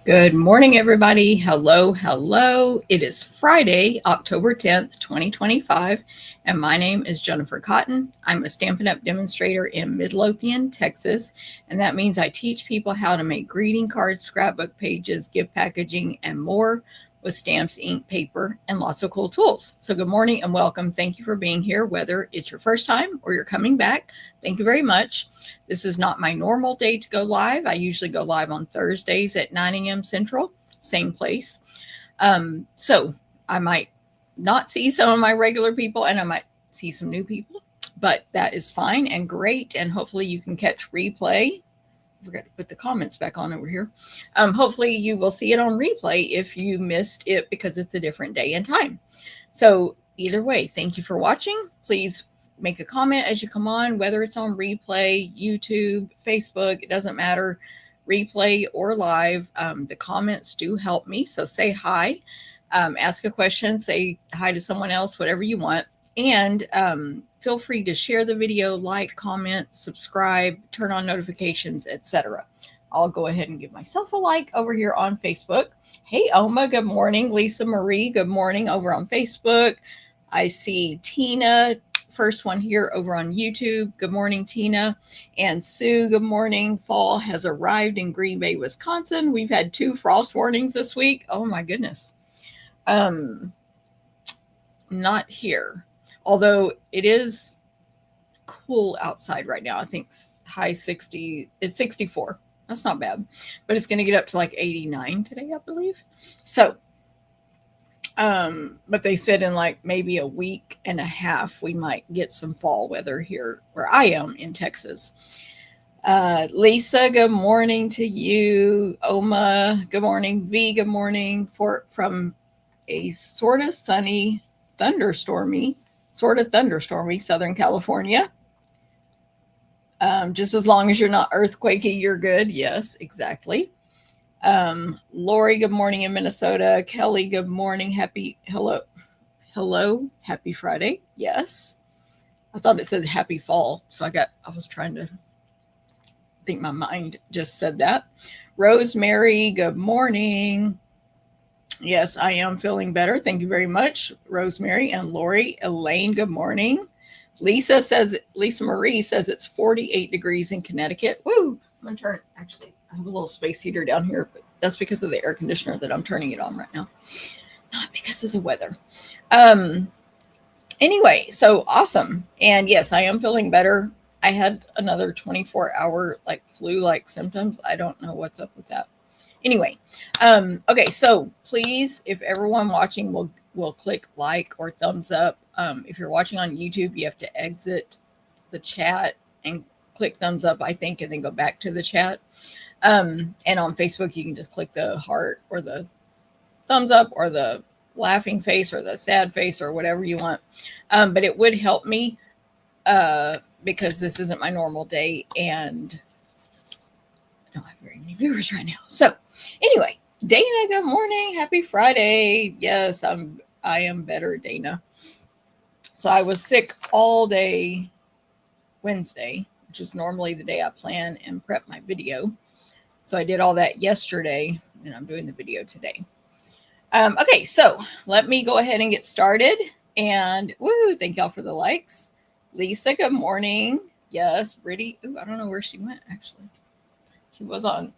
Good morning, everybody. Hello, hello. It is Friday, October 10th, 2025, and my name is Jennifer Cotton. I'm a Stampin' Up! Demonstrator in Midlothian, Texas, and that means I teach people how to make greeting cards, scrapbook pages, gift packaging, and more with stamps, ink, paper, and lots of cool tools. So, good morning and welcome. Thank you for being here, whether it's your first time or you're coming back. Thank you very much. This is not my normal day to go live. I usually go live on Thursdays at 9 a.m. Central, same place. So I might not see some of my regular people and I might see some new people, but that is fine and great. And hopefully you can catch replay. I forgot to put the comments back on over here. Hopefully you will see it on replay if you missed it because it's a different day and time. So either way, thank you for watching. Please make a comment as you come on, whether it's on replay, YouTube, Facebook, it doesn't matter, replay or live. The comments do help me. So say hi, ask a question, say hi to someone else, whatever you want. And feel free to share the video, like, comment, subscribe, turn on notifications, etc. I'll go ahead and give myself a like over here on Facebook. Hey, Oma, good morning. Lisa Marie, good morning over on Facebook. I see Tina, first one here over on YouTube. Good morning, Tina. And Sue, good morning. Fall has arrived in Green Bay, Wisconsin. We've had 2 frost warnings this week. Oh my goodness. Not here. Although it is cool outside right now. I think high 60, it's 64. That's not bad. But it's going to get up to like 89 today, I believe. So, but they said in like maybe a week and a half, we might get some fall weather here where I am in Texas. Lisa, good morning to you. Oma, good morning. V, good morning. From a sort of sunny, thunderstormy Southern California. Just as long as you're not earthquakey, you're good. Yes, exactly. Lori, good morning in Minnesota. Kelly, good morning. Hello, happy Friday. Yes. I thought it said happy fall. So I was trying to think my mind just said that. Rosemary, good morning. Yes, I am feeling better. Thank you very much, Rosemary and Lori. Elaine, good morning. Lisa Marie says it's 48 degrees in Connecticut. Woo! I'm going to turn, actually, I have a little space heater down here, but that's because of the air conditioner that I'm turning it on right now. Not because of the weather. Anyway, so awesome. And yes, I am feeling better. I had another 24-hour flu-like symptoms. I don't know what's up with that. Anyway, okay, so please, if everyone watching will click like or thumbs up. If you're watching on YouTube, you have to exit the chat and click thumbs up, I think, and then go back to the chat. And on Facebook, you can just click the heart or the thumbs up or the laughing face or the sad face or whatever you want. But it would help me because this isn't my normal day and I don't have very many viewers right now. So anyway, Dana, good morning. Happy Friday. Yes, I am better, Dana. So I was sick all day Wednesday, which is normally the day I plan and prep my video. So I did all that yesterday, and I'm doing the video today. Okay, so let me go ahead and get started. And woo, thank y'all for the likes. Lisa, good morning. Yes, Brittany. Ooh, I don't know where she went actually. She was on.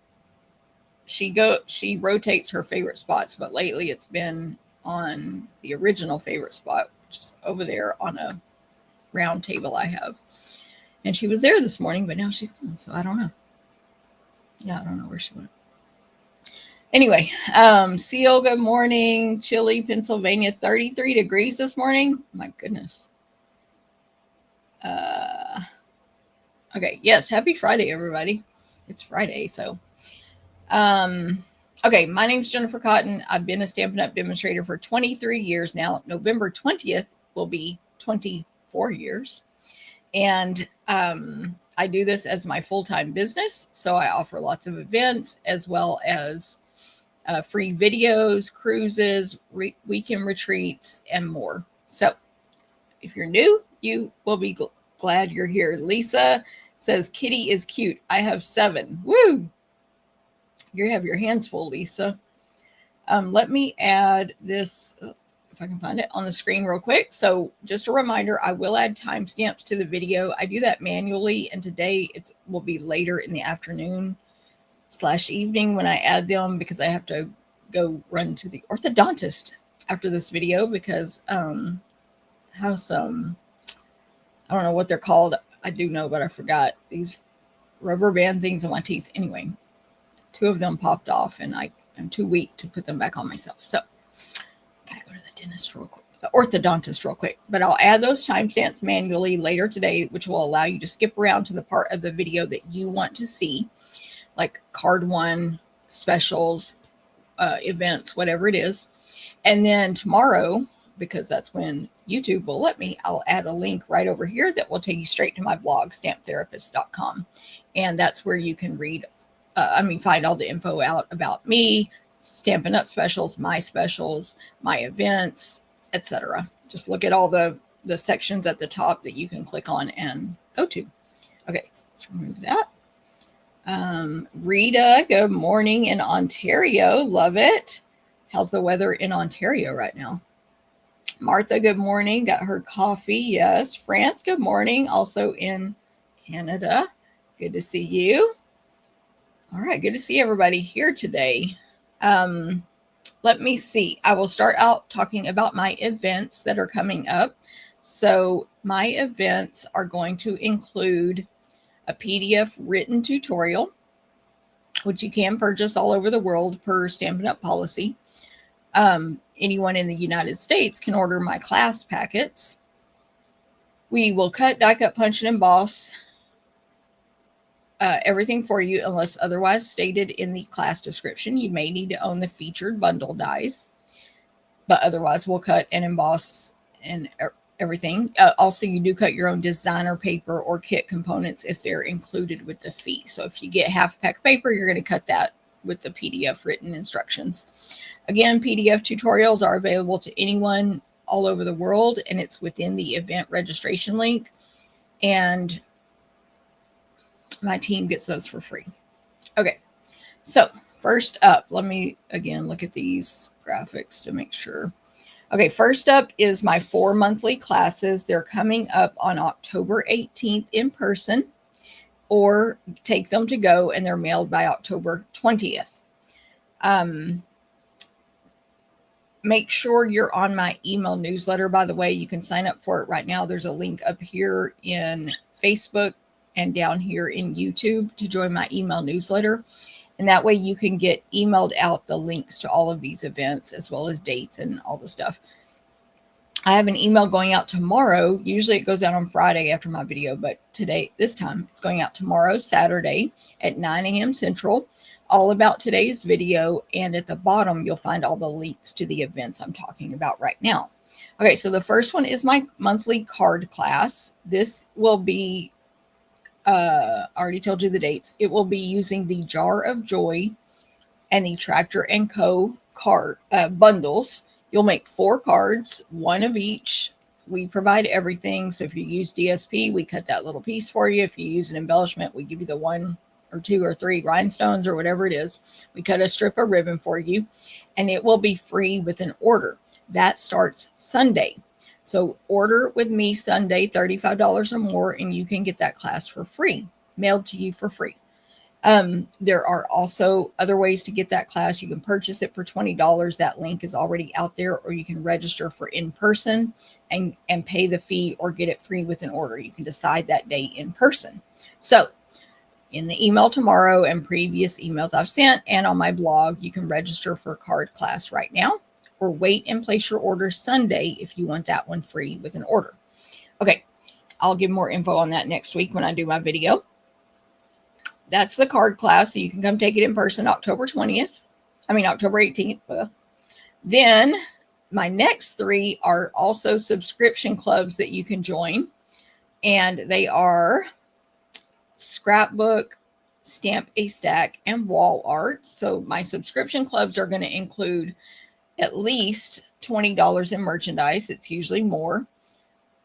She rotates her favorite spots, but lately it's been on the original favorite spot, which is over there on a round table I have. And she was there this morning, but now she's gone, so I don't know. Yeah, I don't know where she went. Anyway, Seal, good morning. Chile, Pennsylvania, 33 degrees this morning. My goodness. Okay, yes, happy Friday, everybody. It's Friday, so. Okay, my name's Jennifer Cotton. I've been a Stampin' Up! Demonstrator for 23 years now. November 20th will be 24 years. And I do this as my full-time business. So I offer lots of events as well as free videos, cruises, weekend retreats, and more. So if you're new, you will be glad you're here. Lisa says, Kitty is cute. I have 7. Woo! You have your hands full, Lisa. Let me add this, if I can find it, on the screen real quick. So just a reminder, I will add timestamps to the video. I do that manually, and today it will be later in the afternoon / evening when I add them, because I have to go run to the orthodontist after this video, because have some, I don't know what they're called. I do know, but I forgot. These rubber band things on my teeth. Anyway, 2 of them popped off, and I'm too weak to put them back on myself. So gotta go to the dentist real quick, the orthodontist real quick. But I'll add those timestamps manually later today, which will allow you to skip around to the part of the video that you want to see, like card 1, specials, events, whatever it is. And then tomorrow, because that's when YouTube will let me, I'll add a link right over here that will take you straight to my blog, stamptherapist.com. And that's where you can find all the info out about me, Stampin' Up specials, my events, etc. Just look at all the sections at the top that you can click on and go to. Okay, so let's remove that. Rita, good morning in Ontario. Love it. How's the weather in Ontario right now? Martha, good morning. Got her coffee. Yes. France, good morning. Also in Canada. Good to see you. All right. Good to see everybody here today. Let me see. I will start out talking about my events that are coming up. So my events are going to include a PDF written tutorial, which you can purchase all over the world per Stampin' Up policy. Anyone in the United States can order my class packets. We will cut, die cut, punch, and emboss everything for you unless otherwise stated in the class description. You may need to own the featured bundle dies, but otherwise we'll cut and emboss and everything. Also, you do cut your own designer paper or kit components if they're included with the fee. So if you get half a pack of paper, you're going to cut that with the PDF written instructions. Again, PDF tutorials are available to anyone all over the world, and it's within the event registration link. And my team gets those for free. Okay, so first up, let me again look at these graphics to make sure. Okay, first up is my 4 monthly classes. They're coming up on October 18th in person, or take them to go, and they're mailed by October 20th. Make sure you're on my email newsletter. By the way, you can sign up for it right now. There's a link up here in Facebook and down here in YouTube to join my email newsletter. And that way you can get emailed out the links to all of these events, as well as dates and all the stuff. I have an email going out tomorrow. Usually it goes out on Friday after my video, but this time it's going out tomorrow, Saturday at 9 a.m. Central, all about today's video. And at the bottom, you'll find all the links to the events I'm talking about right now. Okay, so the first one is my monthly card class. This will be, I already told you the dates. It will be using the Jar of Joy and the Tractor & Co. card bundles. You'll make 4 cards, 1 of each. We provide everything. So if you use DSP, we cut that little piece for you. If you use an embellishment, we give you the 1 or 2 or 3 rhinestones or whatever it is. We cut a strip of ribbon for you, and it will be free with an order. That starts Sunday. So order with me Sunday, $35 or more, and you can get that class for free, mailed to you for free. There are also other ways to get that class. You can purchase it for $20. That link is already out there, or you can register for in-person and pay the fee, or get it free with an order. You can decide that day in person. So in the email tomorrow and previous emails I've sent and on my blog, you can register for a card class right now, or wait and place your order Sunday if you want that one free with an order. Okay, I'll give more info on that next week when I do my video. That's the card class, so you can come take it in person October 18th. Then my next 3 are also subscription clubs that you can join, and they are Scrapbook, Stamp a Stack, and Wall Art. So my subscription clubs are going to include at least $20 in merchandise. It's usually more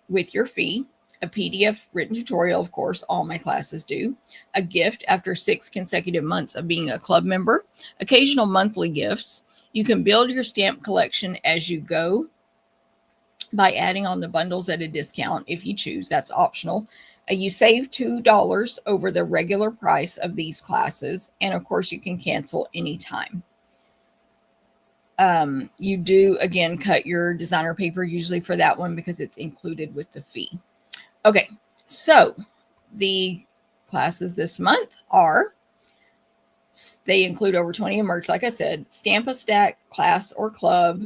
with your fee. a PDF written tutorial, of course, all my classes do, a gift after 6 consecutive months of being a club member, occasional monthly gifts. You can build your stamp collection as you go by adding on the bundles at a discount if you choose. That's optional. You save $2 over the regular price of these classes. And of course, you can cancel anytime. You do, again, cut your designer paper usually for that one because it's included with the fee. Okay, so the classes this month are, they include over 20 in merch, like I said. Stamp a Stack class or club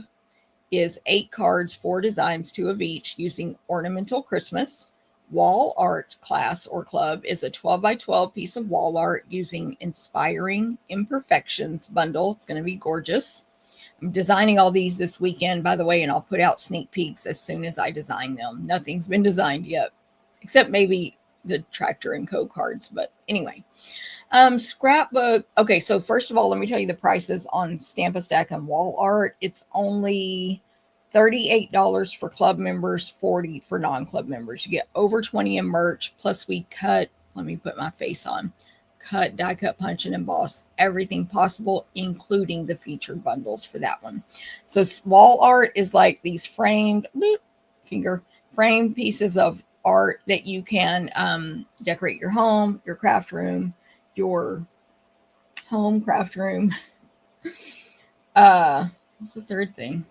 is 8 cards, 4 designs, 2 of each, using ornamental Christmas. Wall art class or club is a 12 by 12 piece of wall art using Inspiring Imperfections bundle. It's going to be gorgeous. I'm designing all these this weekend, by the way, and I'll put out sneak peeks as soon as I design them. Nothing's been designed yet, except maybe the Tractor and Co cards. But anyway, scrapbook. Okay, so first of all, let me tell you the prices on Stamp a Stack and wall art. It's only $38 for club members, $40 for non-club members. You get over 20 in merch, plus we cut, let me put my face on, cut, die cut, punch, and emboss everything possible, including the featured bundles for that one. So wall art is like these framed, framed pieces of art that you can decorate your home, your craft room, your home craft room. What's the third thing?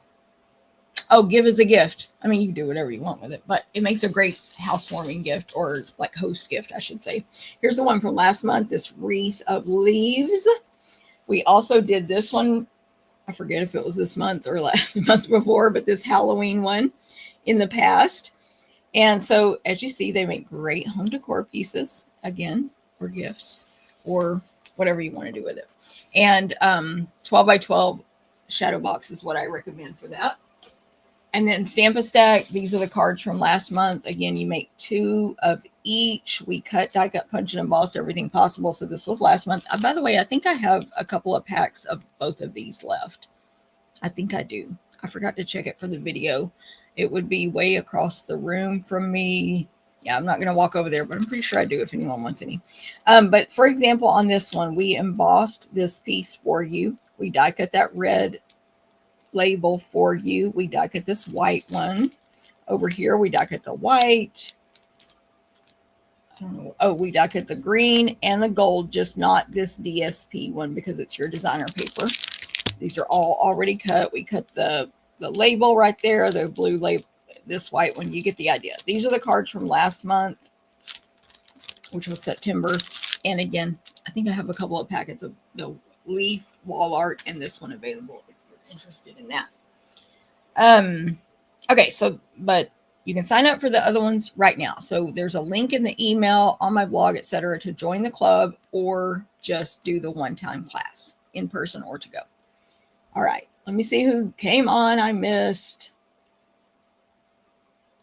Oh, give as a gift. I mean, you can do whatever you want with it, but it makes a great housewarming gift, or like host gift, I should say. Here's the one from last month, this wreath of leaves. We also did this one. I forget if it was this month or last month before, but this Halloween one in the past. And so, as you see, they make great home decor pieces, again, or gifts, or whatever you want to do with it. And 12 by 12 shadow box is what I recommend for that. And then Stamp a Stack, these are the cards from last month. Again, you make 2 of each. We cut, die cut, punch, and emboss everything possible. So this was last month. By the way, I think I have a couple of packs of both of these left. I think I do. I forgot to check it for the video. It would be way across the room from me. Yeah, I'm not going to walk over there, but I'm pretty sure I do if anyone wants any. But for example, on this one, we embossed this piece for you. We die cut that red label for you. We die cut this white one. Over here, we die cut the white. I don't know. Oh, we die cut the green and the gold, just not this DSP one because it's your designer paper. These are all already cut. We cut the label right there, the blue label, this white one. You get the idea. These are the cards from last month, which was September. And again, I think I have a couple of packets of the leaf wall art and this one available if you're interested in that. Okay, so, but you can sign up for the other ones right now. So there's a link in the email on my blog, etc., to join the club or just do the one-time class in person or to go. All right, let me see who came on. I missed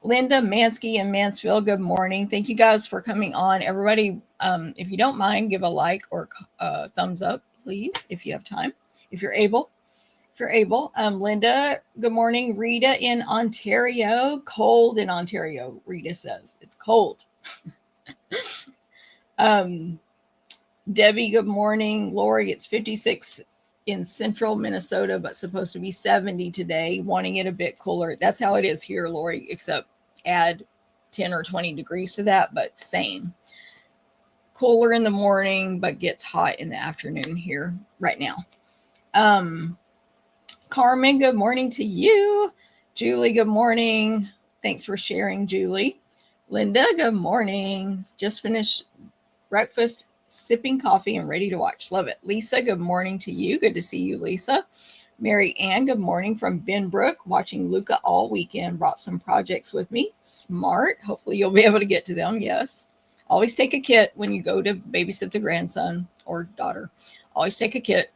Linda, Mansky, and Mansfield. Good morning. Thank you guys for coming on. Everybody, if you don't mind, give a like or a thumbs up, please, if you have time, if you're able. Linda, good morning. Rita in Ontario. Cold in Ontario, Rita says. It's cold. Debbie, good morning. Lori, it's 56 in central Minnesota, but supposed to be 70 today, wanting it a bit cooler. That's how it is here, Lori, except add 10 or 20 degrees to that, but same. Cooler in the morning, but gets hot in the afternoon here right now. Carmen, good morning to you. Julie, good morning. Thanks for sharing, Julie. Linda, good morning. Just finished breakfast, sipping coffee, and ready to watch. Love it. Lisa, good morning to you. Good to see you, Lisa. Mary Ann, good morning from Benbrook. Watching Luca all weekend. Brought some projects with me. Smart. Hopefully you'll be able to get to them. Yes. Always take a kit when you go to babysit the grandson or daughter. Always take a kit.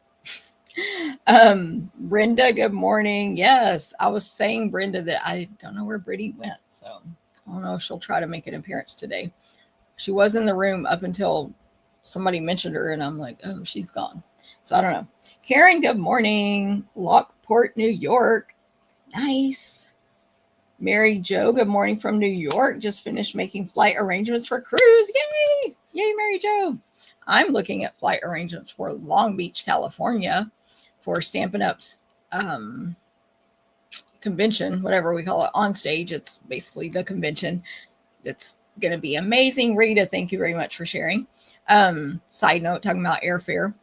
Brenda, good morning. Yes, I was saying, Brenda, that I don't know where Brittany went, so I don't know if she'll try to make an appearance today. She was in the room up until somebody mentioned her, and I'm like, oh, she's gone. So I don't know. Karen, good morning. Lockport, New York. Nice. Mary Jo, good morning from New York. Just finished making flight arrangements for cruise. Yay! Yay, Mary Jo. I'm looking at flight arrangements for Long Beach, California for Stampin' Up's convention, whatever we call it, on stage. It's basically the convention. It's going to be amazing. Rita, thank you very much for sharing. Side note, talking about airfare.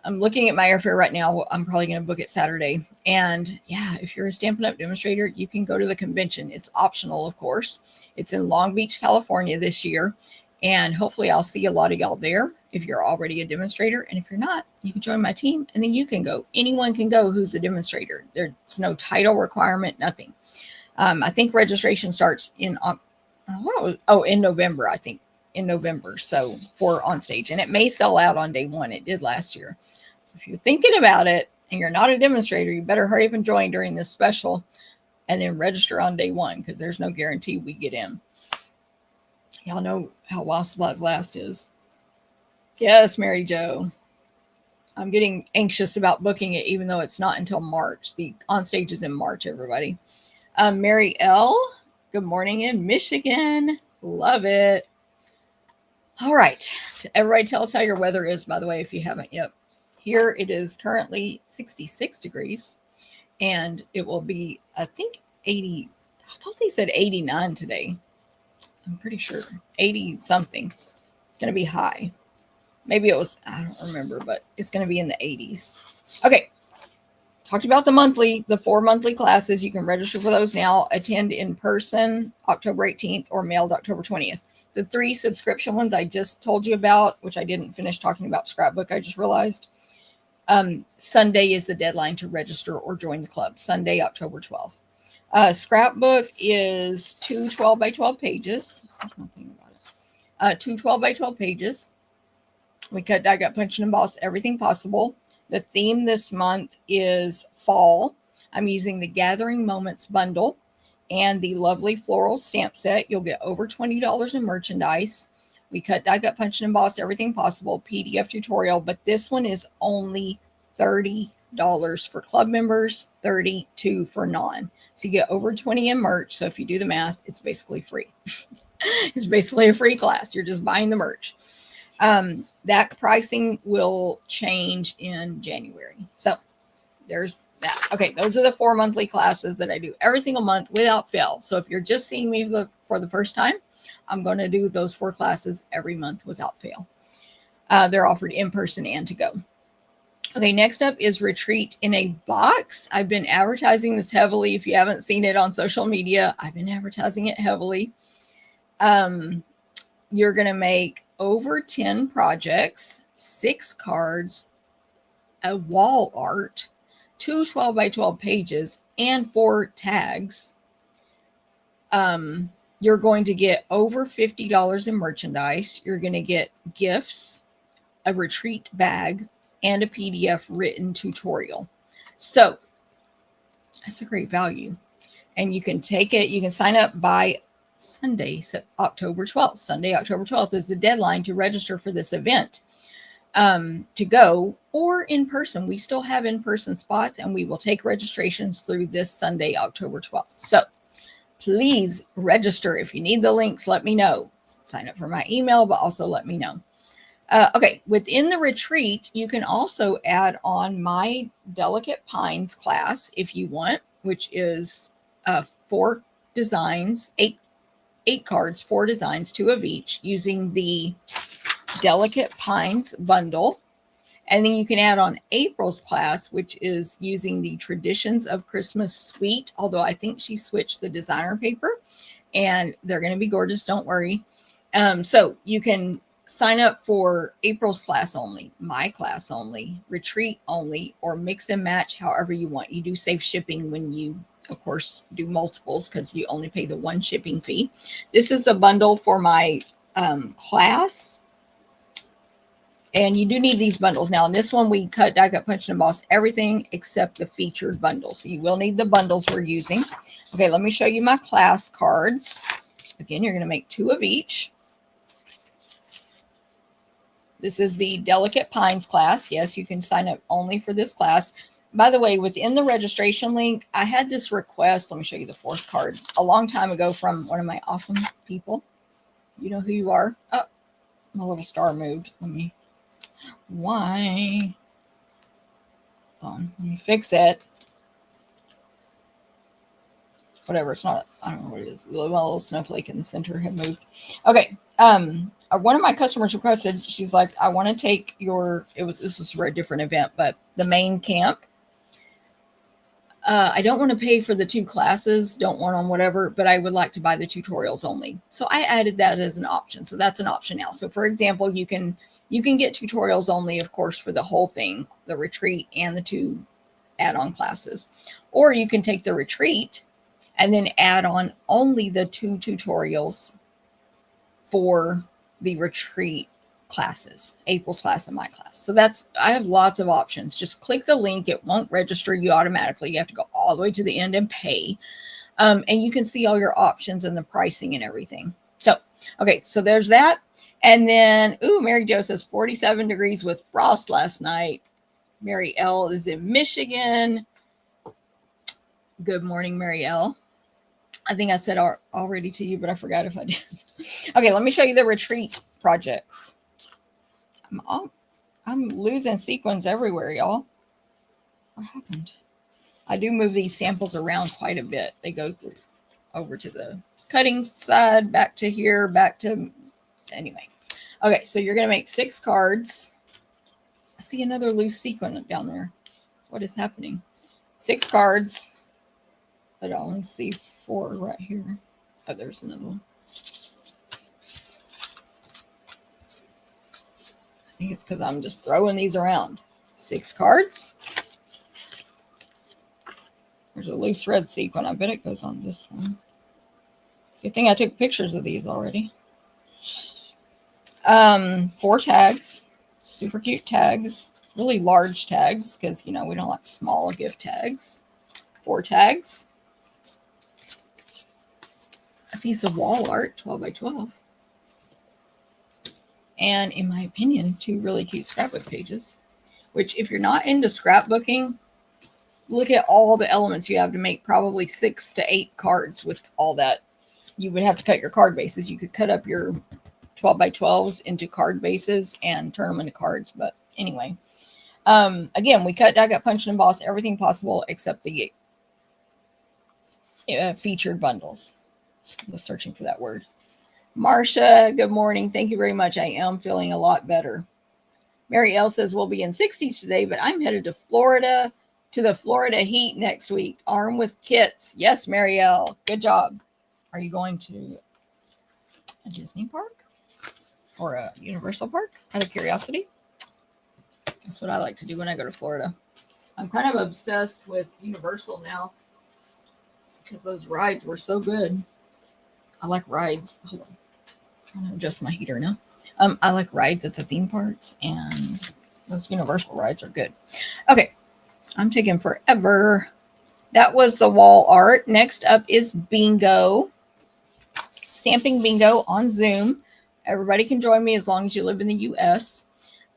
I'm looking at my airfare right now. I'm probably going to book it Saturday. And yeah, if you're a Stampin' Up! Demonstrator, you can go to the convention. It's optional, of course. It's in Long Beach, California this year. And hopefully I'll see a lot of y'all there if you're already a demonstrator. And if you're not, you can join my team and then you can go. Anyone can go who's a demonstrator. There's no title requirement, nothing. I think registration starts in November, I think. In November, so for on stage. And it may sell out on day one. It did last year. If you're thinking about it and you're not a demonstrator, you better hurry up and join during this special and then register on day one because there's no guarantee we get in. Y'all know how while supplies last is. Yes, Mary Jo. I'm getting anxious about booking it even though it's not until March. The on stage is in March, everybody. Mary L., good morning in Michigan. Love it. All right. Everybody tell us how your weather is, by the way, if you haven't yet. Here it is currently 66 degrees, and it will be, I think, 80. I thought they said 89 today. I'm pretty sure 80 something. It's going to be high. Maybe it was, I don't remember, but it's going to be in the 80s. Okay. Talked about the 4 monthly classes. You can register for those now. Attend in person October 18th or mailed October 20th. The 3 subscription ones I just told you about, which I didn't finish talking about Scrapbook, I just realized. Sunday is the deadline to register or join the club. Sunday, October 12th. Scrapbook is 2 12 by 12 pages. There's nothing about it. 2 12 by 12 pages. We cut, die, cut, punch, and emboss everything possible. The theme this month is fall. I'm using the Gathering Moments bundle and the lovely floral stamp set. You'll get over $20 in merchandise. We cut, die, cut, punch, and emboss everything possible. PDF tutorial, but this one is only $30 for club members, $32 for non. So you get over 20 in merch. So if you do the math, it's basically free. It's basically a free class. You're just buying the merch. That pricing will change in January. So there's that. Okay, those are the 4 monthly classes that I do every single month without fail. So if you're just seeing me for the first time, I'm going to do those 4 classes every month without fail. They're offered in person and to go. Okay, next up is Retreat in a Box. I've been advertising this heavily. If you haven't seen it on social media, I've been advertising it heavily. You're going to make over 10 projects, 6 cards, a wall art, 2 12 by 12 pages, and 4 tags. You're going to get over $50 in merchandise. You're going to get gifts, a retreat bag, and a PDF written tutorial. So that's a great value. And you can take it, you can sign up by Sunday, October 12th. Sunday, October 12th is the deadline to register for this event. To go or in person. We still have in-person spots and we will take registrations through this Sunday, October 12th. So please register. If you need the links, let me know. Sign up for my email, but also let me know. Okay, within the retreat, you can also add on my Delicate Pines class if you want, which is 4 designs, 8 cards, 4 designs, 2 of each, using the Delicate Pines bundle. And then you can add on April's class, which is using the Traditions of Christmas suite, although I think she switched the designer paper, and they're going to be gorgeous, don't worry. So you can sign up for April's class only, my class only, retreat only, or mix and match however you want. You do save shipping when you, of course, do multiples because you only pay the 1 shipping fee. This is the bundle for my class. And you do need these bundles. Now, in this one, we cut, die, cut, punch, and emboss everything except the featured bundle. So you will need the bundles we're using. Okay, let me show you my class cards. Again, you're going to make 2 of each. This is the Delicate Pines class. Yes, you can sign up only for this class. By the way, within the registration link, I had this request. Let me show you the fourth card a long time ago from one of my awesome people. You know who you are. Oh, my little star moved. Why? Hold on, let me fix it. Whatever, it's not, I don't know what it is. A little snowflake in the center had moved. Okay. One of my customers requested, she's like, I want to take this is for a different event, but the main camp. I don't want to pay for the 2 classes, don't want on whatever, but I would like to buy the tutorials only. So I added that as an option. So that's an option now. So for example, you can get tutorials only, of course, for the whole thing, the retreat and the 2 add-on classes. Or you can take the retreat and then add on only the 2 tutorials for the retreat classes, April's class and my class. So I have lots of options. Just click the link. It won't register you automatically. You have to go all the way to the end and pay. And you can see all your options and the pricing and everything. So, okay, so there's that. And then, Mary Jo says 47 degrees with frost last night. Mary L is in Michigan. Good morning, Mary L. I think I said already to you, but I forgot if I did. Okay, let me show you the retreat projects. I'm losing sequins everywhere, y'all. What happened? I do move these samples around quite a bit. They go through over to the cutting side, back to here, back to, anyway. Okay, so you're going to make 6 cards. I see another loose sequin down there. What is happening? 6 cards. But I only see 4 right here. Oh, there's another one. I think it's because I'm just throwing these around. 6 cards. There's a loose red sequin. I bet it goes on this one. Good thing I took pictures of these already. 4 tags. Super cute tags. Really large tags because, we don't like small gift tags. 4 tags. A piece of wall art, 12 by 12. And in my opinion, 2 really cute scrapbook pages, which if you're not into scrapbooking, look at all the elements you have to make probably 6 to 8 cards with all that. You would have to cut your card bases. You could cut up your 12 by 12s into card bases and turn them into cards. But anyway, again, we cut, die cut, punch, and emboss everything possible except the featured bundles. I was searching for that word. Marcia, good morning. Thank you very much. I am feeling a lot better. Mary L says we'll be in 60s today, but I'm headed to Florida, to the Florida heat next week. Armed with kits. Yes, Mary L. Good job. Are you going to a Disney park or a Universal park out of curiosity? That's what I like to do when I go to Florida. I'm kind of obsessed with Universal now because those rides were so good. I like rides. Hold on. I'm trying to adjust my heater now. I like rides at the theme parks, and those Universal rides are good. Okay. I'm taking forever. That was the wall art. Next up is bingo. Stamping bingo on Zoom. Everybody can join me as long as you live in the U.S.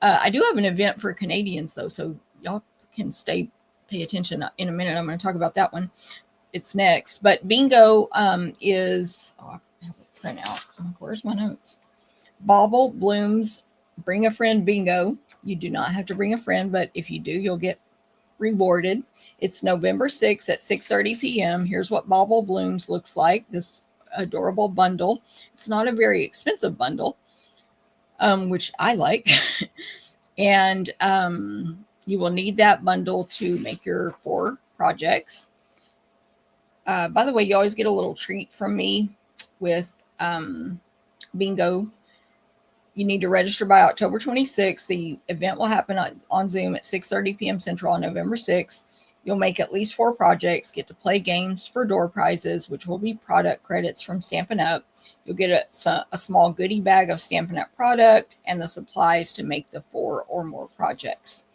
I do have an event for Canadians, though, so y'all can pay attention. In a minute, I'm going to talk about that one. It's next. But bingo is, I have a print out. Where's my notes? Bauble Blooms Bring a Friend Bingo. You do not have to bring a friend, but if you do, you'll get rewarded. It's November 6th at 6:30 p.m. Here's what Bauble Blooms looks like. This adorable bundle. It's not a very expensive bundle, which I like. And you will need that bundle to make your 4 projects. By the way, you always get a little treat from me with bingo. You need to register by October 26th. The event will happen on Zoom at 6:30 p.m. Central on November 6th. You'll make at least 4 projects, get to play games for door prizes, which will be product credits from Stampin' Up. You'll get a small goodie bag of Stampin' Up product and the supplies to make the 4 or more projects.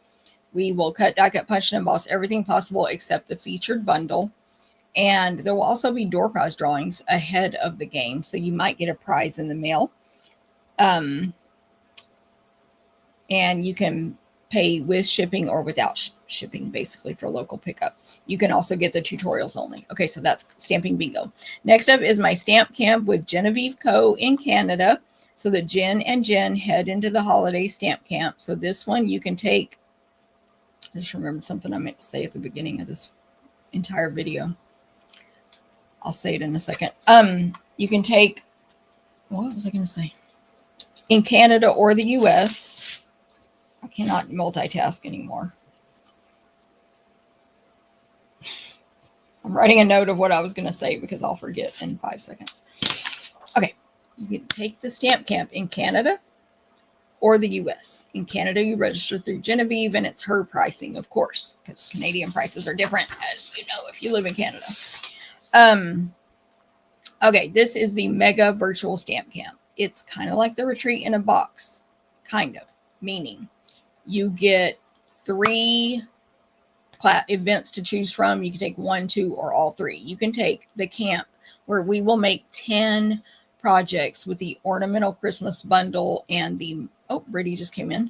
We will cut, die cut, punch, and emboss everything possible except the featured bundle. And there will also be door prize drawings ahead of the game, so you might get a prize in the mail. And you can pay with shipping or without shipping, basically, for local pickup. You can also get the tutorials only. Okay, so that's stamping bingo. Next up is my stamp camp with Genevieve Co. in Canada. So that Jen and Jen head into the holiday stamp camp. So this one you can take, I just remembered something I meant to say at the beginning of this entire video. I'll say it in a second. You can take, what was I going to say? In Canada or the US. I cannot multitask anymore. I'm writing a note of what I was going to say because I'll forget in 5 seconds. Okay. You can take the stamp camp in Canada or the US. In Canada, you register through Genevieve, and it's her pricing, of course, because Canadian prices are different, as you know, if you live in Canada. Okay, this is the Mega Virtual Stamp Camp. It's kind of like the retreat in a box, kind of, meaning you get 3 events to choose from. You can take 1, 2, or all 3. You can take the camp where we will make 10 projects with the ornamental Christmas bundle and the, oh, Brittany just came in,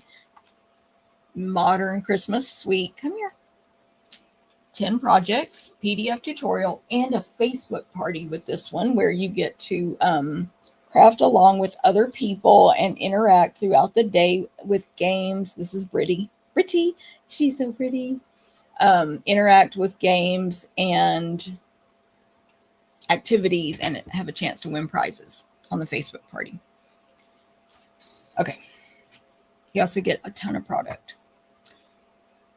modern Christmas suite. Come here. 10 projects, PDF tutorial, and a Facebook party with this one where you get to craft along with other people and interact throughout the day with games. This is Brittany. She's so pretty. Interact with games and activities and have a chance to win prizes on the Facebook party. Okay. You also get a ton of product.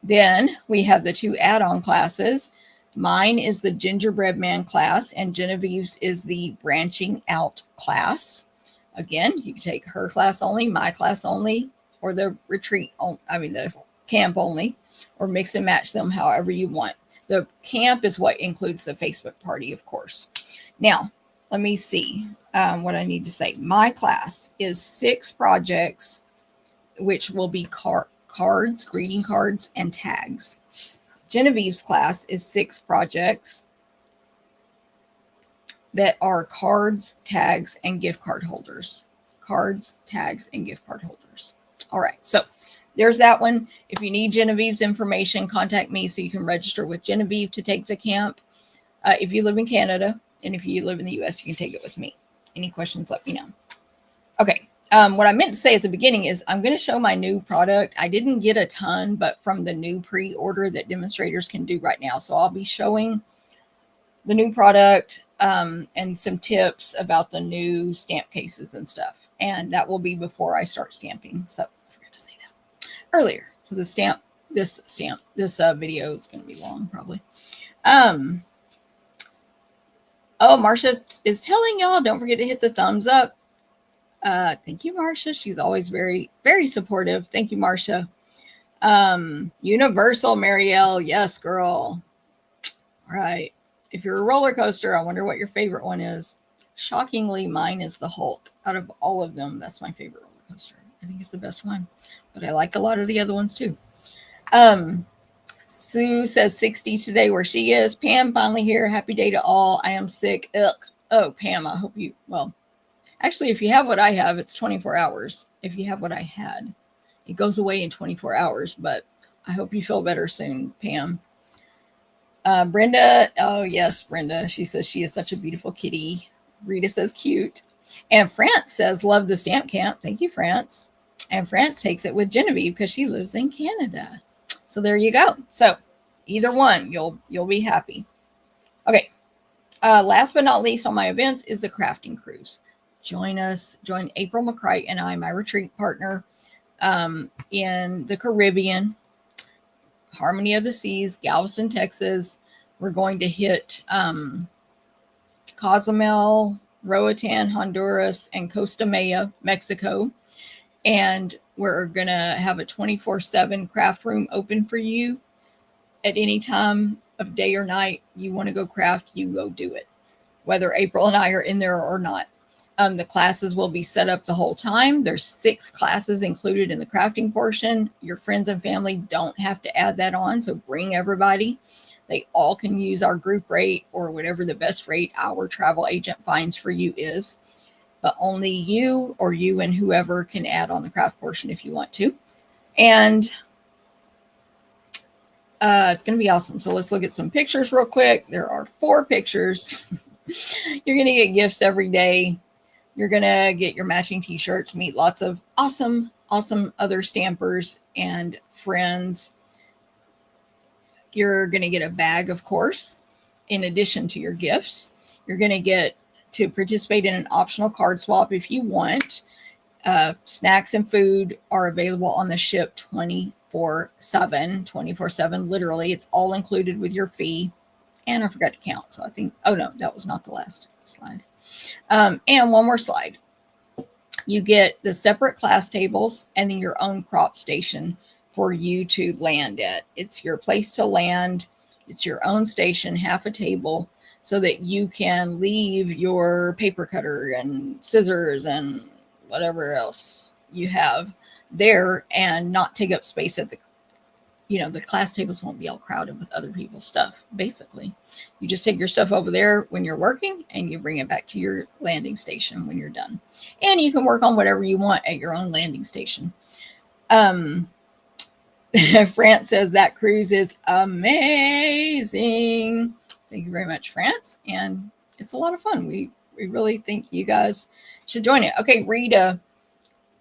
Then we have the 2 add-on classes. Mine is the Gingerbread Man class, and Genevieve's is the Branching Out class. Again, you can take her class only, my class only, or the retreat, the camp only, or mix and match them however you want. The camp is what includes the Facebook party, of course. Now, let me see what I need to say. My class is 6 projects, which will be cards, greeting cards, and tags. Genevieve's class is 6 projects that are cards, tags, and gift card holders. Cards, tags, and gift card holders. All right, so there's that one. If you need Genevieve's information, contact me so you can register with Genevieve to take the camp. If you live in Canada, and if you live in the US, you can take it with me. Any questions, let me know. Okay. What I meant to say at the beginning is I'm going to show my new product. I didn't get a ton, but from the new pre-order that demonstrators can do right now. So I'll be showing the new product and some tips about the new stamp cases and stuff. And that will be before I start stamping. So I forgot to say that earlier. So this video is going to be long probably. Oh, Marcia is telling y'all, don't forget to hit the thumbs up. Thank you, Marcia. She's always very, very supportive. Thank you, Marcia. Universal, Marielle. Yes, girl. All right. If you're a roller coaster, I wonder what your favorite one is. Shockingly, mine is the Hulk. Out of all of them, that's my favorite roller coaster. I think it's the best one. But I like a lot of the other ones too. Sue says 60 today where she is. Pam finally here. Happy day to all. I am sick. Ugh. Oh, Pam, I hope you, well, actually, if you have what I have, it's 24 hours. If you have what I had, it goes away in 24 hours, but I hope you feel better soon, Pam. Brenda, oh yes, Brenda. She says she is such a beautiful kitty. Rita says cute. And France says, love the stamp camp. Thank you, France. And France takes it with Genevieve because she lives in Canada. So there you go. So either one, you'll be happy. Okay. Last but not least on my events is the crafting cruise. Join us. Join April McCright and I, my retreat partner, in the Caribbean, Harmony of the Seas, Galveston, Texas. We're going to hit Cozumel, Roatan, Honduras, and Costa Maya, Mexico. And we're going to have a 24/7 craft room open for you at any time of day or night. You want to go craft, you go do it, whether April and I are in there or not. The classes will be set up the whole time. There's 6 classes included in the crafting portion. Your friends and family don't have to add that on. So bring everybody. They all can use our group rate or whatever the best rate our travel agent finds for you is. But only you or you and whoever can add on the craft portion if you want to. And It's going to be awesome. So let's look at some pictures real quick. There are 4 pictures. You're going to get gifts every day. You're going to get your matching t-shirts, meet lots of awesome other stampers and friends. You're going to get a bag, of course, in addition to your gifts. You're going to get to participate in an optional card swap if you want. Snacks and food are available on the ship 24/7, literally. It's all included with your fee. And I forgot to count. So I think, oh no, that was not the last slide. And one more slide. You get the separate class tables and then your own crop station for you to land at. It's your place to land. It's your own station, half a table, so that you can leave your paper cutter and scissors and whatever else you have there and not take up space at the, the class tables won't be all crowded with other people's stuff. Basically, you just take your stuff over there when you're working and you bring it back to your landing station when you're done. And you can work on whatever you want at your own landing station. France says that cruise is amazing. Thank you very much, France. And it's a lot of fun. We really think you guys should join it. Okay, Rita.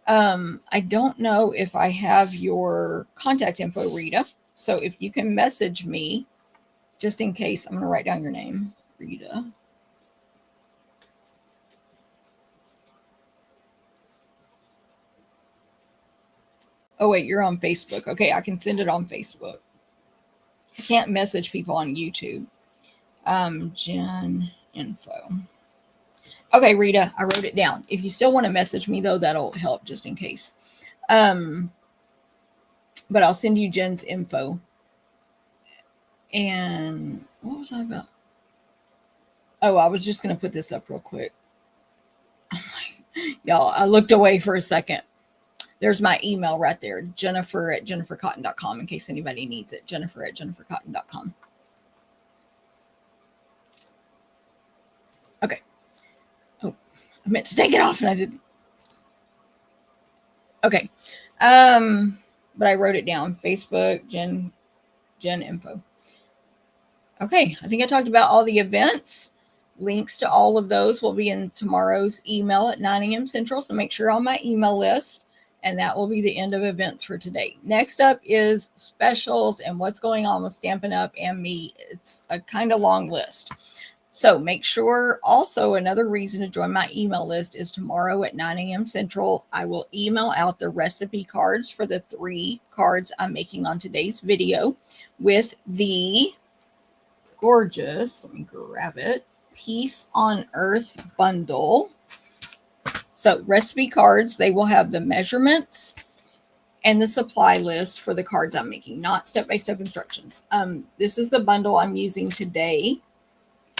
I don't know if I have your contact info, Rita. So if you can message me, just in case, I'm going to write down your name, Rita. Oh, wait, you're on Facebook. Okay, I can send it on Facebook. I can't message people on YouTube. Gen info. Okay, Rita, I wrote it down. If you still want to message me, though, that'll help just in case. But I'll send you Jen's info. And what was I about? Oh, I was just going to put this up real quick. Y'all, I looked away for a second. There's my email right there, jennifer@jennifercotton.com, in case anybody needs it, jennifer@jennifercotton.com. Okay. Oh, I meant to take it off and I didn't. Okay. But I wrote it down. Facebook, Gen info. Okay, I think I talked about all the events. Links to all of those will be in tomorrow's email at 9 a.m. Central, so make sure you're on my email list. And that will be the end of events for today. Next up is specials and what's going on with Stampin' Up and me. It's a kind of long list. So make sure also another reason to join my email list is tomorrow at 9 a.m. Central, I will email out the recipe cards for the 3 cards I'm making on today's video with the gorgeous, let me grab it, Peace on Earth bundle. So recipe cards, they will have the measurements and the supply list for the cards I'm making, not step-by-step instructions. This is the bundle I'm using today.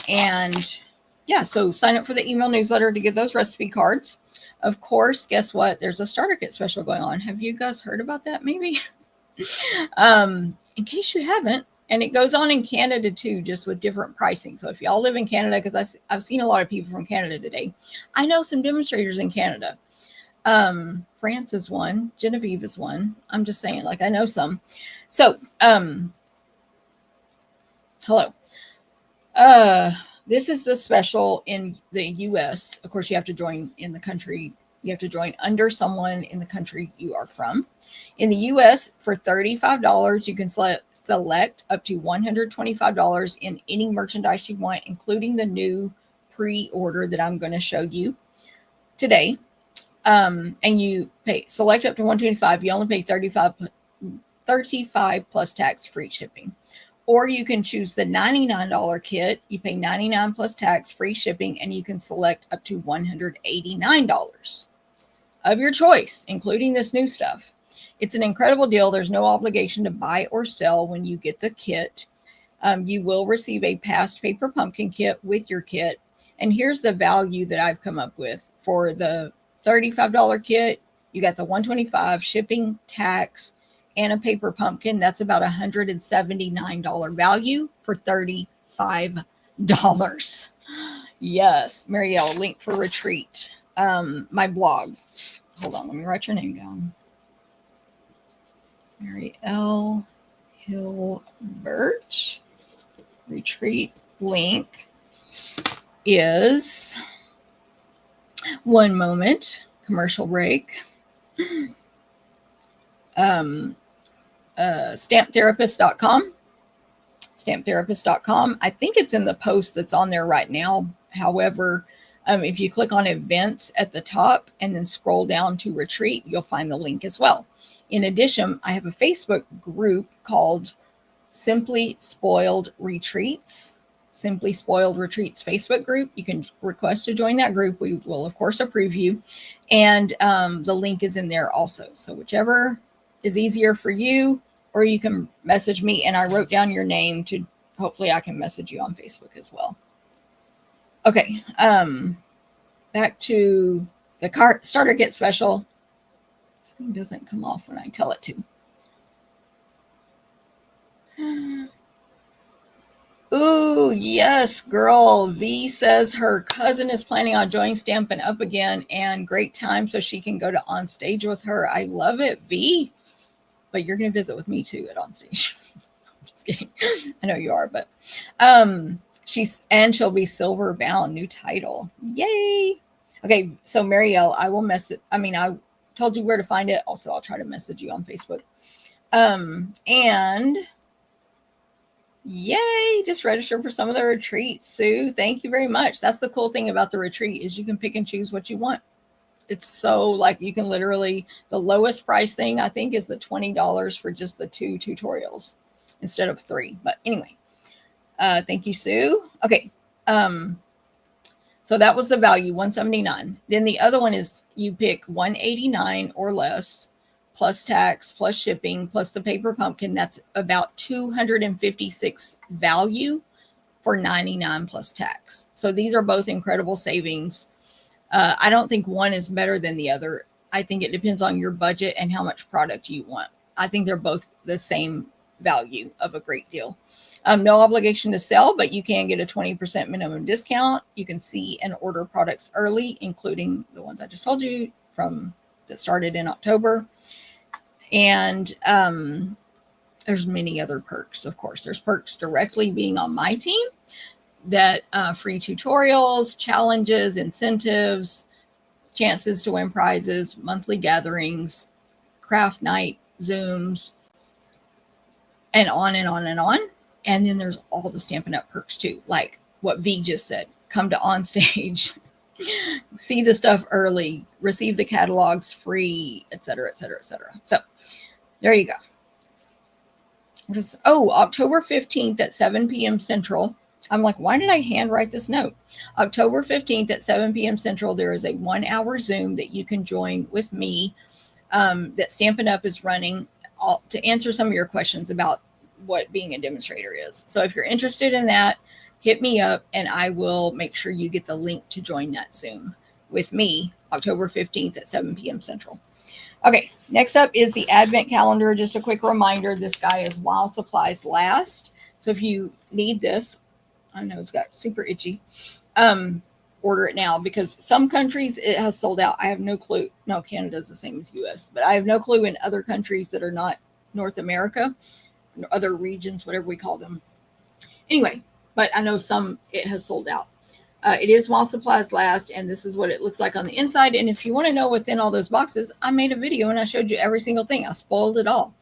And yeah, so sign up for the email newsletter to get those recipe cards. Of course, guess what? There's a starter kit special going on. Have you guys heard about that maybe? In case you haven't, and it goes on in Canada too, just with different pricing. So if y'all live in Canada, because I've seen a lot of people from Canada today. I know some demonstrators in Canada. France is one. Genevieve is one. I'm just saying, like, I know some. So, hello. This is the special in the U.S. Of course, you have to join in the country. You have to join under someone in the country you are from. In the U.S., for $35, you can select up to $125 in any merchandise you want, including the new pre-order that I'm going to show you today. And you select up to $125. You only pay $35 plus tax, free shipping. Or you can choose the $99 kit. You pay $99 plus tax, free shipping, and you can select up to $189 of your choice, including this new stuff. It's an incredible deal. There's no obligation to buy or sell when you get the kit. You will receive a past paper pumpkin kit with your kit. And here's the value that I've come up with. For the $35 kit, you got the $125 shipping, tax, and a paper pumpkin. That's about $179 value for $35. Yes, Marielle, link for retreat. My blog. Hold on, let me write your name down. Marielle Hilbert retreat link is one moment, commercial break. Stamptherapist.com. Stamptherapist.com. I think it's in the post that's on there right now. However, if you click on events at the top and then scroll down to retreat, you'll find the link as well. In addition, I have a Facebook group called Simply Spoiled Retreats. Simply Spoiled Retreats Facebook group. You can request to join that group. We will, of course, approve you. And the link is in there also. So whichever is easier for you, or you can message me, and I wrote down your name to hopefully I can message you on Facebook as well. Okay, back to the starter kit special. This thing doesn't come off when I tell it to. Ooh, yes, girl. V says her cousin is planning on joining Stampin' Up again, and great time so she can go to On Stage with her. I love it, V. But you're going to visit with me too at On Stage. I'm just kidding. I know you are, but she'll be silver bound, new title. Yay. Okay, so Marielle, I will message. I told you where to find it. Also, I'll try to message you on Facebook. And yay, just register for some of the retreats. Sue, thank you very much. That's the cool thing about the retreat is you can pick and choose what you want. It's so like you can literally, the lowest price thing I think is the $20 for just the 2 tutorials instead of 3. But anyway, thank you, Sue. Okay. So that was the value, $179. Then the other one is you pick $189 or less, plus tax, plus shipping, plus the paper pumpkin. That's about $256 value for $99 plus tax. So these are both incredible savings. I don't think one is better than the other. I think it depends on your budget and how much product you want. I think they're both the same value of a great deal. No obligation to sell, but you can get a 20% minimum discount. You can see and order products early, including the ones I just told you that started in October. And there's many other perks, of course. There's perks directly being on my team, that free tutorials, challenges, incentives, chances to win prizes, monthly gatherings, craft night, Zooms, and on and on and on. And then there's all the Stampin' Up perks too, like what V just said. Come to On Stage, see the stuff early, receive the catalogs free, etc., etc., etc. So there you go. October 15th at 7 p.m. Central. I'm like, why did I handwrite this note? October 15th at 7 p.m. Central, there is a 1-hour Zoom that you can join with me that Stampin' Up is running to answer some of your questions about what being a demonstrator is. So if you're interested in that, hit me up and I will make sure you get the link to join that Zoom with me October 15th at 7 p.m. Central. Okay, next up is the Advent calendar. Just a quick reminder, this guy is while supplies last. So if you need this, I know it's got super itchy, order it now because some countries it has sold out. I have no clue. No, Canada's the same as US, but I have no clue in other countries that are not North America, other regions, whatever we call them. Anyway, but I know some it has sold out. It is while supplies last, and this is what it looks like on the inside. And if you want to know what's in all those boxes, I made a video and I showed you every single thing. I spoiled it all.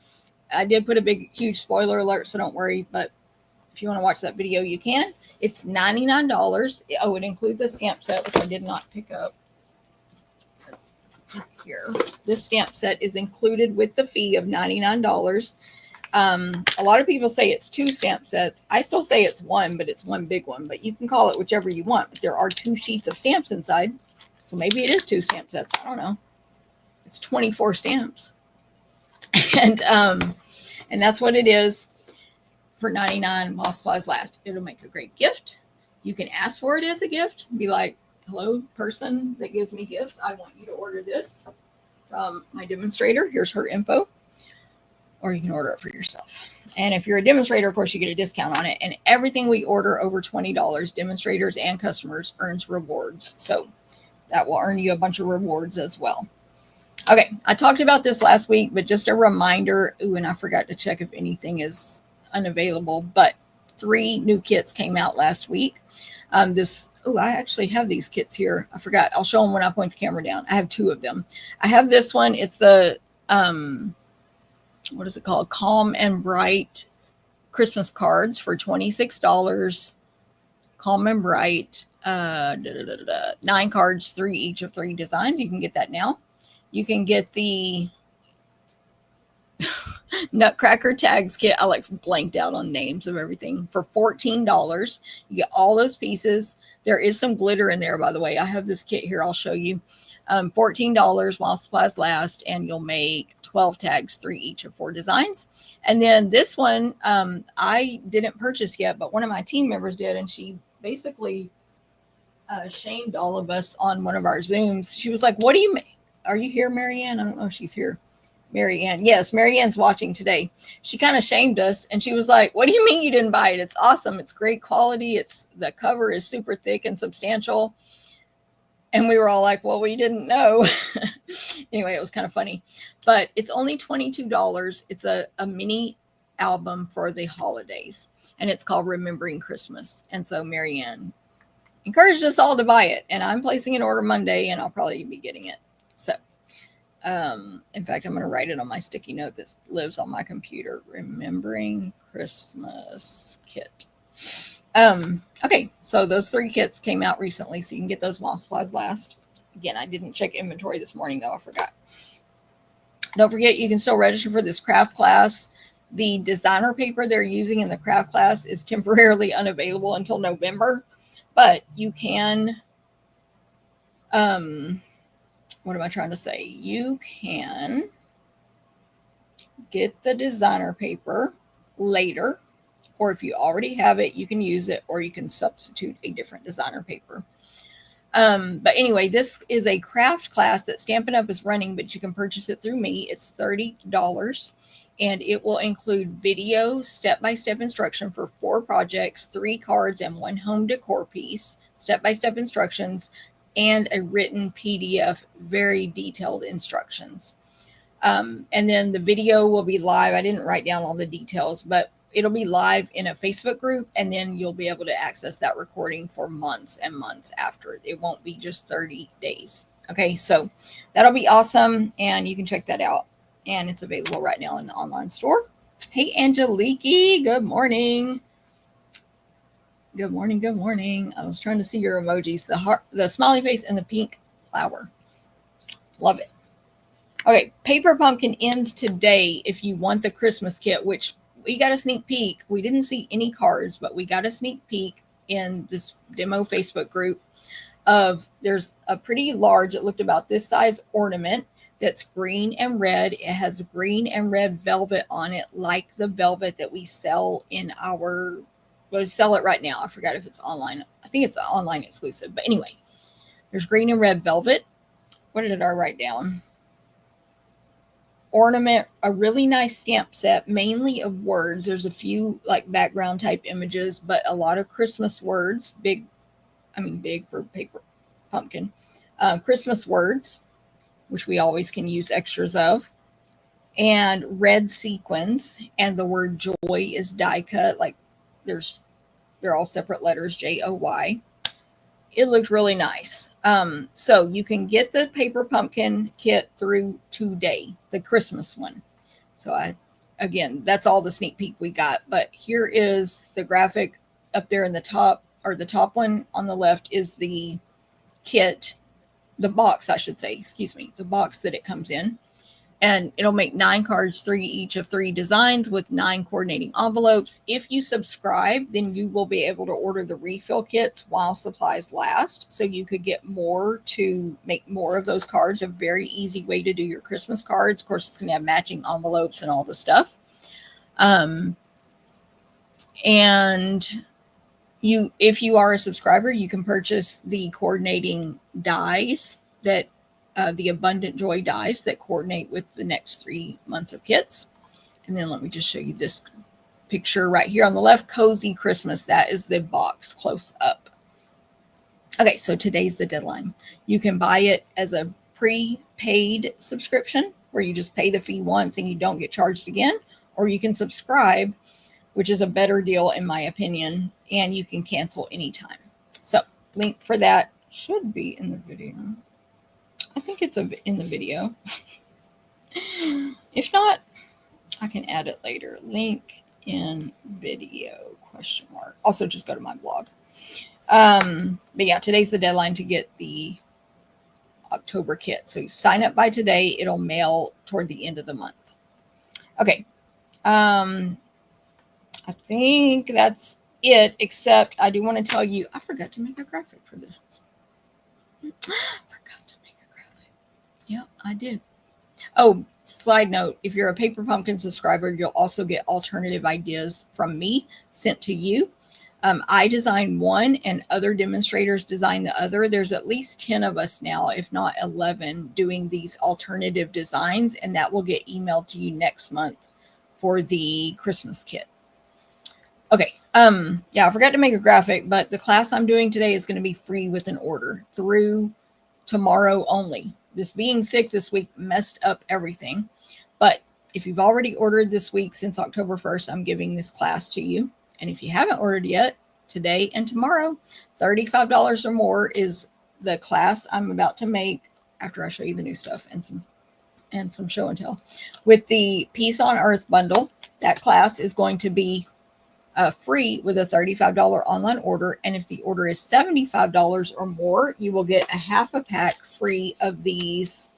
I did put a big, huge spoiler alert, so don't worry. But if you want to watch that video, you can. It's $99. Oh, it includes a stamp set, which I did not pick up. Here, this stamp set is included with the fee of $99. A lot of people say it's 2 stamp sets. I still say it's 1, but it's 1 big one. But you can call it whichever you want. But there are 2 sheets of stamps inside, so maybe it is 2 stamp sets. I don't know. It's 24 stamps, and that's what it is. For $99 while supplies last. It'll make a great gift. You can ask for it as a gift. Be like, hello, person that gives me gifts. I want you to order this from my demonstrator. Here's her info. Or you can order it for yourself. And if you're a demonstrator, of course, you get a discount on it. And everything we order over $20, demonstrators and customers earns rewards. So that will earn you a bunch of rewards as well. Okay, I talked about this last week, but just a reminder. Ooh, and I forgot to check if anything is unavailable, but 3 new kits came out last week. I actually have these kits here. I forgot. I'll show them when I point the camera down. I have 2 of them. I have this one. It's the, what is it called? Calm and Bright Christmas cards for $26. Calm and Bright, 9 cards, 3 each of 3 designs. You can get that now. You can get the Nutcracker Tags kit. I like blanked out on names of everything for $14. You get all those pieces. There is some glitter in there, by the way. I have this kit here. I'll show you. $14 while supplies last, and you'll make 12 tags, 3 each of 4 designs. And then this one, I didn't purchase yet, but one of my team members did, and she basically shamed all of us on one of our Zooms. She was like, "What do you mean? Are you here, Marianne?" I don't know if she's here. Marianne. Yes, Marianne's watching today. She kind of shamed us, and she was like, "What do you mean you didn't buy it? It's awesome. It's great quality. The cover is super thick and substantial." And we were all like, "Well, we didn't know." Anyway, it was kind of funny. But it's only $22. It's a mini album for the holidays, and it's called Remembering Christmas. And so Marianne encouraged us all to buy it, and I'm placing an order Monday, and I'll probably be getting it. So, in fact, I'm going to write it on my sticky note that lives on my computer. Remembering Christmas kit. Okay, so those 3 kits came out recently, so you can get those while supplies last. Again, I didn't check inventory this morning, though. I forgot. Don't forget, you can still register for this craft class. The designer paper they're using in the craft class is temporarily unavailable until November, but you can, what am I trying to say? You can get the designer paper later, or if you already have it, you can use it, or you can substitute a different designer paper. But anyway, this is a craft class that Stampin' Up is running, but you can purchase it through me. It's $30, and it will include video, step-by-step instruction for 4 projects, 3 cards, and 1 home decor piece, step-by-step instructions, and a written PDF, very detailed instructions. And then the video will be live. I didn't write down all the details, but it'll be live in a Facebook group, and then you'll be able to access that recording for months and months after. It won't be just 30 days. Okay, so that'll be awesome, and you can check that out. And it's available right now in the online store. Hey, Angeliki, good morning. Good morning, good morning. I was trying to see your emojis, the heart, the smiley face, and the pink flower. Love it. Okay, Paper Pumpkin ends today if you want the Christmas kit, which we got a sneak peek. We didn't see any cards, but we got a sneak peek in this demo Facebook group of, there's a pretty large, it looked about this size ornament that's green and red. It has green and red velvet on it, like the velvet that we sell in our, well, we sell it right now. I forgot if it's online. I think it's an online exclusive. But anyway, there's green and red velvet. What did I write down? Ornament, a really nice stamp set, mainly of words. There's a few like background type images, but a lot of Christmas words. Big for Paper Pumpkin. Christmas words, which we always can use extras of. And red sequins, and the word joy is die cut. Like they're all separate letters, Joy. It looked really nice. So you can get the Paper Pumpkin kit through today, the Christmas one. So again, that's all the sneak peek we got. But here is the graphic up there in the top, or the top one on the left is the kit, the box, I should say, excuse me, the box that it comes in. And it'll make 9 cards, 3 each of 3 designs with 9 coordinating envelopes. If you subscribe, then you will be able to order the refill kits while supplies last. So you could get more to make more of those cards. A very easy way to do your Christmas cards. Of course, it's going to have matching envelopes and all the stuff. And if you are a subscriber, you can purchase the coordinating dies that the Abundant Joy dies that coordinate with the next 3 months of kits. And then let me just show you this picture right here on the left, Cozy Christmas. That is the box close up. Okay, so today's the deadline. You can buy it as a prepaid subscription where you just pay the fee once and you don't get charged again, or you can subscribe, which is a better deal in my opinion, and you can cancel anytime. So link for that should be in the video. I think it's in the video. If not, I can add it later. Link in video, question mark. Also, just go to my blog. But yeah, today's the deadline to get the October kit. So you sign up by today. It'll mail toward the end of the month. Okay. I think that's it, except I do want to tell you, I forgot to make a graphic for this. Forgot to make a graphic. Yeah, I did. Oh, slide note, if you're a Paper Pumpkin subscriber, you'll also get alternative ideas from me sent to you. I designed one and other demonstrators design the other. There's at least 10 of us now, if not 11, doing these alternative designs, and that will get emailed to you next month for the Christmas kit. Okay. Yeah, I forgot to make a graphic, but the class I'm doing today is going to be free with an order through tomorrow only. This being sick this week messed up everything. But if you've already ordered this week since October 1st, I'm giving this class to you. And if you haven't ordered yet, today and tomorrow, $35 or more is the class I'm about to make after I show you the new stuff and some show and tell. With the Peace on Earth bundle, that class is going to be free with a $35 online order. And if the order is $75 or more, you will get a half a pack free of these,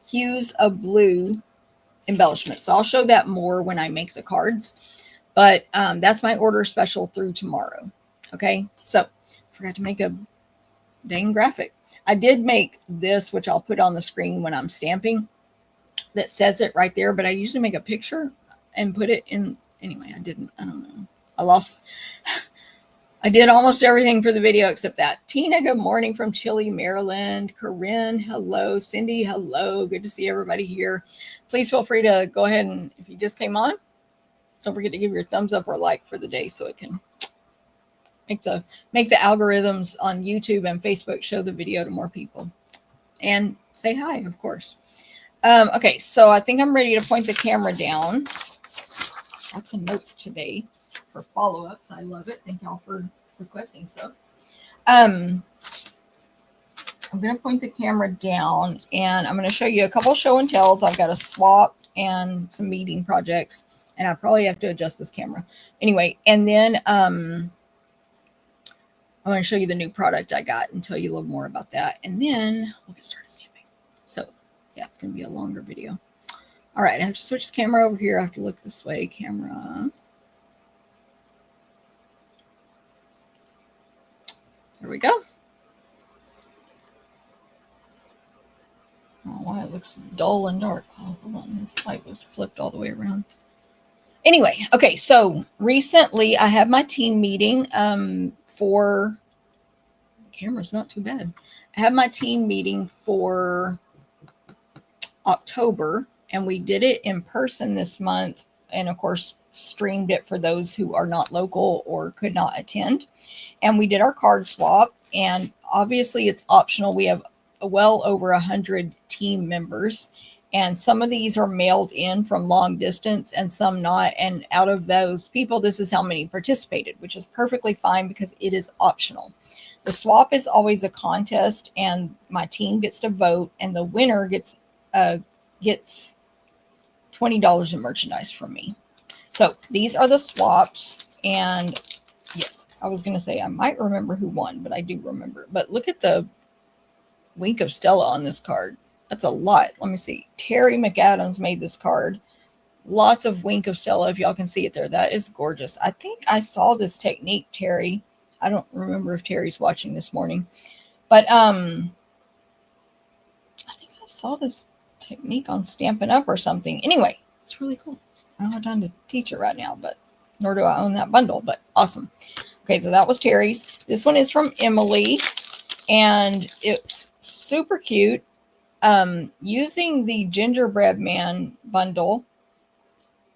Hues of Blue embellishments. So I'll show that more when I make the cards. But that's my order special through tomorrow. Okay, so forgot to make a dang graphic. I did make this, which I'll put on the screen when I'm stamping, that says it right there. But I usually make a picture and put it in. Anyway, I didn't. I don't know. I did almost everything for the video except that. Tina, good morning from Chile, Maryland. Corinne, hello. Cindy, hello. Good to see everybody here. Please feel free to go ahead and, if you just came on, don't forget to give your thumbs up or like for the day so it can make the algorithms on YouTube and Facebook show the video to more people. And say hi, of course. Okay, so I think I'm ready to point the camera down. Lots of notes today for follow-ups. I love it. Thank y'all for requesting stuff. I'm going to point the camera down and I'm going to show you a couple show and tells. I've got a swap and some meeting projects. And I probably have to adjust this camera. Anyway, and then I'm going to show you the new product I got and tell you a little more about that. And then we'll get started stamping. So, yeah, it's going to be a longer video. All right, I have to switch the camera over here. I have to look this way. Camera. Here we go. Oh, why it looks dull and dark. Oh, hold on. This light was flipped all the way around. Anyway, okay, so recently I had my team meeting for, the camera's not too bad. I had my team meeting for October, and we did it in person this month, and of course streamed it for those who are not local or could not attend. And we did our card swap, and obviously it's optional. We have well over 100 team members. And some of these are mailed in from long distance and some not. And out of those people, this is how many participated, which is perfectly fine because it is optional. The swap is always a contest and my team gets to vote and the winner gets $20 in merchandise from me. So these are the swaps. And yes, I was going to say I might remember who won, but I do remember. But look at the wink of Stella on this card. That's a lot. Let me see. Terry McAdams made this card. Lots of wink of Stella, if y'all can see it there. That is gorgeous. I think I saw this technique, Terry. I don't remember if Terry's watching this morning. But I think I saw this technique on Stampin' Up or something. Anyway, it's really cool. I don't have time to teach it right now, but nor do I own that bundle, but awesome. Okay, so that was Terry's. This one is from Emily, and it's super cute. Using the gingerbread man bundle,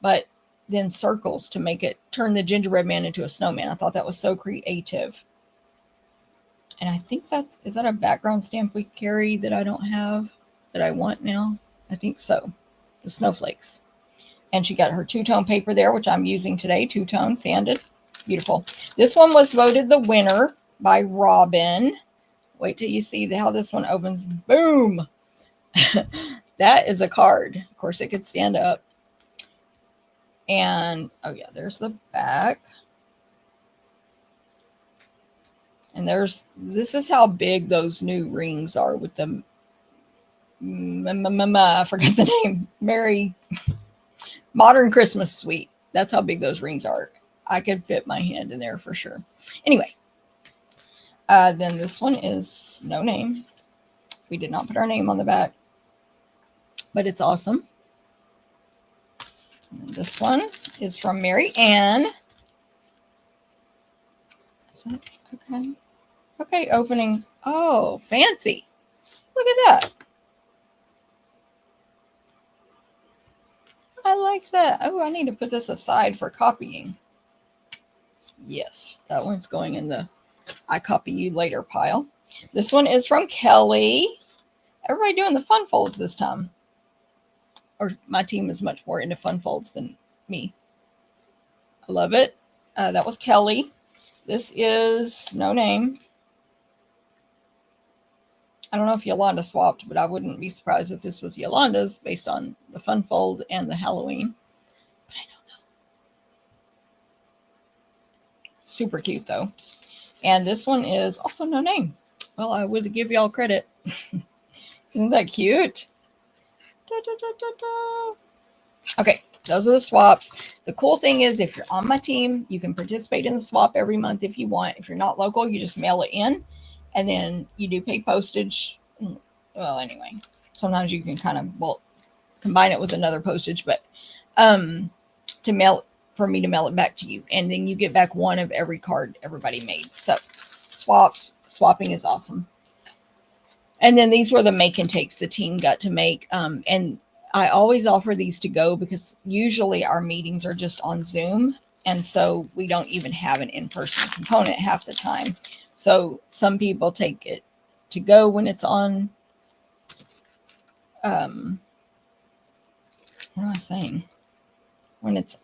but then circles to make it turn the gingerbread man into a snowman. I thought that was so creative. And I think is that a background stamp we carry that I don't have, that I want now? I think so. The snowflakes. And she got her two-tone paper there, which I'm using today, two-tone, sanded. Beautiful. This one was voted the winner by Robin. Wait till you see how this one opens. Boom! That is a card. Of course, it could stand up. And, oh yeah, there's the back. And this is how big those new rings are with the, I forgot the name, Merry Modern Christmas Suite. That's how big those rings are. I could fit my hand in there for sure. Anyway, then this one is no name. We did not put our name on the back, but it's awesome. And this one is from Mary Ann. Is that okay? Okay, opening. Oh, fancy. Look at that. I like that. Oh, I need to put this aside for copying. Yes, that one's going in the I copy you later pile. This one is from Kelly. Everybody doing the fun folds this time. Or my team is much more into fun folds than me. I love it. That was Kelly. This is no name. I don't know if Yolanda swapped, but I wouldn't be surprised if this was Yolanda's based on the fun fold and the Halloween. But I don't know. Super cute though. And this one is also no name. Well, I would give y'all credit. Isn't that cute? Da, da, da, da, da. Okay, those are the swaps. The cool thing is if you're on my team, you can participate in the swap every month if you want. If you're not local, you just mail it in. And then you do pay postage. Well, anyway, sometimes you can kind of combine it with another postage, but for me to mail it back to you. And then you get back one of every card everybody made. So swapping is awesome. And then these were the make and takes the team got to make. And I always offer these to go because usually our meetings are just on Zoom. And so we don't even have an in-person component half the time. So some people take it to go when it's on, what am I saying? When it's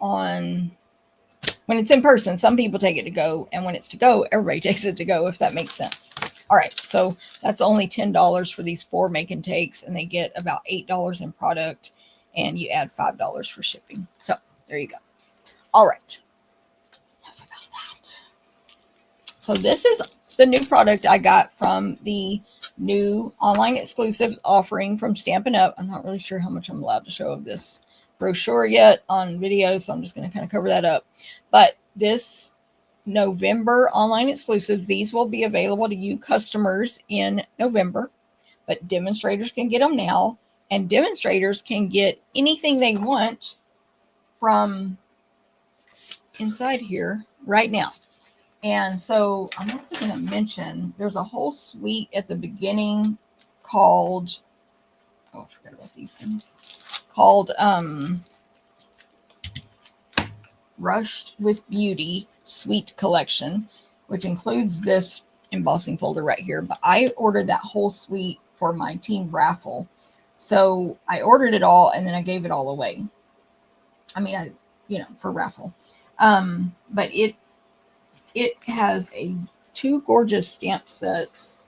in person, some people take it to go, and when it's to go, everybody takes it to go, if that makes sense. All right, so that's only $10 for these 4 make and takes, and they get about $8 in product, and you add $5 for shipping. So there you go. All right, enough about that. So this is the new product I got from the new online exclusives offering from Stampin' Up. I'm not really sure how much I'm allowed to show of this brochure yet on video, so I'm just going to kind of cover that up. But this November online exclusives, these will be available to you customers in November, but demonstrators can get them now, and demonstrators can get anything they want from inside here right now. And so I'm also going to mention there's a whole suite at the beginning called, oh, I forgot about these things, called Rushed with Beauty Suite Collection, which includes this embossing folder right here. But I ordered that whole suite for my team raffle. So I ordered it all and then I gave it all away. I mean, for raffle. But it has 2 gorgeous stamp sets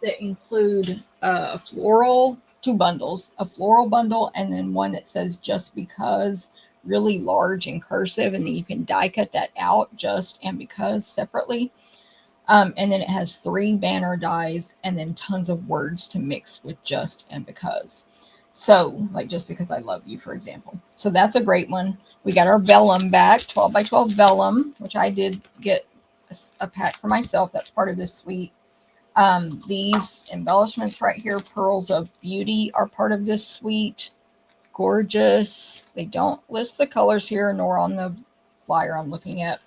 that include a floral, 2 bundles, a floral bundle, and then one that says just because, really large and cursive, and then you can die cut that out, just and because separately. And then it has 3 banner dies and then tons of words to mix with just and because. So like just because I love you, for example. So that's a great one. We got our vellum back, 12 by 12 vellum, which I did get a pack for myself. That's part of this suite. These embellishments right here, Pearls of Beauty, are part of this suite. Gorgeous. They don't list the colors here, nor on the flyer I'm looking at.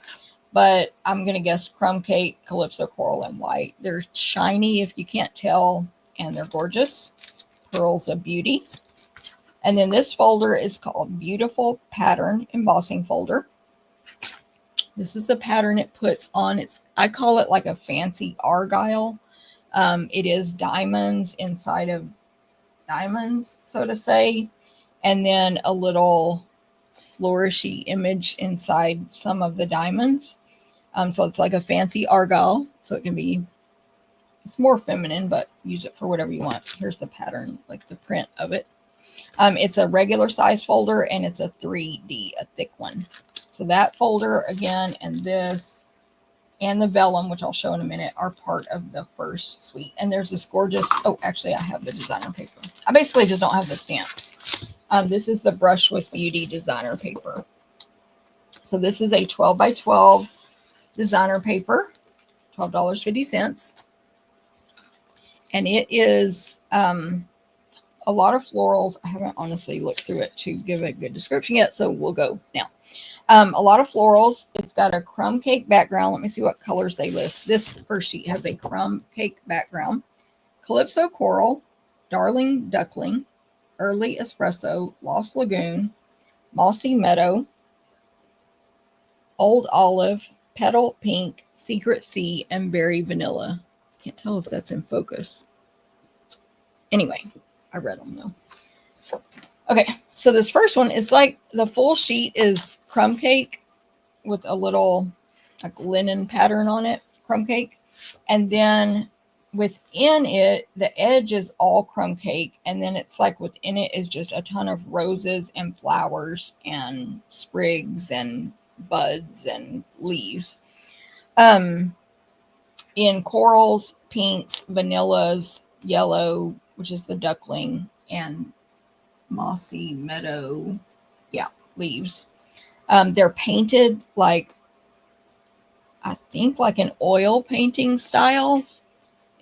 But I'm going to guess Crumb Cake, Calypso Coral, and White. They're shiny if you can't tell, and they're gorgeous. Pearls of Beauty. And then this folder is called Beautiful Pattern Embossing Folder. This is the pattern it puts on. I call it like a fancy argyle. It is diamonds inside of diamonds, so to say, and then a little flourishy image inside some of the diamonds. So it's like a fancy argyle. So it's more feminine, but use it for whatever you want. Here's the pattern, like the print of it. It's a regular size folder and it's a 3D, a thick one. So that folder again, and this and the vellum, which I'll show in a minute, are part of the first suite. And there's this gorgeous, oh, actually I have the designer paper. I basically just don't have the stamps. This is the Brush with Beauty designer paper. So this is a 12 by 12 designer paper, $12.50. And it is a lot of florals. I haven't honestly looked through it to give a good description yet, so we'll go now. A lot of florals. It's got a crumb cake background. Let me see what colors they list. This first sheet has a crumb cake background. Calypso Coral, Darling Duckling, Early Espresso, Lost Lagoon, Mossy Meadow, Old Olive, Petal Pink, Secret Sea, and Berry Vanilla. Can't tell if that's in focus. Anyway, I read them though. Okay, so this first one is like the full sheet is crumb cake with a little like linen pattern on it, crumb cake. And then within it, the edge is all crumb cake. And then it's like within it is just a ton of roses and flowers and sprigs and buds and leaves. In corals, pinks, vanillas, yellow, which is the duckling, and mossy meadow, yeah, leaves. They're painted like, I think like an oil painting style.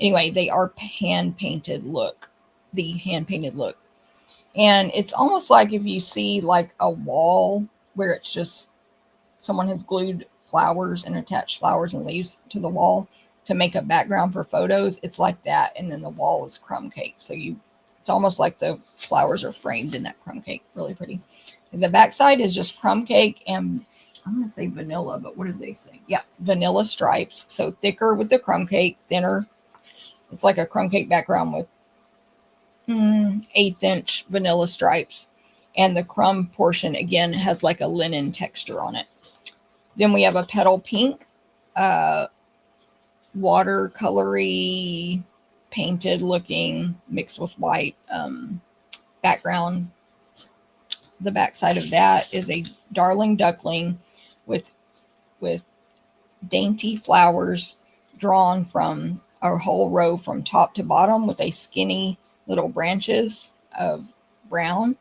Anyway, they are hand painted look, the hand painted look. And it's almost like if you see like a wall where it's just someone has glued flowers and attached flowers and leaves to the wall to make a background for photos. It's like that. And then the wall is crumb cake. So it's almost like the flowers are framed in that crumb cake. Really pretty. And the backside is just crumb cake and I'm going to say vanilla, but what did they say? Yeah, vanilla stripes. So thicker with the crumb cake, thinner. It's like a crumb cake background with 1/8" vanilla stripes. And the crumb portion, again, has like a linen texture on it. Then we have a petal pink, watercolory, painted looking, mixed with white background. The backside of that is a darling duckling with dainty flowers drawn from a whole row from top to bottom with a skinny little branches of brown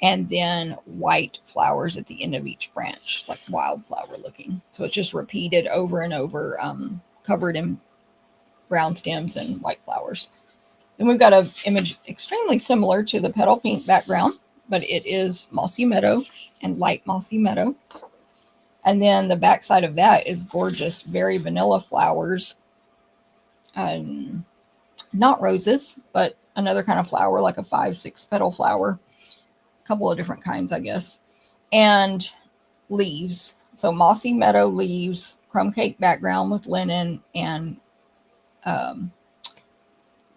and then white flowers at the end of each branch, like wildflower looking. So it's just repeated over and over, covered in brown stems and white flowers. Then we've got an image extremely similar to the petal pink background, but it is mossy meadow and light mossy meadow. And then the backside of that is gorgeous, very vanilla flowers. Not roses, but another kind of flower, like a 5-6 petal flower. A couple of different kinds, I guess. And leaves. So mossy meadow leaves, crumb cake background with linen, and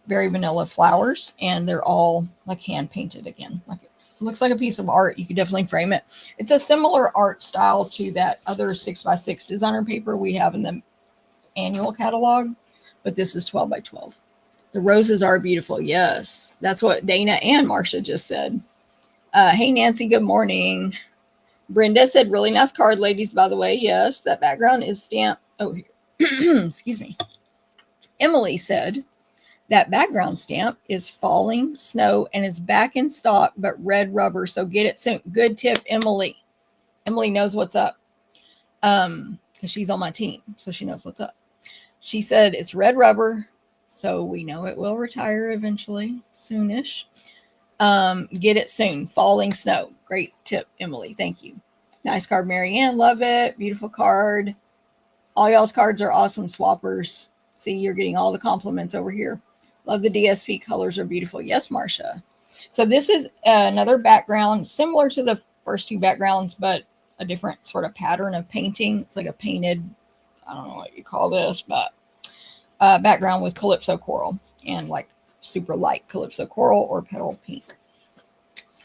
very vanilla flowers. And they're all like hand painted again. Like it looks like a piece of art. You could definitely frame it. It's a similar art style to that other 6x6 designer paper we have in the annual catalog, but this is 12 by 12. The roses are beautiful. Yes, that's what Dana and Marcia just said. Hey, Nancy, good morning. Brenda said, really nice card, ladies, by the way. Yes, that background is stamped. Oh, here. Excuse me. Emily said, that background stamp is falling snow and is back in stock, but red rubber. So get it soon. Good tip, Emily. Emily knows what's up because she's on my team. So she knows what's up. She said it's red rubber. So we know it will retire eventually, soonish. Get it soon. Falling snow. Great tip, Emily. Thank you. Nice card, Marianne. Love it. Beautiful card. All y'all's cards are awesome swappers. See, you're getting all the compliments over here. Love the DSP colors are beautiful. Yes, Marcia. So this is another background similar to the first two backgrounds, but a different sort of pattern of painting. It's like a painted, I don't know what you call this, but background with Calypso Coral and like super light Calypso Coral or Petal Pink.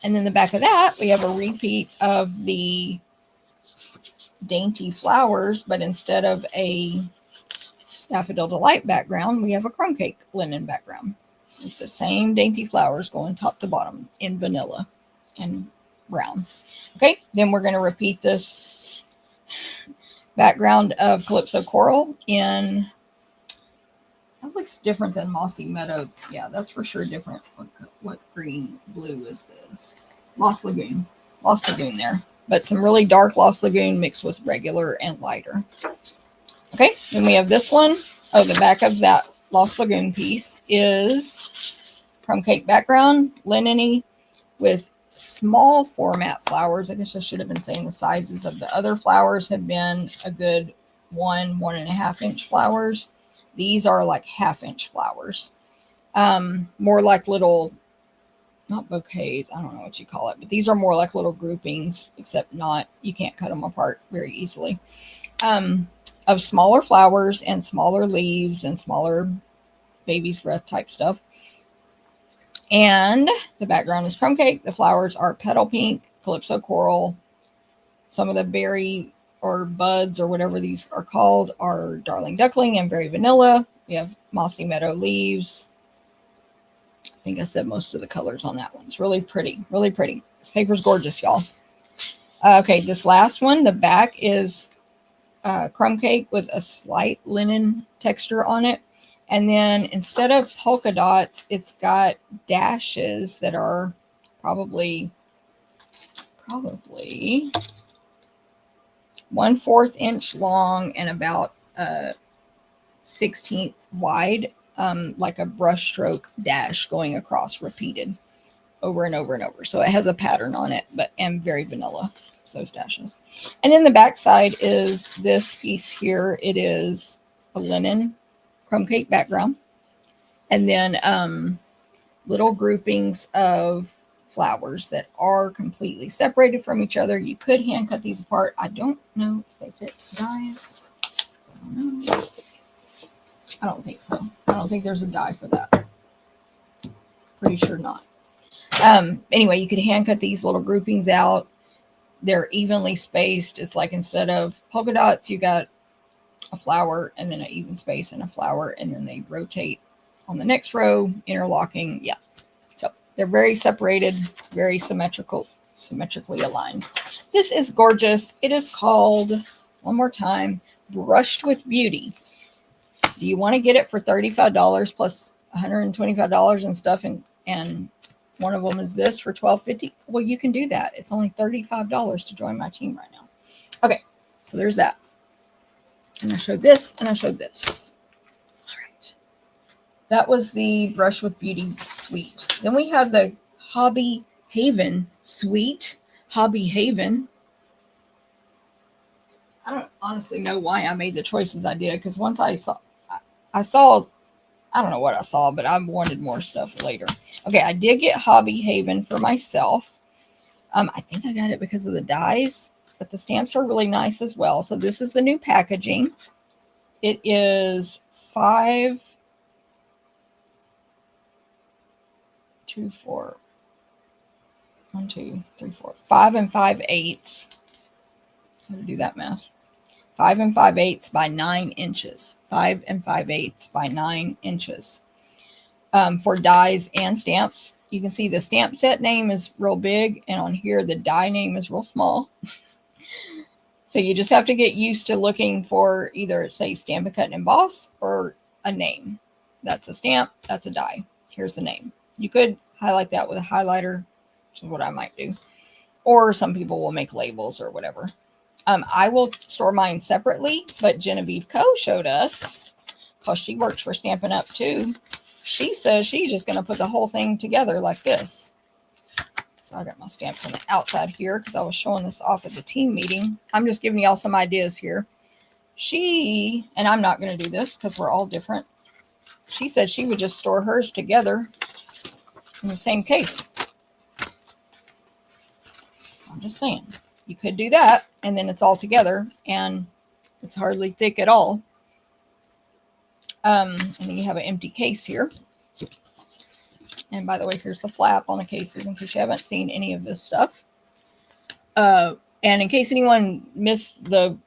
And then the back of that, we have a repeat of the Dainty Flowers, but instead of a Daffodil Delight background, we have a Crumb Cake linen background with the same Dainty Flowers going top to bottom in vanilla and brown. Okay, then we're going to repeat this background of Calypso Coral in, that looks different than Mossy Meadow. Yeah, that's for sure different. What green blue is this? Lost Lagoon. Lost Lagoon there. But some really dark Lost Lagoon mixed with regular and lighter. Okay, then we have this one. Oh, the back of that Lost Lagoon piece is Crumb Cake background, linen-y, with small format flowers. I guess I should have been saying the sizes of the other flowers have been a good 1.5 inch flowers. These are like 1/2 inch flowers. More like little, not bouquets, I don't know what you call it, but these are more like little groupings, except not, you can't cut them apart very easily. Of smaller flowers and smaller leaves and smaller baby's breath type stuff. And the background is Crumb Cake. The flowers are Petal Pink, Calypso Coral. Some of the berry or buds or whatever these are called are Darling Duckling and Very Vanilla. We have Mossy Meadow leaves. I think I said most of the colors on that one. It's really pretty, really pretty. This paper's gorgeous, y'all. Okay, this last one, the back is Crumb Cake with a slight linen texture on it. And then instead of polka dots, it's got dashes that are probably 1/4 inch long and about 1/16 wide, like a brush stroke dash going across, repeated over and over and over. So it has a pattern on it, and very vanilla, those dashes. And then the back side is this piece here. It is a linen Crumb Cake background, and then little groupings of flowers that are completely separated from each other. You could hand cut these apart. I don't know if they fit, guys. I don't know. I don't think so. I don't think there's a die for that. Pretty sure not. Anyway, you could hand cut these little groupings out. They're evenly spaced. It's like instead of polka dots, you got a flower and then an even space and a flower, and then they rotate on the next row, interlocking. Yeah. So they're very separated, very symmetrically aligned. This is gorgeous. It is called, one more time, Brushed with Beauty. Do you want to get it for $35 plus $125 and stuff, and one of them is this for $12.50? Well, you can do that. It's only $35 to join my team right now. Okay, so there's that. And I showed this, and I showed this. All right. That was the Brush with Beauty suite. Then we have the Hobby Haven suite. Hobby Haven. I don't honestly know why I made the choices I did, because once I saw, I don't know what I saw, but I wanted more stuff later. Okay, I did get Hobby Haven for myself. I think I got it because of the dies, but the stamps are really nice as well. So this is the new packaging. It is 5 and 5/8. How to do that math? 5 5/8 by 9 inches. 5 5/8 by 9 inches. For dies and stamps. You can see the stamp set name is real big, and on here the die name is real small. So you just have to get used to looking for either, say, Stampin' Cut and Emboss or a name. That's a stamp, that's a die. Here's the name. You could highlight that with a highlighter, which is what I might do. Or some people will make labels or whatever. I will store mine separately, but Genevieve Co. showed us, because she works for Stampin' Up too. She says she's just going to put the whole thing together like this. So I got my stamps on the outside here because I was showing this off at the team meeting. I'm just giving y'all some ideas here. And I'm not going to do this because we're all different. She said she would just store hers together in the same case. I'm just saying. you could do that, and then it's all together, and it's hardly thick at all. And then you have an empty case here. And by the way, here's the flap on the cases in case you haven't seen any of this stuff. And in case anyone missed the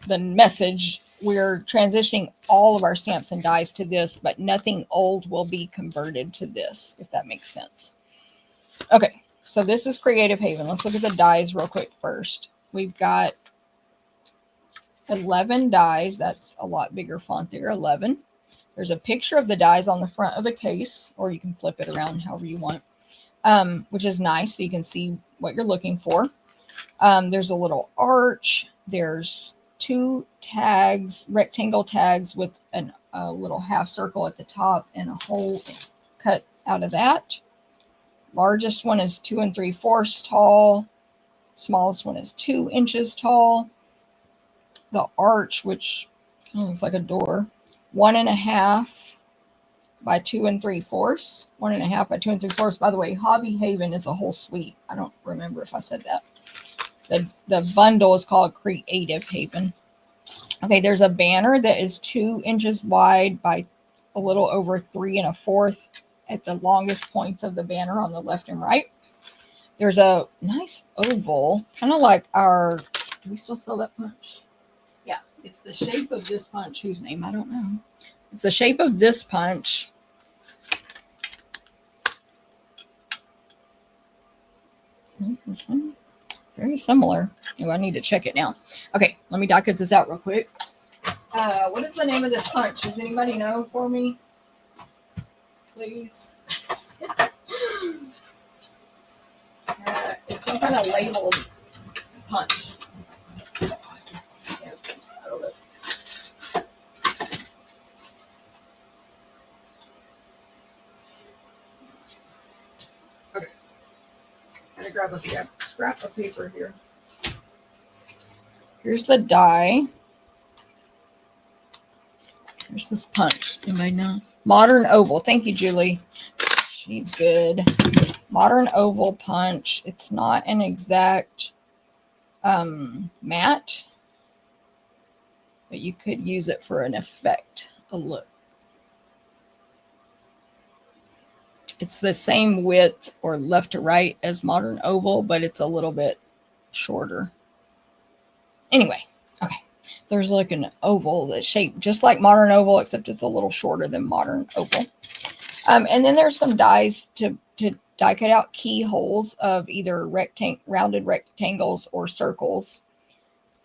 message, we're transitioning all of our stamps and dies to this, but nothing old will be converted to this, if that makes sense. Okay, so this is Creative Haven. Let's look at the dies real quick first. We've got 11 dies. That's a lot bigger font there, 11. There's a picture of the dies on the front of the case, or you can flip it around however you want, which is nice, so you can see what you're looking for. There's a little arch. There's 2 tags, rectangle tags with a little half circle at the top and a hole cut out of that. Largest one is 2 3/4 tall. Smallest one is 2 inches tall. The arch, which kind of looks like a door, 1.5 by 2 3/4. 1.5 by 2 3/4. By the way, Hobby Haven is a whole suite. I don't remember if I said that. The bundle is called Creative Haven. Okay, there's a banner that is 2 inches wide by a little over 3 1/4 at the longest points of the banner on the left and right. There's a nice oval, kind of like our, do we still sell that punch? Yeah, it's the shape of this punch, whose name I don't know. It's the shape of this punch. Very similar. Oh, I need to check it now. Okay, let me docket this out real quick. What is the name of this punch? Does anybody know for me? Please. It's some kind of labeled punch. Yes, I don't know. Okay. Gotta grab a scrap of paper here. Here's the die. Here's this punch. Anybody know? Modern oval. Thank you, Julie. She's good. Modern oval punch. It's not an exact matte, but you could use it for an effect, a look. It's the same width or left to right as modern oval, but it's a little bit shorter. Anyway, okay. There's like an oval that's shaped just like modern oval, except it's a little shorter than modern oval. And then there's some dies to die cut out keyholes of either rounded rectangles or circles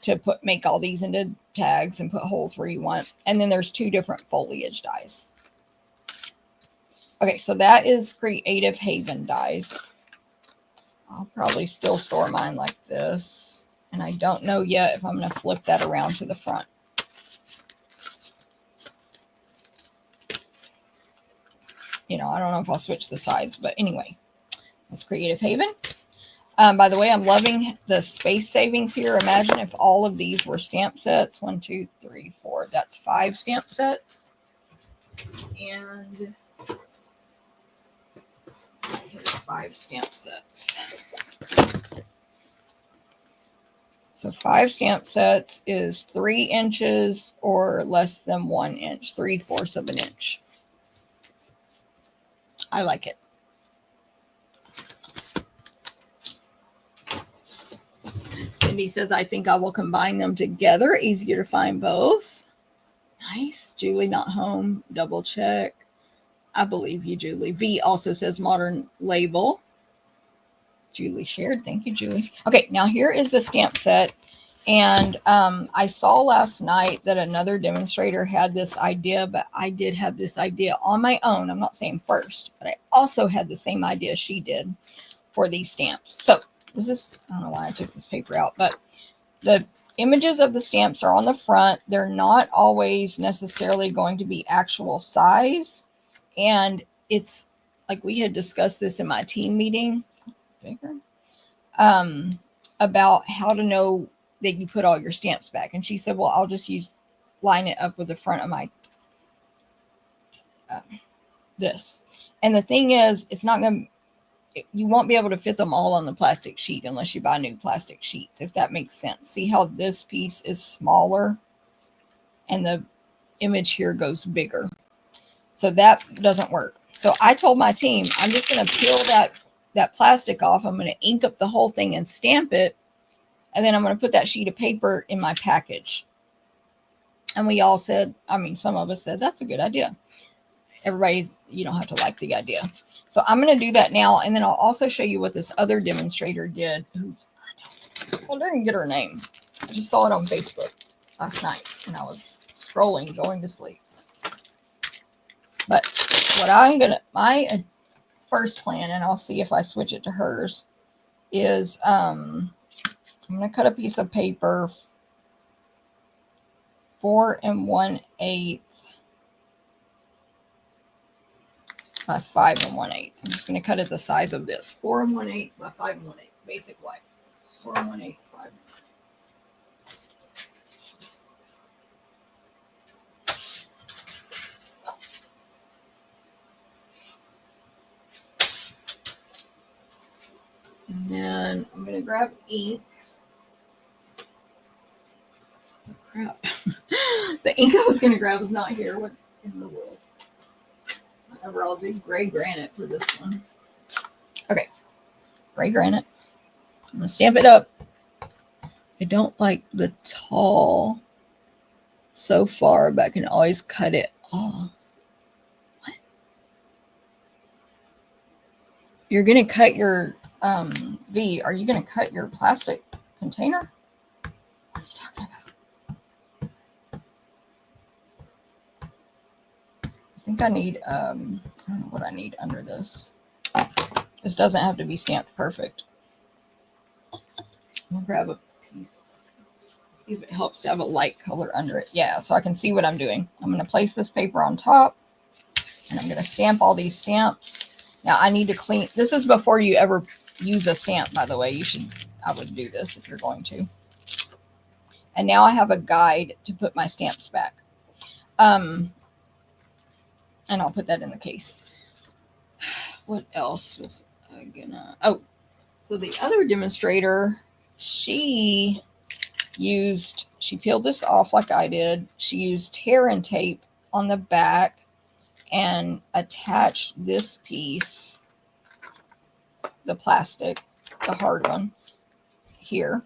to make all these into tags and put holes where you want. And then there's 2 different foliage dies. Okay, so that is Creative Haven dies. I'll probably still store mine like this. And I don't know yet if I'm going to flip that around to the front. You know, I don't know if I'll switch the sides, but anyway, that's Creative Haven. By the way, I'm loving the space savings here. Imagine if all of these were stamp sets. 1, 2, 3, 4. That's 5 stamp sets. And here's 5 stamp sets. So 5 stamp sets is 3 inches or less than 1 inch, 3/4 of an inch. I like it. Cindy says, I think I will combine them together. Easier to find both. Nice. Julie not home. Double check. I believe you, Julie. V also says modern label. Julie shared. Thank you, Julie. Okay, now here is the stamp set. And I saw last night that another demonstrator had this idea, but I did have this idea on my own. I'm not saying first, but I also had the same idea she did for these stamps. So this is, I don't know why I took this paper out, but the images of the stamps are on the front. They're not always necessarily going to be actual size. And it's like we had discussed this in my team meeting, bigger, about how to know that you put all your stamps back. And she said, well, I'll just line it up with the front of my, this. And the thing is, it's not going to, you won't be able to fit them all on the plastic sheet unless you buy new plastic sheets, if that makes sense. See how this piece is smaller and the image here goes bigger. So that doesn't work. So I told my team, I'm just going to peel that plastic off. I'm going to ink up the whole thing and stamp it. And then I'm going to put that sheet of paper in my package. And we all said, I mean, some of us said, that's a good idea. Everybody's, you don't have to like the idea. So I'm going to do that now. And then I'll also show you what this other demonstrator did. I didn't get her name. I just saw it on Facebook last night and I was scrolling, going to sleep. But what my first plan, and I'll see if I switch it to hers, is I'm going to cut a piece of paper 4 1/8 by 5 1/8. I'm just going to cut it the size of this. 4 1/8 by 5 1/8. Basic white. 4 1/8, 5 1/8. And then I'm going to grab ink. Oh, crap. The ink I was going to grab is not here. What in the world? Whatever, I'll do gray granite for this one. Okay, gray granite. I'm going to stamp it up. I don't like the tall so far, but I can always cut it off. What? You're going to cut your, V, are you going to cut your plastic container? What are you talking about? I think I need, I don't know what I need under this. This doesn't have to be stamped perfect. I'm going to grab a piece. See if it helps to have a light color under it. Yeah, so I can see what I'm doing. I'm going to place this paper on top and I'm going to stamp all these stamps. Now I need to clean. This is before you ever use a stamp, by the way. I would do this if you're going to. And now I have a guide to put my stamps back. And I'll put that in the case. What else was I gonna... Oh, so the other demonstrator, she peeled this off like I did. She used tear and tape on the back and attached this piece, the plastic, the hard one, here.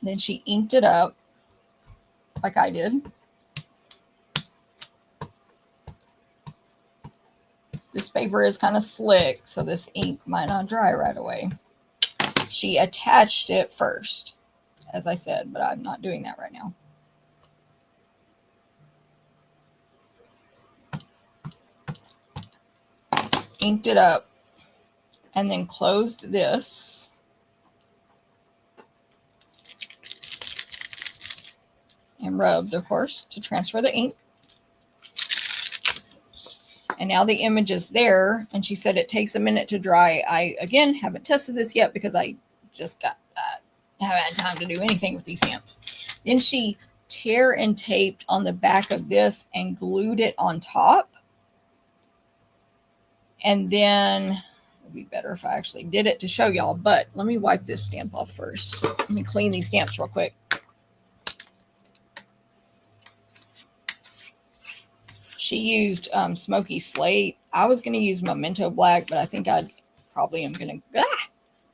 Then she inked it up like I did. This paper is kind of slick, so this ink might not dry right away. She attached it first, as I said, but I'm not doing that right now. Inked it up and then closed this. And rubbed, of course, to transfer the ink. And now the image is there, and she said it takes a minute to dry. I, again, haven't tested this yet because I just haven't had time to do anything with these stamps. Then she tear and taped on the back of this and glued it on top. And then, it would be better if I actually did it to show y'all, but let me wipe this stamp off first. Let me clean these stamps real quick. She used smoky slate. I was going to use memento black, but I think I probably am going to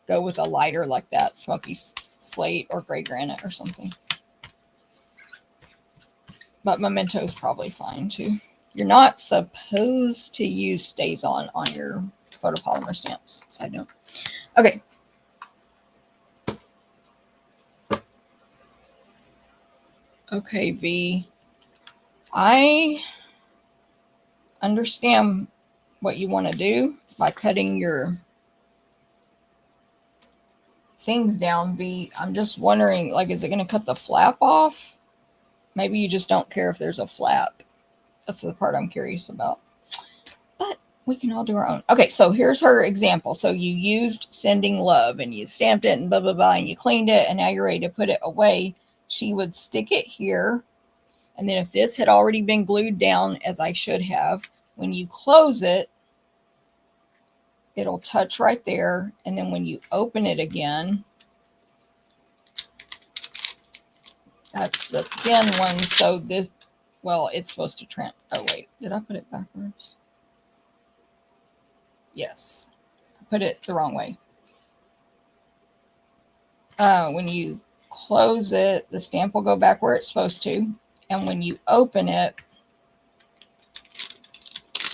go with a lighter like that, smoky slate or gray granite or something. But memento is probably fine too. You're not supposed to use StazOn on your photopolymer stamps. Side note. Okay. Okay, V. I understand what you want to do by cutting your things down, V. I'm just wondering, like, is it going to cut the flap off? Maybe you just don't care if there's a flap. That's the part I'm curious about. But we can all do our own. Okay, so here's her example. So you used Sending Love and you stamped it and blah, blah, blah, and you cleaned it, and now you're ready to put it away. She would stick it here. And then if this had already been glued down, as I should have, when you close it, it'll touch right there. And then when you open it again, that's the thin one. So this, well, it's supposed to oh wait, did I put it backwards? Yes, I put it the wrong way. When you close it, the stamp will go back where it's supposed to. And when you open it,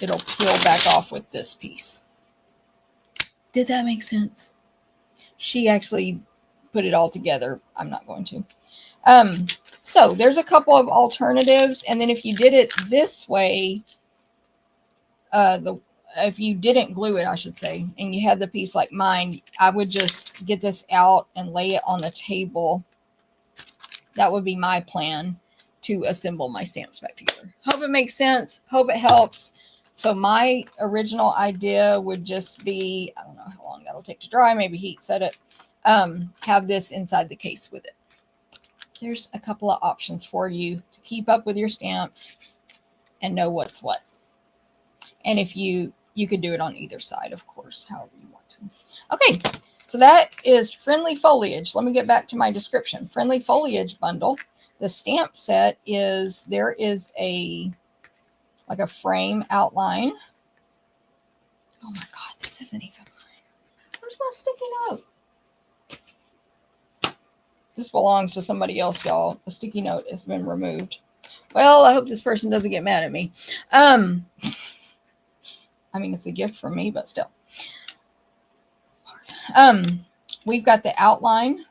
it'll peel back off with this piece. Did that make sense? She actually put it all together. I'm not going to. So there's a couple of alternatives. And then if you did it this way, if you didn't glue it, I should say, and you had the piece like mine, I would just get this out and lay it on the table. That would be my plan to assemble my stamps back together. Hope it makes sense. Hope it helps. So my original idea would just be, I don't know how long that'll take to dry, maybe heat set it, have this inside the case with it. There's a couple of options for you to keep up with your stamps and know what's what. And if you could do it on either side, of course, however you want to. Okay, so that is Friendly Foliage. Let me get back to my description. Friendly Foliage bundle. The stamp set is, there is like a frame outline. Oh my God, this isn't even mine. Where's my sticky note? This belongs to somebody else, y'all. The sticky note has been removed. Well, I hope this person doesn't get mad at me. I mean, it's a gift from me, but still. We've got the outline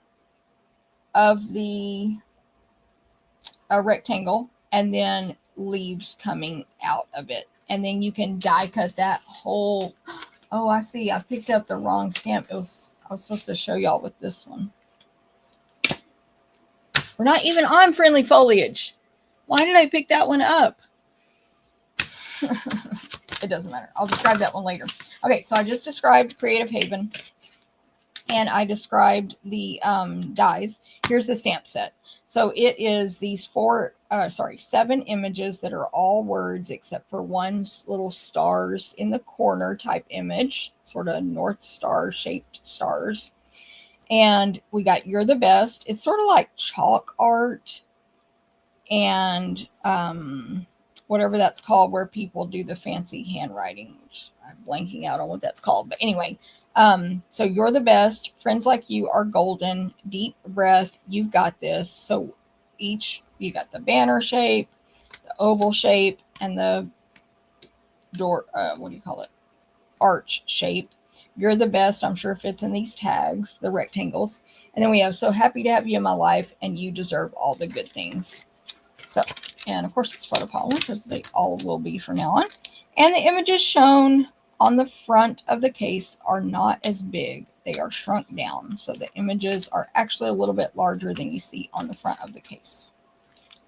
of the rectangle and then leaves coming out of it. And then you can die cut that whole. Oh, I see. I picked up the wrong stamp. I was supposed to show y'all with this one. We're not even on Friendly Foliage. Why did I pick that one up? It doesn't matter. I'll describe that one later. Okay, so I just described Creative Haven. And I described the dies. Here's the stamp set. So it is these 7 images that are all words except for one little stars in the corner type image, sort of North Star shaped stars. And we got You're the Best. It's sort of like chalk art and whatever that's called, where people do the fancy handwriting, which I'm blanking out on what that's called. But anyway, so You're the Best, Friends Like You Are Golden, Deep Breath, You've Got This. So each, you got the banner shape, the oval shape, and the door, what do you call it? Arch shape. You're the Best, I'm sure fits in these tags, the rectangles. And then we have So Happy to Have You in My Life, and You Deserve All the Good Things. So, and of course it's photopolymers because they all will be from now on. And the images shown on the front of the case are not as big. They are shrunk down. So the images are actually a little bit larger than you see on the front of the case.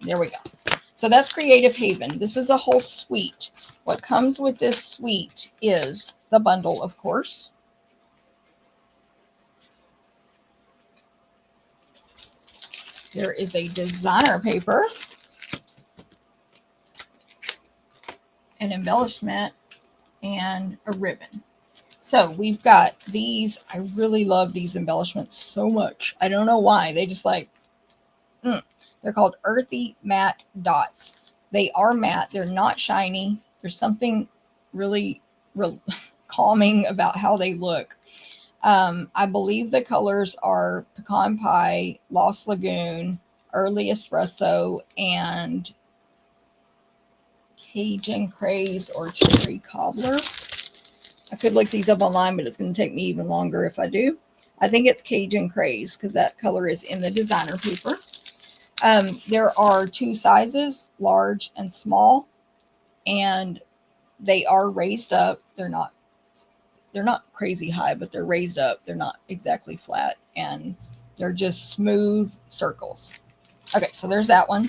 There we go. So that's Creative Haven. This is a whole suite. What comes with this suite is the bundle, of course. There is a designer paper, an embellishment, and a ribbon. So we've got these. I really love these embellishments so much. I don't know why. They just like, they're called Earthy Matte Dots. They are matte. They're not shiny. There's something really calming about how they look. I believe the colors are Pecan Pie, Lost Lagoon, Early Espresso, and Cajun Craze or Cherry Cobbler. I could look these up online, but it's going to take me even longer if I do. I think it's Cajun Craze because that color is in the designer paper. There are 2 sizes, large and small, and they are raised up. They're not crazy high, but they're raised up. They're not exactly flat, and they're just smooth circles. Okay, so there's that one.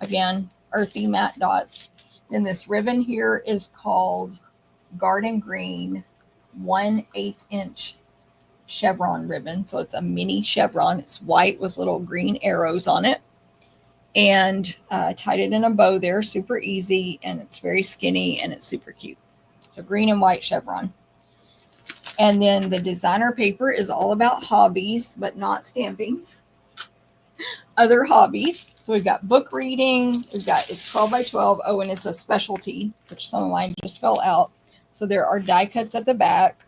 Again, Earthy Matte Dots. Then this ribbon here is called Garden Green 1/8 inch chevron ribbon. So it's a mini chevron. It's white with little green arrows on it. And tied it in a bow there, super easy, and it's very skinny and it's super cute. So green and white chevron. And then the designer paper is all about hobbies, but not stamping. Other hobbies. So we've got book reading. We've got, it's 12 by 12. Oh, and it's a specialty, which some of mine just fell out. So there are die cuts at the back.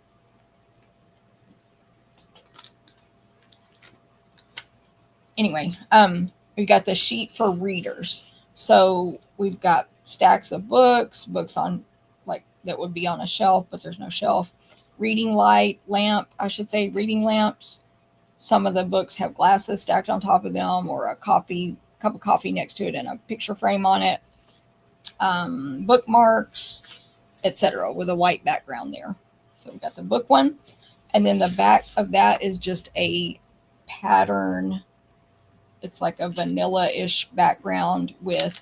Anyway, we've got the sheet for readers. So we've got stacks of books on, like, that would be on a shelf, but there's no shelf. Reading reading lamps. Some of the books have glasses stacked on top of them, or a cup of coffee next to it and a picture frame on it. Bookmarks, etc., with a white background there. So we've got the book one. And then the back of that is just a pattern. It's like a vanilla-ish background with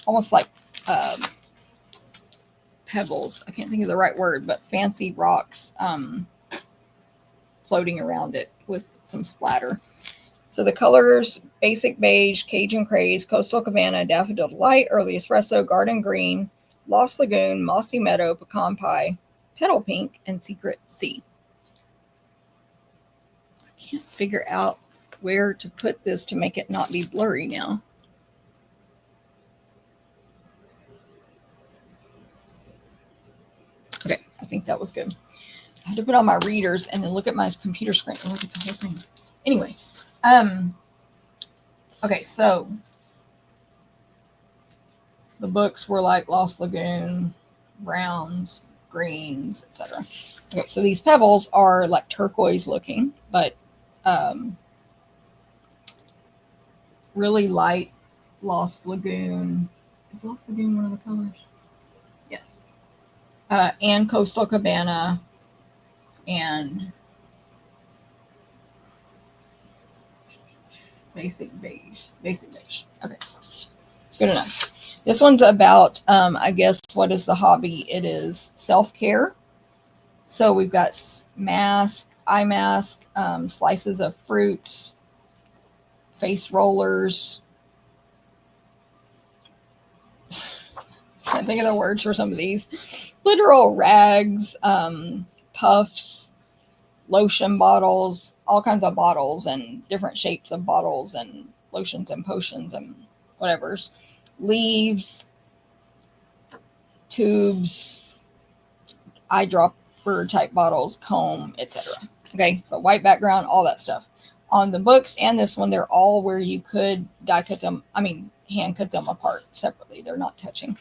almost like pebbles. I can't think of the right word, but fancy rocks floating around it with some splatter. So the colors: basic beige, Cajun craze, coastal cabana, daffodil delight, early espresso, garden green, lost lagoon, mossy meadow, pecan pie, petal pink, and secret sea. I can't figure out where to put this to make it not be blurry now. Okay, I think that was good. I had to put on my readers and then look at my computer screen and look at the whole thing. Anyway, okay, so the books were like Lost Lagoon, browns, greens, etc. Okay, so these pebbles are like turquoise looking, but really light Lost Lagoon. Is Lost Lagoon one of the colors? Yes. And Coastal Cabana and basic beige. Okay, good enough. This one's about, I guess, what is the hobby? It is self-care. So we've got eye mask, slices of fruits, face rollers. Can't think of the words for some of these. Literal rags, puffs, lotion bottles, all kinds of bottles and different shapes of bottles and lotions and potions and whatever's. Leaves, tubes, eyedropper type bottles, comb, etc. Okay, so white background, all that stuff. On the books and this one, they're all where you could hand cut them apart separately. They're not touching.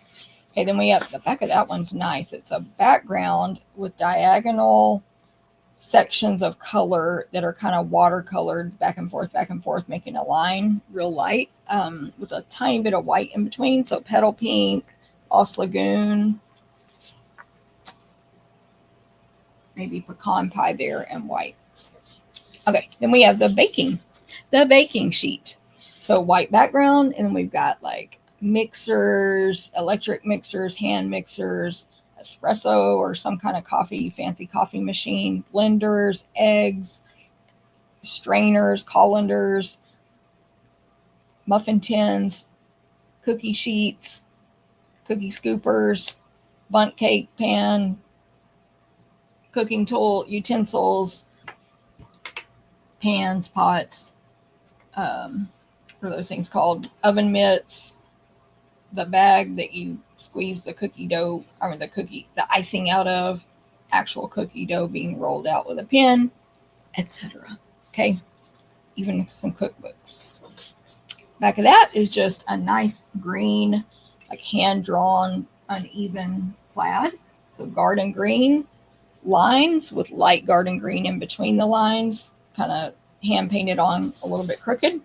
Okay, then we have the back of that one's nice. It's a background with diagonal sections of color that are kind of watercolored back and forth, making a line real light, with a tiny bit of white in between. So petal pink, Lost Lagoon, maybe pecan pie there, and white. Okay, then we have the baking sheet. So white background, and then we've got like mixers, electric mixers, hand mixers, espresso or some kind of fancy coffee machine, blenders, eggs, strainers, colanders, muffin tins, cookie sheets, cookie scoopers, bundt cake pan, cooking tool utensils, pans, pots, what are those things called? Oven mitts, the bag that you squeeze the cookie dough, the icing out of, actual cookie dough being rolled out with a pin, etc. Okay, even some cookbooks. Back of that is just a nice green, like hand-drawn, uneven plaid. So garden green lines with light garden green in between the lines, kind of hand painted on a little bit crooked.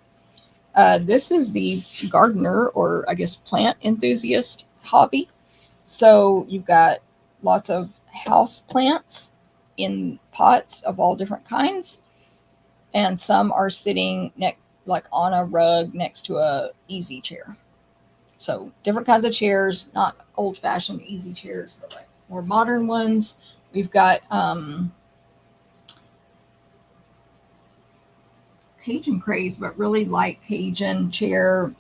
This is the gardener, or I guess plant enthusiast hobby. So you've got lots of house plants in pots of all different kinds, and some are sitting like on a rug next to a easy chair. So different kinds of chairs, not old-fashioned easy chairs, but like more modern ones. We've got Cajun craze, but really light Cajun chair,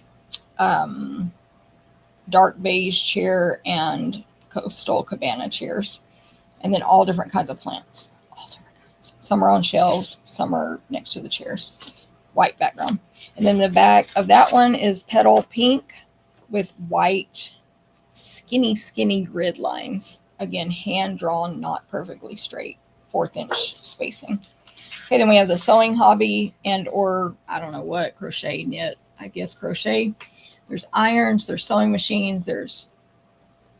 dark beige chair, and coastal cabana chairs. And then all different kinds of plants. All different kinds. Some are on shelves, some are next to the chairs. White background. And then the back of that one is petal pink with white skinny grid lines. Again, hand drawn, not perfectly straight. 1/4 inch spacing. Okay, then we have the sewing hobby and or I don't know what, crochet, knit, I guess crochet. There's irons, there's sewing machines, there's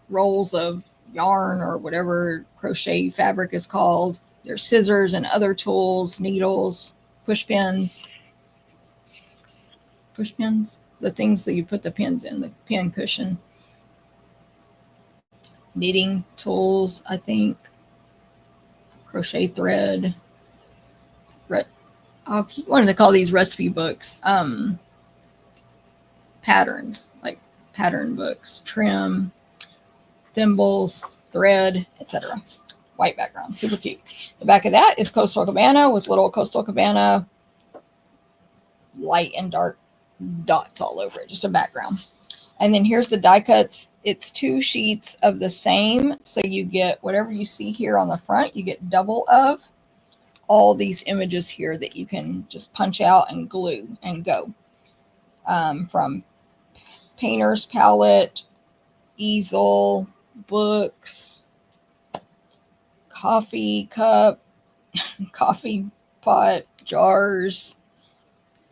rolls of yarn or whatever crochet fabric is called. There's scissors and other tools, needles, push pins, the things that you put the pins in, the pin cushion. Knitting tools, I think. Crochet thread. I'll keep wanting to call these recipe books. Patterns, like pattern books, trim, thimbles, thread, etc. White background, super cute. The back of that is Coastal Cabana with little Coastal Cabana light and dark dots all over it, just a background. And then here's the die cuts. It's 2 sheets of the same, so you get whatever you see here on the front, you get double of all these images here that you can just punch out and glue and go. From painter's palette, easel, books, coffee cup, coffee pot, jars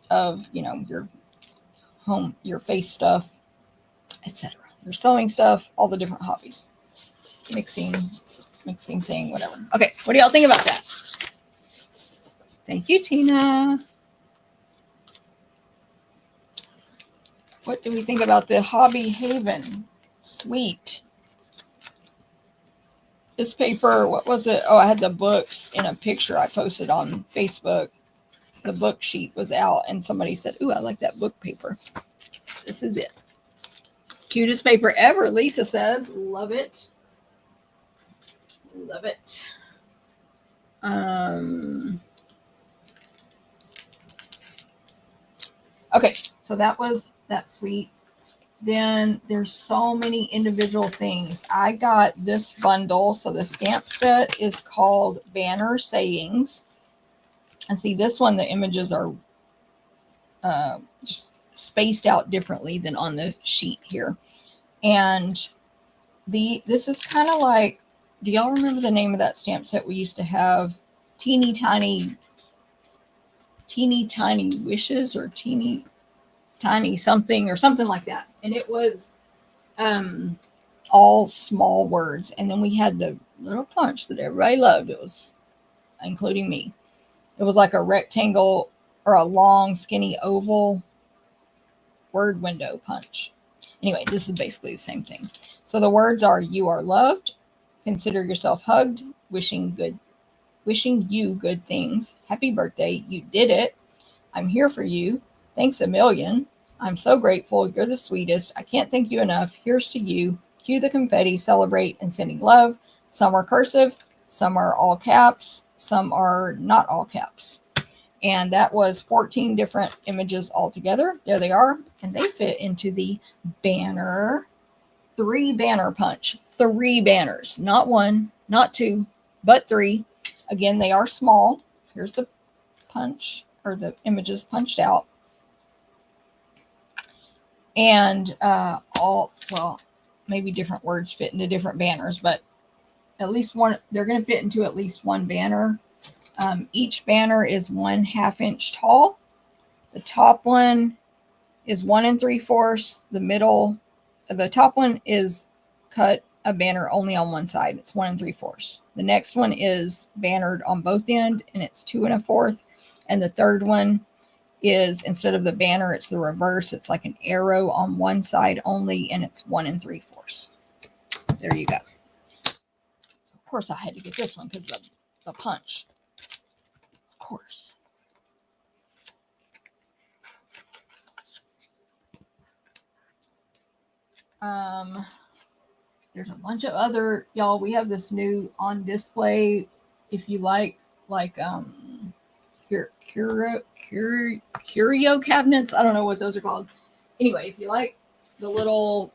of, your home, your face stuff, etc. Your sewing stuff, all the different hobbies. Mixing thing, whatever. Okay, what do y'all think about that? Thank you, Tina. What do we think about the Hobby Haven? Sweet. This paper, what was it? Oh, I had the books in a picture I posted on Facebook. The book sheet was out, and somebody said, ooh, I like that book paper. This is it. Cutest paper ever, Lisa says. Love it. Love it. Okay, so that's sweet. Then there's so many individual things. I got this bundle. So the stamp set is called Banner Sayings. And see, this one, the images are just spaced out differently than on the sheet here. And this is kind of like, do y'all remember the name of that stamp set we used to have? Teeny tiny wishes, or teeny tiny something, or something like that. And it was all small words. And then we had the little punch that everybody loved. It was, including me. It was like a rectangle or a long skinny oval word window punch. Anyway, this is basically the same thing. So the words are: you are loved, consider yourself hugged, wishing you good things, happy birthday, you did it, I'm here for you, thanks a million, I'm so grateful, you're the sweetest, I can't thank you enough, here's to you, cue the confetti, celebrate, and sending love. Some are cursive, some are all caps, some are not all caps. And that was 14 different images altogether. There they are. And they fit into the banner, 3 banner punch. 3 banners, not 1, not 2, but 3. Again, they are small. Here's the punch, or the images punched out. And maybe different words fit into different banners, but at least one, they're going to fit into at least 1 banner. Each banner is 1/2 inch tall. The top one is 1 3/4. The top one is cut a banner only on one side. It's 1 3/4. The next one is bannered on both ends, and it's 2 1/4. And the third one is, instead of the banner, it's the reverse. It's like an arrow on one side only, and it's 1 3/4. There you go. Of course, I had to get this one because of the punch. Of course. There's a bunch of other, y'all, we have this new on display, if you like curio cabinets. I don't know what those are called. Anyway, if you like the little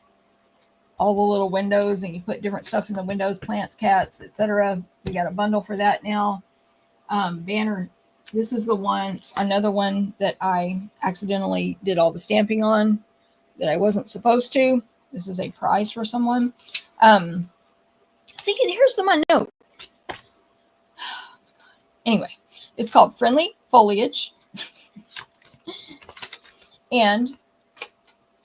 all the little windows, and you put different stuff in the windows, plants, cats, etc. We got a bundle for that now. Banner. This is the one, another one that I accidentally did all the stamping on that I wasn't supposed to. This is a prize for someone. See, here's my note. Anyway, it's called Friendly Foliage. And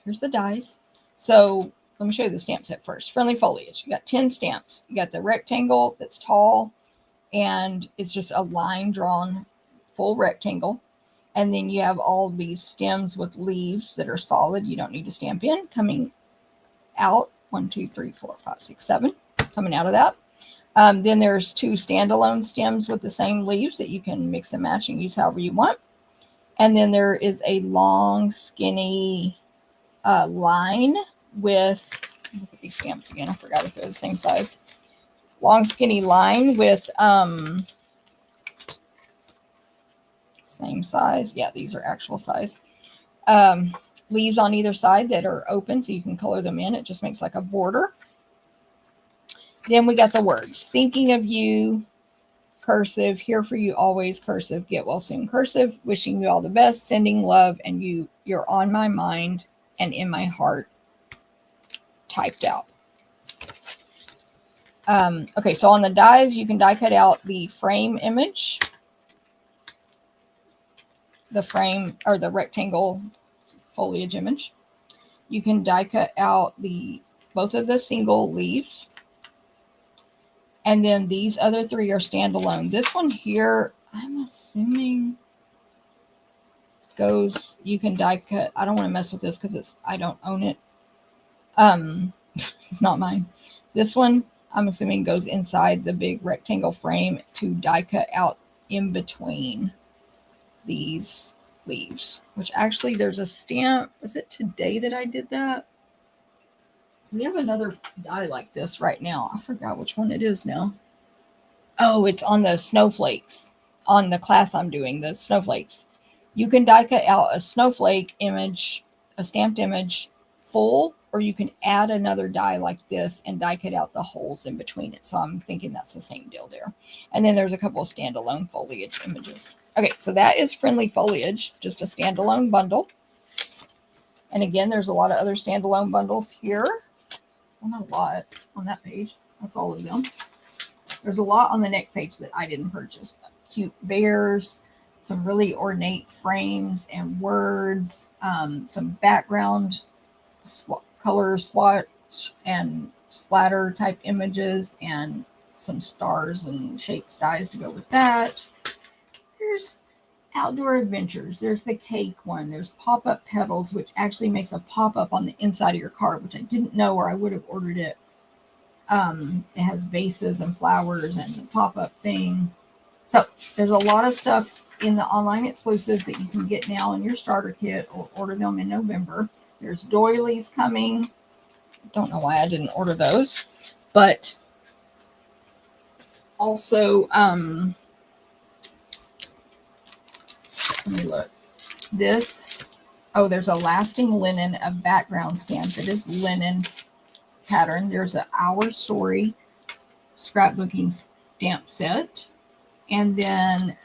here's the dies. So let me show you the stamp set first. Friendly Foliage. You got 10 stamps. You got the rectangle that's tall, and it's just a line drawn full rectangle. And then you have all these stems with leaves that are solid. You don't need to stamp in, coming out. 1, 2, 3, 4, 5, 6, 7 coming out of that. Then there's 2 standalone stems with the same leaves that you can mix and match and use however you want. And then there is a long, skinny line with, look at these stamps again. I forgot if they're the same size. Long, skinny line with, same size. Yeah, these are actual size. Leaves on either side that are open so you can color them in. It just makes like a border. Then we got the words. Thinking of you, cursive. Here for you always, cursive. Get well soon, cursive. Wishing you all the best. Sending love, and you're on my mind and in my heart, typed out. Okay, so on the dies, you can die cut out the frame image, the frame or the rectangle foliage image. You can die cut out both of the single leaves. And then these other 3 are standalone. This one here, I'm assuming goes, you can die cut. I don't want to mess with this because I don't own it. It's not mine. This one, I'm assuming goes inside the big rectangle frame to die cut out in between these leaves, which actually there's a stamp. Was it today that I did that? We have another die like this right now. I forgot which one it is now. Oh, it's on the snowflakes. On the class I'm doing, the snowflakes. You can die cut out a snowflake image, a stamped image full, or you can add another die like this and die cut out the holes in between it. So I'm thinking that's the same deal there. And then there's a couple of standalone foliage images. Okay, so that is Friendly Foliage, just a standalone bundle. And again, there's a lot of other standalone bundles here. Well, not a lot on that page. That's all of them. There's a lot on the next page that I didn't purchase. Cute bears, some really ornate frames and words, some background color swatch and splatter type images, and some stars and shapes dies to go with that. There's Outdoor Adventures. There's the cake one. There's pop-up petals, which actually makes a pop-up on the inside of your card, which I didn't know, or I would have ordered it. It has vases and flowers and the pop-up thing. So there's a lot of stuff in the online exclusives that you can get now in your starter kit or order them in November. There's doilies coming. Don't know why I didn't order those, but also, let me look. This, oh, there's a lasting linen, a background stamp that is linen pattern. There's an Our Story scrapbooking stamp set. And then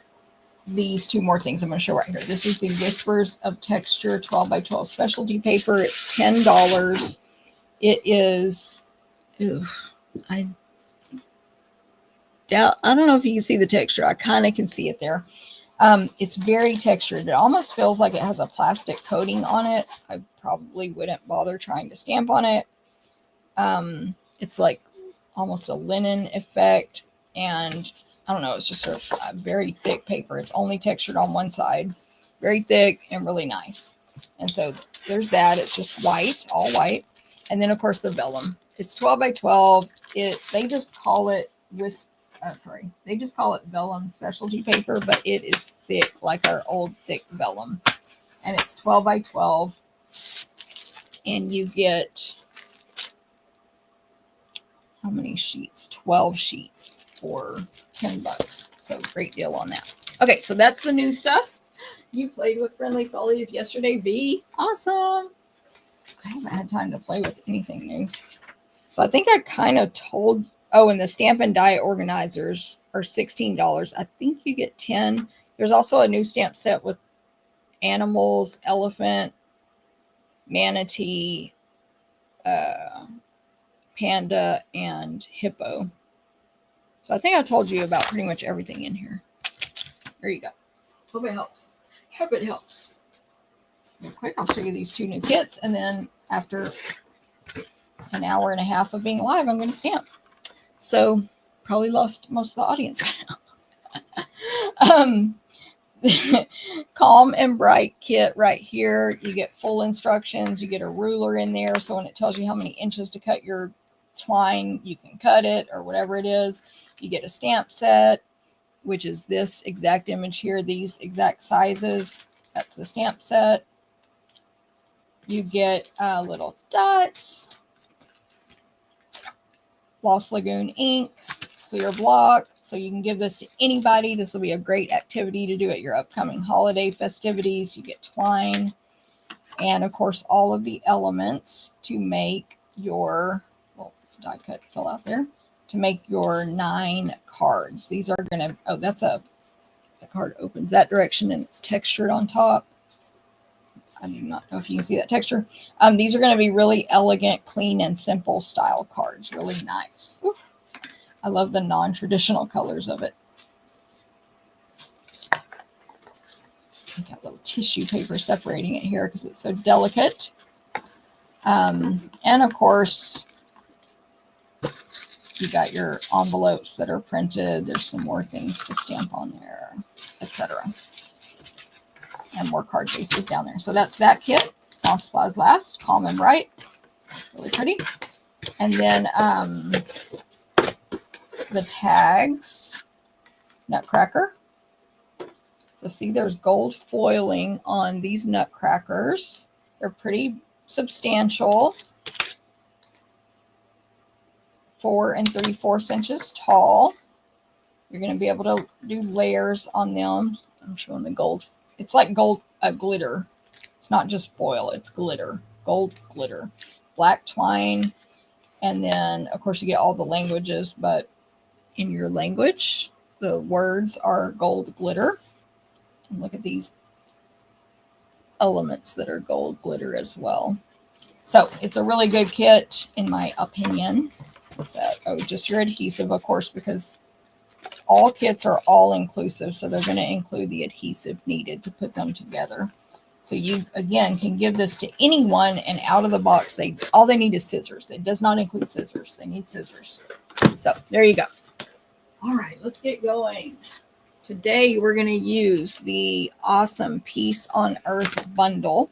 these 2 more things I'm going to show right here. This is the Whispers of Texture 12 by 12 specialty paper. It's $10. It is, I don't know if you can see the texture. I kind of can see it there. It's very textured. It almost feels like it has a plastic coating on it. I probably wouldn't bother trying to stamp on it. It's like almost a linen effect, and I don't know, it's just a very thick paper. It's only textured on one side, very thick and really nice. And so there's that. It's just white, all white. And then of course the vellum. It's 12 by 12. They just call it they just call it vellum specialty paper, but it is thick, like our old thick vellum. And it's 12 by 12. And you get, how many sheets? 12 sheets for $10. So great deal on that. Okay, so that's the new stuff. You played with Friendly Foliage yesterday, V. Awesome. I haven't had time to play with anything new. So I think I kind of told, oh, and the Stampin' Die organizers are $16. I think you get 10. There's also a new stamp set with animals, elephant, manatee, panda, and hippo. So I think I told you about pretty much everything in here. There you go. Hope it helps. Hope it helps. Real quick, I'll show you these 2 new kits, and then after an hour and a half of being live, I'm going to stamp. So probably lost most of the audience by now. Calm and Bright kit right here. You get full instructions. You get a ruler in there, so when it tells you how many inches to cut your twine, you can cut it, or whatever it is. You get a stamp set, which is this exact image here, these exact sizes. That's the stamp set. You get little dots, Lost Lagoon ink, clear block, so you can give this to anybody. This will be a great activity to do at your upcoming holiday festivities. You get twine, and of course all of the elements to make your, well, die cut fell out there, to make your 9 cards. These are gonna, oh, that's the card opens that direction and it's textured on top. I do not know if you can see that texture. These are going to be really elegant, clean, and simple style cards. Really nice. Ooh, I love the non-traditional colors of it. I got little tissue paper separating it here because it's so delicate. And of course, you got your envelopes that are printed. There's some more things to stamp on there, etc. And more card faces down there. So that's that kit. While supplies last. Calm and Bright. Really pretty. And then the tags. Nutcracker. So see, there's gold foiling on these nutcrackers. They're pretty substantial. 4 3/4 inches tall. You're going to be able to do layers on them. I'm showing the gold. It's like gold glitter. It's not just foil, it's glitter. Gold glitter. Black twine. And then, of course, you get all the languages, but in your language, the words are gold glitter. And look at these elements that are gold glitter as well. So it's a really good kit, in my opinion. What's that? Oh, just your adhesive, of course, because all kits are all inclusive, so they're going to include the adhesive needed to put them together. So you, again, can give this to anyone, and out of the box, all they need is scissors. It does not include scissors. They need scissors. So there you go. All right, let's get going. Today, we're going to use the awesome Peace on Earth bundle.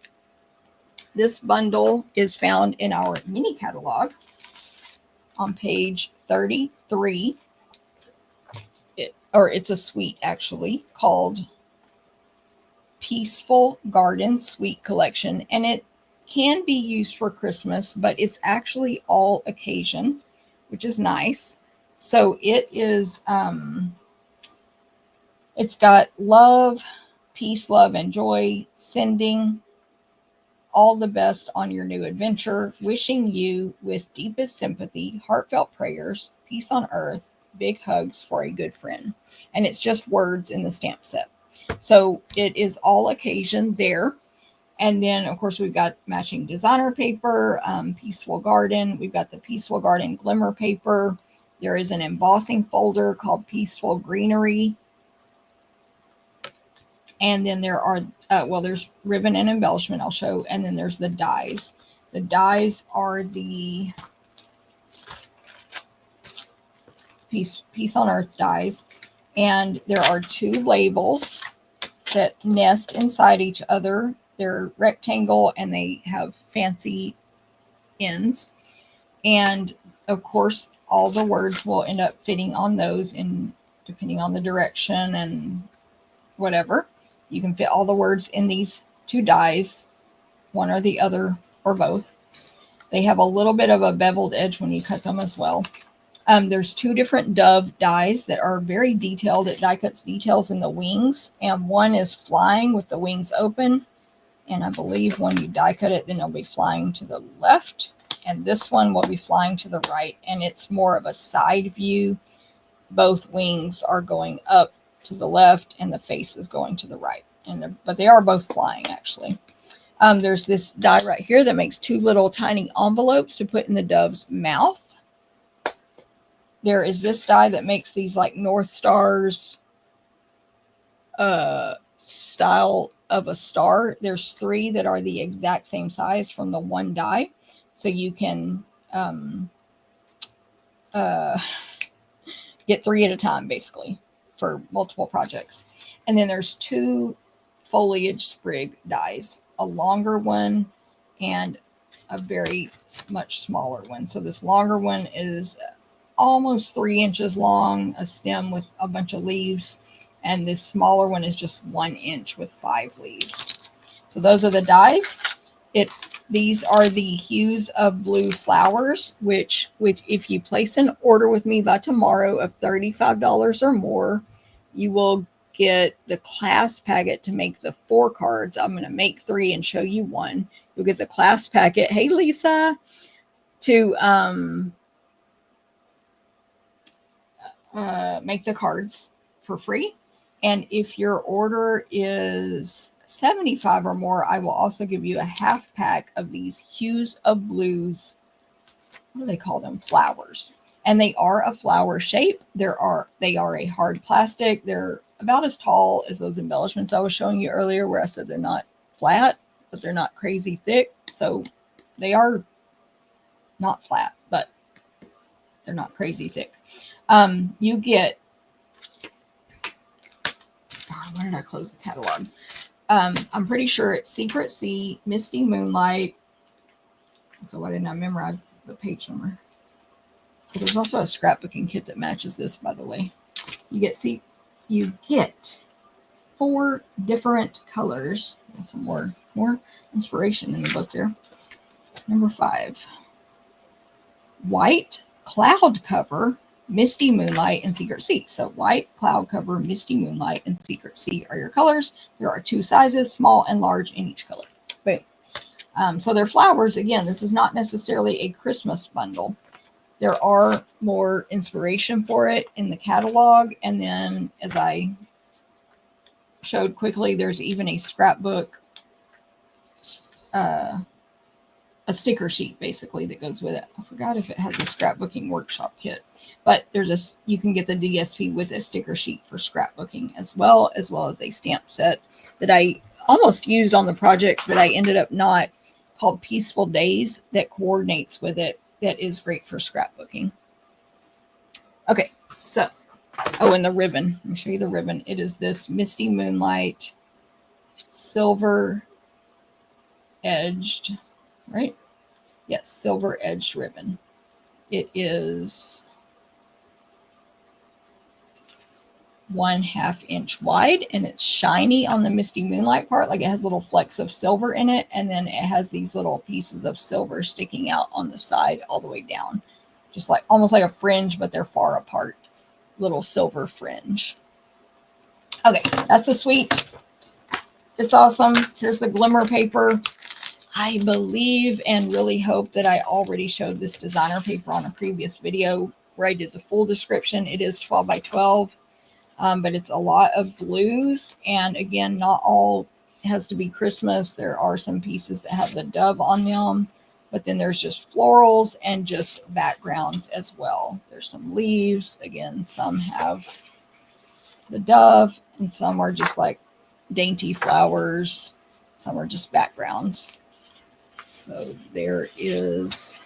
This bundle is found in our mini catalog on page 33. It's a suite, actually, called Peaceful Garden Suite Collection. And it can be used for Christmas, but it's actually all occasion, which is nice. So it is, it's got love, peace, love, and joy, sending all the best on your new adventure, wishing you with deepest sympathy, heartfelt prayers, peace on earth, big hugs for a good friend. And it's just words in the stamp set. So it is all occasion there. And then, of course, we've got matching designer paper, Peaceful Garden. We've got the Peaceful Garden glimmer paper. There is an embossing folder called Peaceful Greenery. And then there are, there's ribbon and embellishment I'll show. And then there's the dies. The dies are the Peace on Earth dies. And there are 2 labels that nest inside each other. They're rectangle and they have fancy ends. And of course, all the words will end up fitting on those, in depending on the direction and whatever. You can fit all the words in these 2 dies, one or the other or both. They have a little bit of a beveled edge when you cut them as well. There's 2 different dove dies that are very detailed. It die cuts details in the wings, and one is flying with the wings open. And I believe when you die cut it, then it'll be flying to the left. And this one will be flying to the right, and it's more of a side view. Both wings are going up to the left, and the face is going to the right. But they are both flying, actually. There's this die right here that makes 2 little tiny envelopes to put in the dove's mouth. There is this die that makes these like North Stars style of a star. There's 3 that are the exact same size from the one die. So you can get 3 at a time, basically, for multiple projects. And then there's 2 foliage sprig dies, a longer one and a very much smaller one. So this longer one is almost 3 inches long, a stem with a bunch of leaves, and this smaller one is just 1 inch with 5 leaves. So those are the dies. These are the Hues of Blue Flowers, which if you place an order with me by tomorrow of $35 or more, you will get the class packet to make the 4 cards. I'm going to make 3 and show you 1. You'll get the class packet. Hey, Lisa, to make the cards for free. And if your order is $75 or more, I will also give you a half pack of these Hues of Blues. What do they call them? Flowers. And they are a flower shape. They are a hard plastic. They're about as tall as those embellishments I was showing you earlier, where I said they're not flat, but they're not crazy thick. So they are not flat, but they're not crazy thick. You get, where did I close the catalog? I'm pretty sure it's Secret Sea, Misty Moonlight. So why didn't I memorize the page number? But there's also a scrapbooking kit that matches this, by the way. You get 4 different colors. Got some more inspiration in the book there. Number 5. White, Cloud Cover, Misty Moonlight, and Secret Sea. So white, cloud cover, Misty Moonlight, and Secret Sea are your colors. There are 2 sizes, small and large in each color. Boom. So they're flowers. Again, this is not necessarily a Christmas bundle. There are more inspiration for it in the catalog. And then, as I showed quickly, there's even a scrapbook, a sticker sheet basically that goes with it. I forgot if it has a scrapbooking workshop kit, but you can get the DSP with a sticker sheet for scrapbooking as well as a stamp set that I almost used on the project, but I ended up not, called Peaceful Days, that coordinates with it, that is great for scrapbooking. Okay, so, and the ribbon. Let me show you the ribbon. It is this Misty Moonlight silver edged, right? Yes, silver edged ribbon. It is 1/2 inch wide, and it's shiny on the Misty Moonlight part. Like, it has little flecks of silver in it, and then it has these little pieces of silver sticking out on the side all the way down, just like almost like a fringe, but they're far apart. Little silver fringe. Okay, that's the suite. It's awesome. Here's the glimmer paper. I believe and really hope that I already showed this designer paper on a previous video where I did the full description. It is 12 by 12, but it's a lot of blues. And again, not all has to be Christmas. There are some pieces that have the dove on them, but then there's just florals and just backgrounds as well. There's some leaves. Again, some have the dove and some are just like dainty flowers. Some are just backgrounds. So there is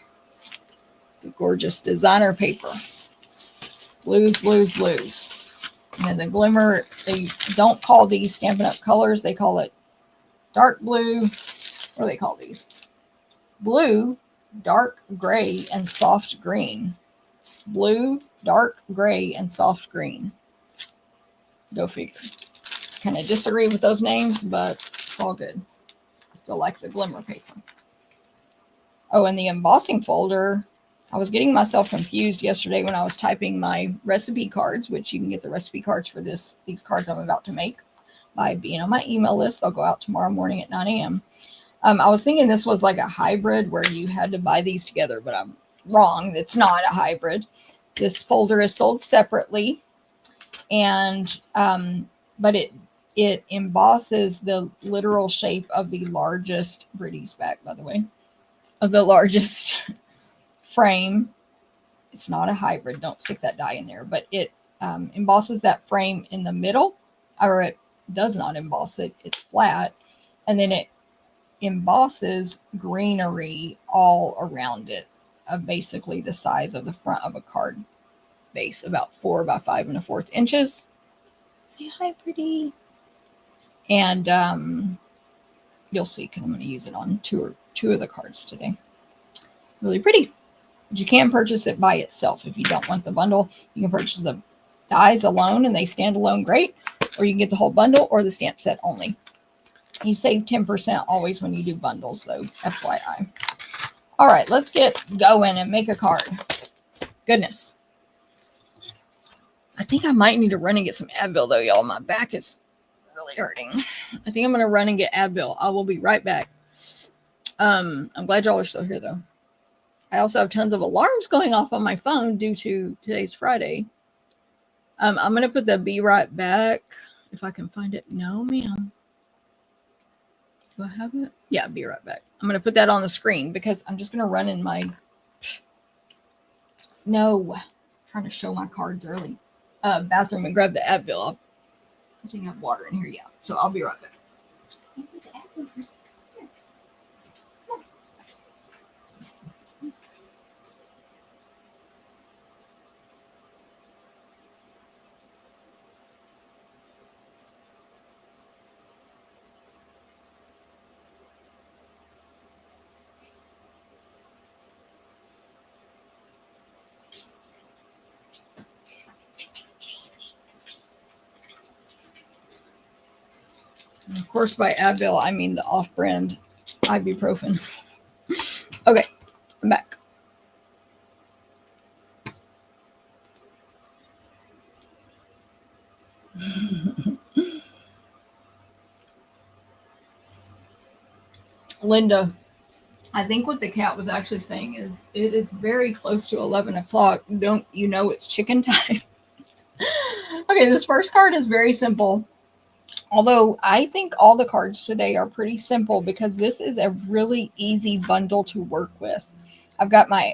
the gorgeous designer paper. Blues, blues, blues. And then the glimmer, they don't call these Stampin' Up! Colors. They call it dark blue. What do they call these? Blue, dark gray, and soft green. Blue, dark gray, and soft green. Go figure. Kind of disagree with those names, but it's all good. I still like the glimmer paper. Oh, and the embossing folder, I was getting myself confused yesterday when I was typing my recipe cards, which you can get the recipe cards for these cards I'm about to make by being on my email list. They'll go out tomorrow morning at 9 a.m. I was thinking this was like a hybrid where you had to buy these together, but I'm wrong. It's not a hybrid. This folder is sold separately, and but it embosses the literal shape of the largest Britty's back, by the way, of the largest frame. It's not a hybrid. Don't stick that die in there, but it embosses that frame in the middle, or it does not emboss it. It's flat, and then it embosses greenery all around it, basically the size of the front of a card base, about 4 by 5 1/4 inches. Say hi, pretty. And you'll see, because I'm going to use it on two of the cards today. Really pretty. But you can purchase it by itself if you don't want the bundle. You can purchase the dies alone, and they stand alone great, or you can get the whole bundle or the stamp set only. You save 10% always when you do bundles, though, FYI. All right, let's get going and make a card. Goodness. I think I might need to run and get some Advil, though, y'all. My back is really hurting. I think I'm going to run and get Advil. I will be right back. I'm glad y'all are still here, though. I also have tons of alarms going off on my phone due to today's Friday. I'm going to put the be right back if I can find it. No, ma'am. Do I have it? Yeah, be right back. I'm going to put that on the screen because I'm just going to run in my... No. I'm trying to show my cards early. Bathroom and grab the Advil. I think I have water in here. Yeah. So I'll be right back. And of course, by Advil, I mean the off-brand ibuprofen. Okay, I'm back. Linda, I think what the cat was actually saying is it is very close to 11 o'clock. Don't you know it's chicken time? Okay, this first card is very simple. Although I think all the cards today are pretty simple because this is a really easy bundle to work with. I've got my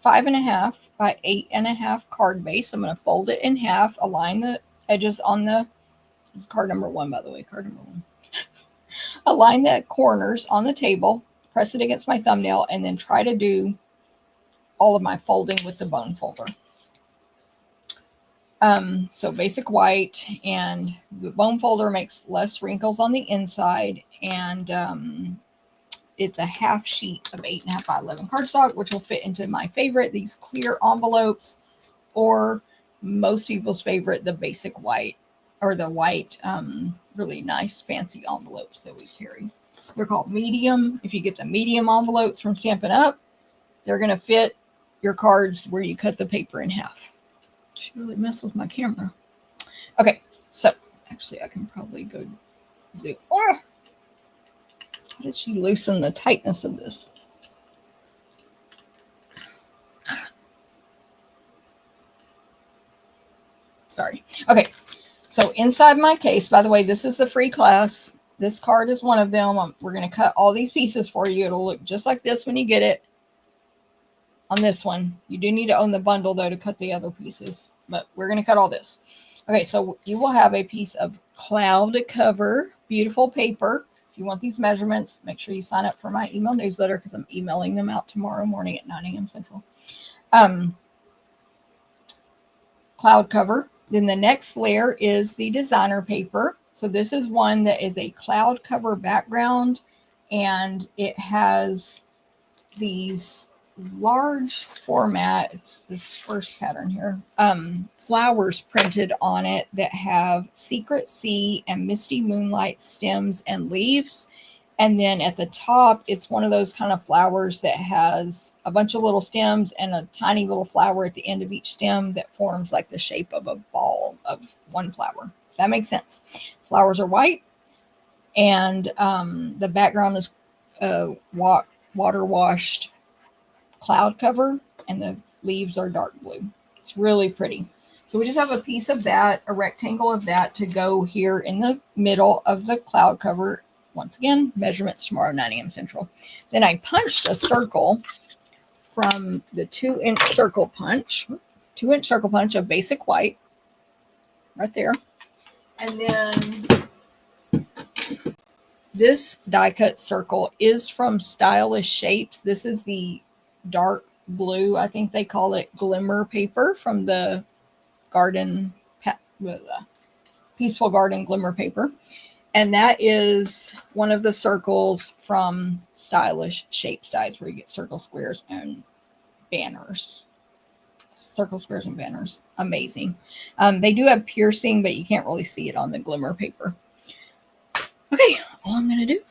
5.5 by 8.5 card base. I'm going to fold it in half, align the edges on the, this is card number 1, by the way, card number 1. Align the corners on the table, press it against my thumbnail, and then try to do all of my folding with the bone folder. So basic white, and the bone folder makes less wrinkles on the inside, and it's a half sheet of 8.5 by 11 cardstock, which will fit into my favorite, these clear envelopes, or most people's favorite, the basic white, or the white, really nice fancy envelopes that we carry. They're called medium. If you get the medium envelopes from Stampin' Up, they're going to fit your cards where you cut the paper in half. She really messed with my camera. Okay, so actually I can probably go zoom. Oh, how did she loosen the tightness of this? Sorry. Okay, so inside my case, by the way, this is the free class. This card is one of them. We're going to cut all these pieces for you. It'll look just like this when you get it. On this one, you do need to own the bundle, though, to cut the other pieces. But we're going to cut all this. Okay, so you will have a piece of cloud cover, beautiful paper. If you want these measurements, make sure you sign up for my email newsletter because I'm emailing them out tomorrow morning at 9 a.m. Central. Cloud cover. Then the next layer is the designer paper. So this is one that is a cloud cover background, and it has these large format, it's this first pattern here, flowers printed on it that have Secret Sea and Misty Moonlight stems and leaves. And then at the top, it's one of those kind of flowers that has a bunch of little stems and a tiny little flower at the end of each stem that forms like the shape of a ball of one flower. That makes sense. Flowers are white, and the background is water washed cloud cover, and the leaves are dark blue. It's really pretty. So we just have a piece of that, a rectangle of that to go here in the middle of the cloud cover. Once again, measurements tomorrow, 9 a.m. Central. Then I punched a circle from the 2-inch circle punch, 2-inch circle punch of basic white right there. And then this die cut circle is from Stylish Shapes. This is the dark blue, I think they call it glimmer paper from the Peaceful Garden glimmer paper. And that is one of the circles from Stylish Shapes dies, where you get circle, squares, and banners. Circle, squares, and banners. Amazing. They do have piercing, but you can't really see it on the glimmer paper. Okay, all I'm going to do,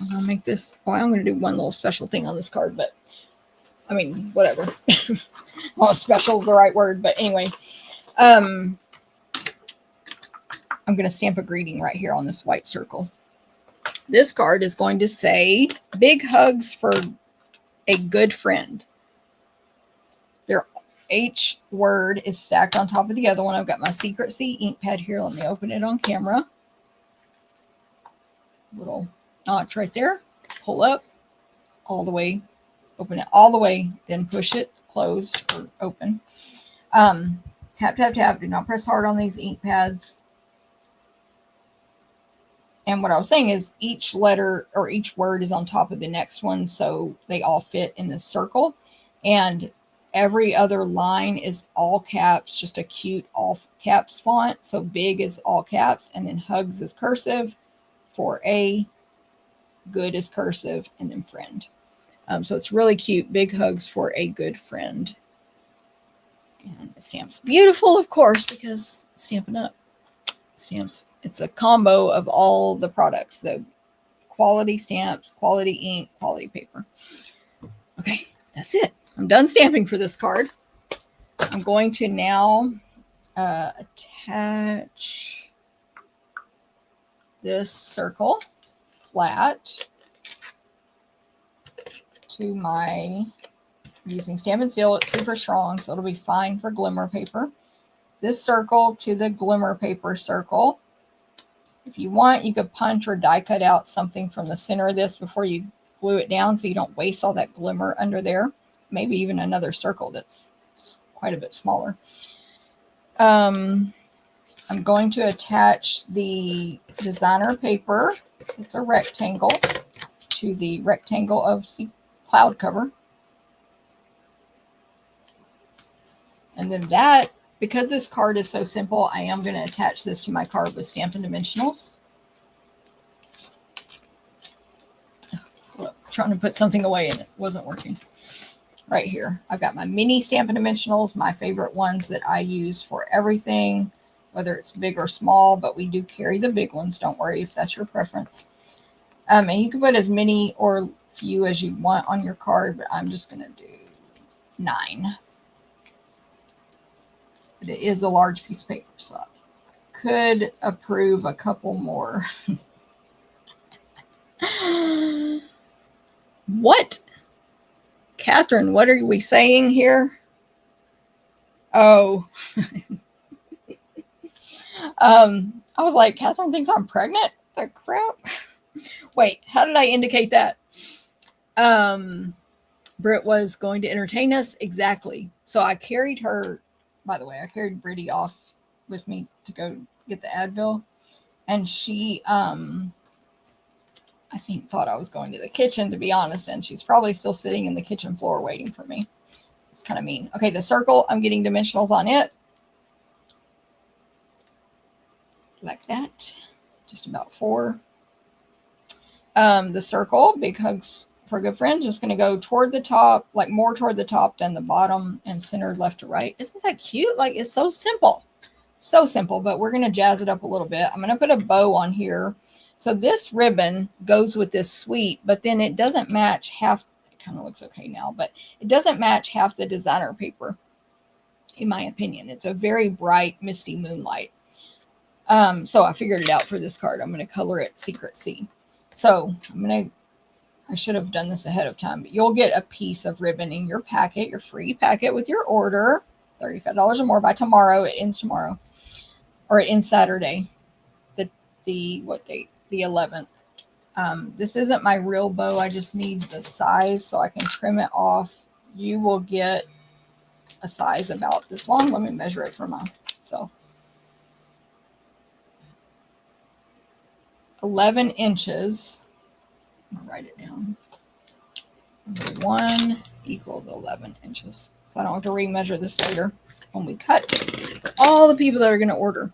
I'm going to make this, I'm going to do one little special thing on this card, but I mean, whatever. Well, special is the right word, but anyway. I'm going to stamp a greeting right here on this white circle. This card is going to say, big hugs for a good friend. Each word is stacked on top of the other one. I've got my Secret C ink pad here. Let me open it on camera. Little notch right there. Pull up all the way. Open it all the way. Then push it closed or open. Tap, tap, tap. Do not press hard on these ink pads. And what I was saying is each letter or each word is on top of the next one, so they all fit in this circle. And every other line is all caps, just a cute all caps font. So big is all caps, and then hugs is cursive, for A, good is cursive, and then friend. So it's really cute. Big hugs for a good friend. And it stamps beautiful, of course, because Stampin' Up stamps. It's a combo of all the products, the quality stamps, quality ink, quality paper. Okay, that's it. I'm done stamping for this card. I'm going to now attach this circle flat to my, using Stampin' Seal. It's super strong, so it'll be fine for glimmer paper. This circle to the glimmer paper circle. If you want, you could punch or die cut out something from the center of this before you glue it down so you don't waste all that glimmer under there. Maybe even another circle that's quite a bit smaller. I'm going to attach the designer paper. It's a rectangle to the rectangle of the cloud cover. And then that, because this card is so simple, I am going to attach this to my card with Stampin' Dimensionals. Trying to put something away and it wasn't working. Right here, I've got my mini Stampin' Dimensionals, my favorite ones that I use for everything, whether it's big or small, but we do carry the big ones. Don't worry if that's your preference. And you can put as many or few as you want on your card, but I'm just going to do 9. But it is a large piece of paper, so I could approve a couple more. What? Catherine, what are we saying here? Oh. I was like, Catherine thinks I'm pregnant? The crap? Wait, how did I indicate that? Britt was going to entertain us. Exactly. So I carried her, by the way, I carried Brittany off with me to go get the Advil. And she, I think, thought I was going to the kitchen, to be honest. And she's probably still sitting in the kitchen floor waiting for me. It's kind of mean. Okay, the circle, I'm getting dimensionals on it. Like that. Just about 4. The circle, big hugs for a good friend, just going to go toward the top, like more toward the top than the bottom, and centered left to right. Isn't that cute? Like, it's so simple. So simple, but we're going to jazz it up a little bit. I'm going to put a bow on here. So this ribbon goes with this suite, but then it doesn't match half. It kind of looks okay now, but it doesn't match half the designer paper, in my opinion. It's a very bright, misty moonlight. So I figured it out for this card. I'm going to color it Secret C. So I'm going to I should have done this ahead of time, but you'll get a piece of ribbon in your packet, your free packet with your order, $35 or more by tomorrow. It ends tomorrow, or it ends Saturday. The what date? The 11th. This isn't my real bow. I just need the size so I can trim it off. You will get a size about this long. Let me measure it for myself. 11 inches. I'm going to write it down. 1 equals 11 inches. So I don't have to remeasure this later when we cut for all the people that are going to order.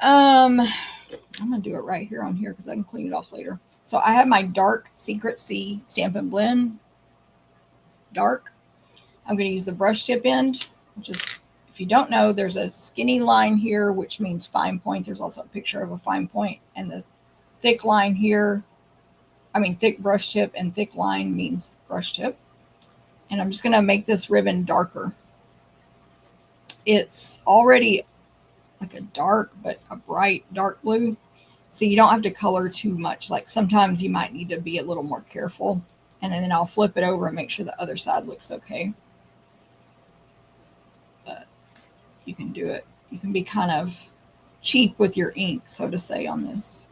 I'm going to do it right here on here because I can clean it off later. So I have my dark Secret C Stampin' Blend. Dark. I'm going to use the brush tip end, which is, if you don't know, there's a skinny line here, which means fine point. There's also a picture of a fine point, and the thick line here, thick brush tip, and thick line means brush tip. And I'm just going to make this ribbon darker. It's already like a dark, but a bright dark blue. So you don't have to color too much. Like sometimes you might need to be a little more careful. And then I'll flip it over and make sure the other side looks okay. But you can do it. You can be kind of cheap with your ink, so to say, on this.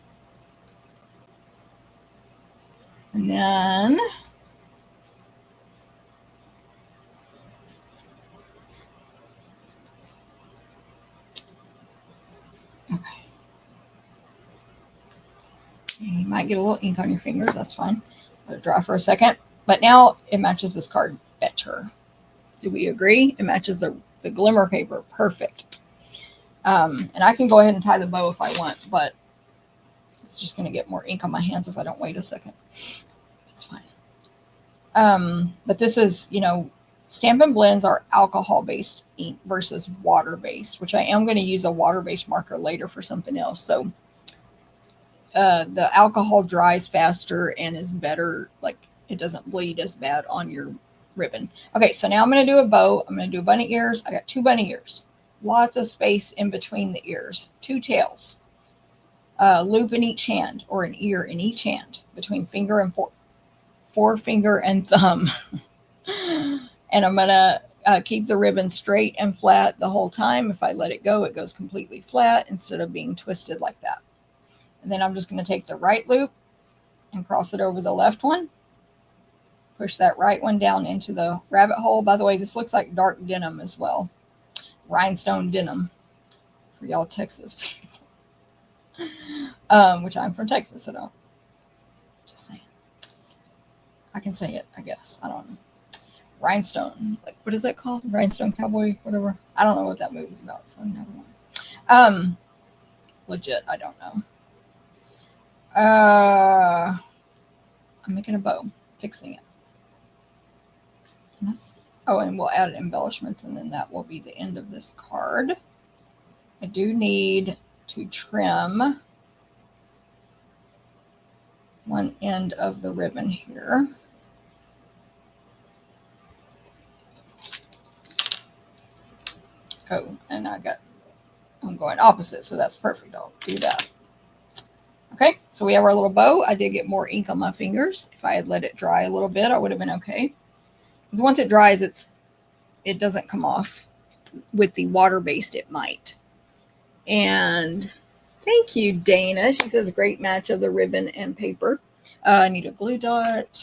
And then okay. You might get a little ink on your fingers. That's fine. Let it dry for a second. But now it matches this card better. Do we agree? It matches the glimmer paper. Perfect. And I can go ahead and tie the bow if I want, but it's just going to get more ink on my hands if I don't wait a second. That's fine. But this is, Stampin' Blends are alcohol-based ink versus water-based, which I am going to use a water-based marker later for something else. So the alcohol dries faster and is better, like it doesn't bleed as bad on your ribbon. Okay, so now I'm going to do a bow. I'm going to do bunny ears. I got 2 bunny ears. Lots of space in between the ears. 2 tails. Loop in each hand, or an ear in each hand, between finger and forefinger and thumb. And I'm going to keep the ribbon straight and flat the whole time. If I let it go, it goes completely flat instead of being twisted like that. And then I'm just going to take the right loop and cross it over the left one. Push that right one down into the rabbit hole. By the way, this looks like dark denim as well. Rhinestone denim for y'all Texas people. Which I'm from Texas, so don't. Just saying. I can say it, I guess. I don't know. Rhinestone. Like, what is that called? Rhinestone Cowboy, whatever. I don't know what that movie's about, so never mind. Legit, I don't know. I'm making a bow, fixing it. And we'll add embellishments, and then that will be the end of this card. I do need to trim one end of the ribbon here. Oh, and I'm going opposite, so that's perfect. I'll do that. Okay, so we have our little bow. I did get more ink on my fingers. If I had let it dry a little bit, I would have been okay. Because once it dries, it doesn't come off. With the water-based, it might. And thank you, Dana. She says, great match of the ribbon and paper. I need a glue dot.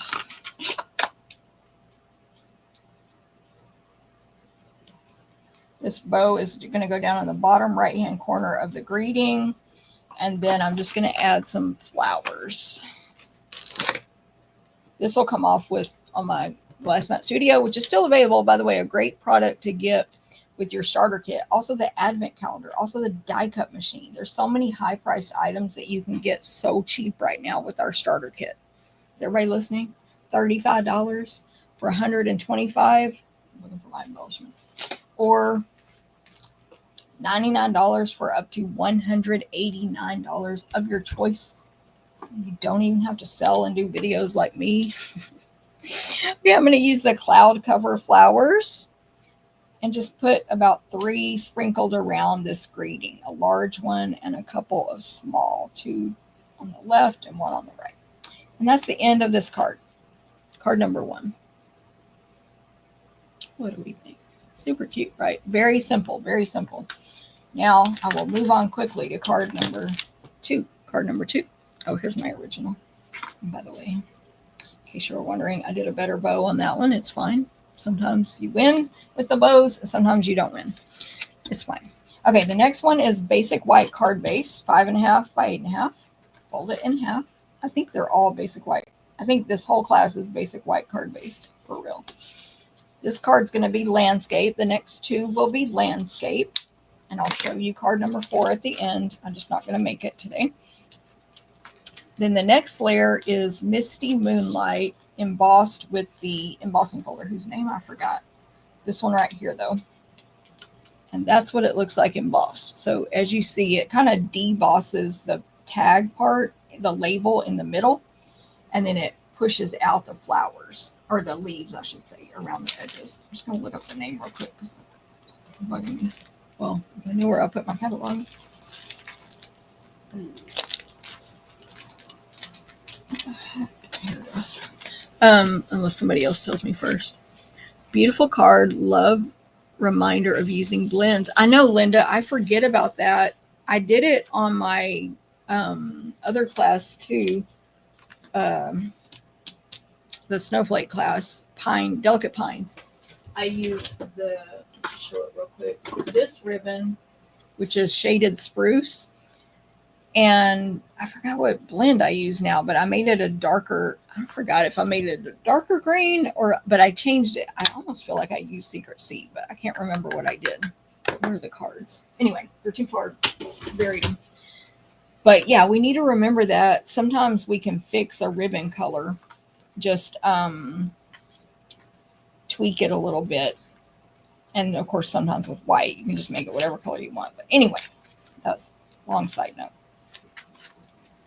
This bow is going to go down in the bottom right-hand corner of the greeting. And then I'm just going to add some flowers. This will come off on my Glass Mat Studio, which is still available, by the way, a great product to get with your starter kit. Also the advent calendar, also the die cut machine. There's so many high priced items that you can get so cheap right now with our starter kit. Is everybody listening? $35 for $125. I'm looking for my embellishments. Or $99 for up to $189 of your choice. You don't even have to sell and do videos like me. Okay, I'm going to use the cloud cover flowers and just put about 3 sprinkled around this greeting. A large one and a couple of small, 2 on the left and 1 on the right. And that's the end of this card. Card number 1. What do we think? Super cute, right? Very simple, very simple. Now I will move on quickly to card number 2. Card number 2. Oh, here's my original. And by the way, in case you were wondering, I did a better bow on that one. It's fine. Sometimes you win with the bows, and sometimes you don't win. It's fine. Okay, the next one is basic white card base, 5.5 by 8.5. Fold it in half. I think they're all basic white. I think this whole class is basic white card base, for real. This card's going to be landscape. The next 2 will be landscape. And I'll show you card number 4 at the end. I'm just not going to make it today. Then the next layer is Misty Moonlight embossed with the embossing folder, whose name I forgot. This one right here, though. And that's what it looks like embossed. So as you see, it kind of debosses the tag part, the label in the middle, and then it pushes out the flowers, or the leaves, I should say, around the edges. I'm just going to look up the name real quick because it's bugging me. Well, if I knew where I put my catalog. What the heck? Here it is. Unless somebody else tells me first. Beautiful card. Love reminder of using blends. I know, Linda, I forget about that. I did it on my other class too. The snowflake class, delicate pines. I used show it real quick, this ribbon, which is shaded spruce, and I forgot what blend I use now, but I made it a darker, I forgot if I made it a darker green but I changed it. I almost feel like I used Secret Seed, but I can't remember what I did. Where are the cards? Anyway, they're too far buried them. But yeah, we need to remember that sometimes we can fix a ribbon color, just tweak it a little bit. And of course, sometimes with white, you can just make it whatever color you want. But anyway, that's a long side note.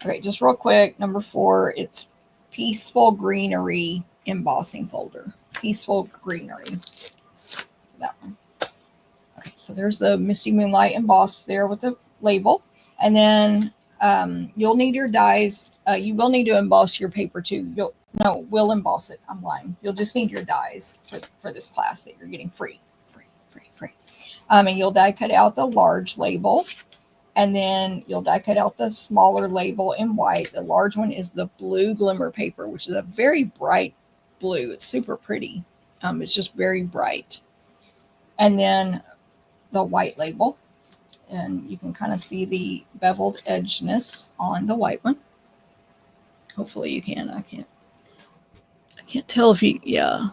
Okay, just real quick, number 4, it's Peaceful Greenery embossing folder. Peaceful Greenery. That one. Okay, so there's the Misty Moonlight embossed there with the label. And then you'll need your dies. You will need to emboss your paper too. We'll emboss it. I'm lying. You'll just need your dies for this class that you're getting free. And you'll die cut out the large label, and then you'll die cut out the smaller label in white. The large one is the blue glimmer paper, which is a very bright blue. It's super pretty. It's just very bright. And then the white label, and you can kind of see the beveled edgeness on the white one. Hopefully you can. I can't tell if you, yeah.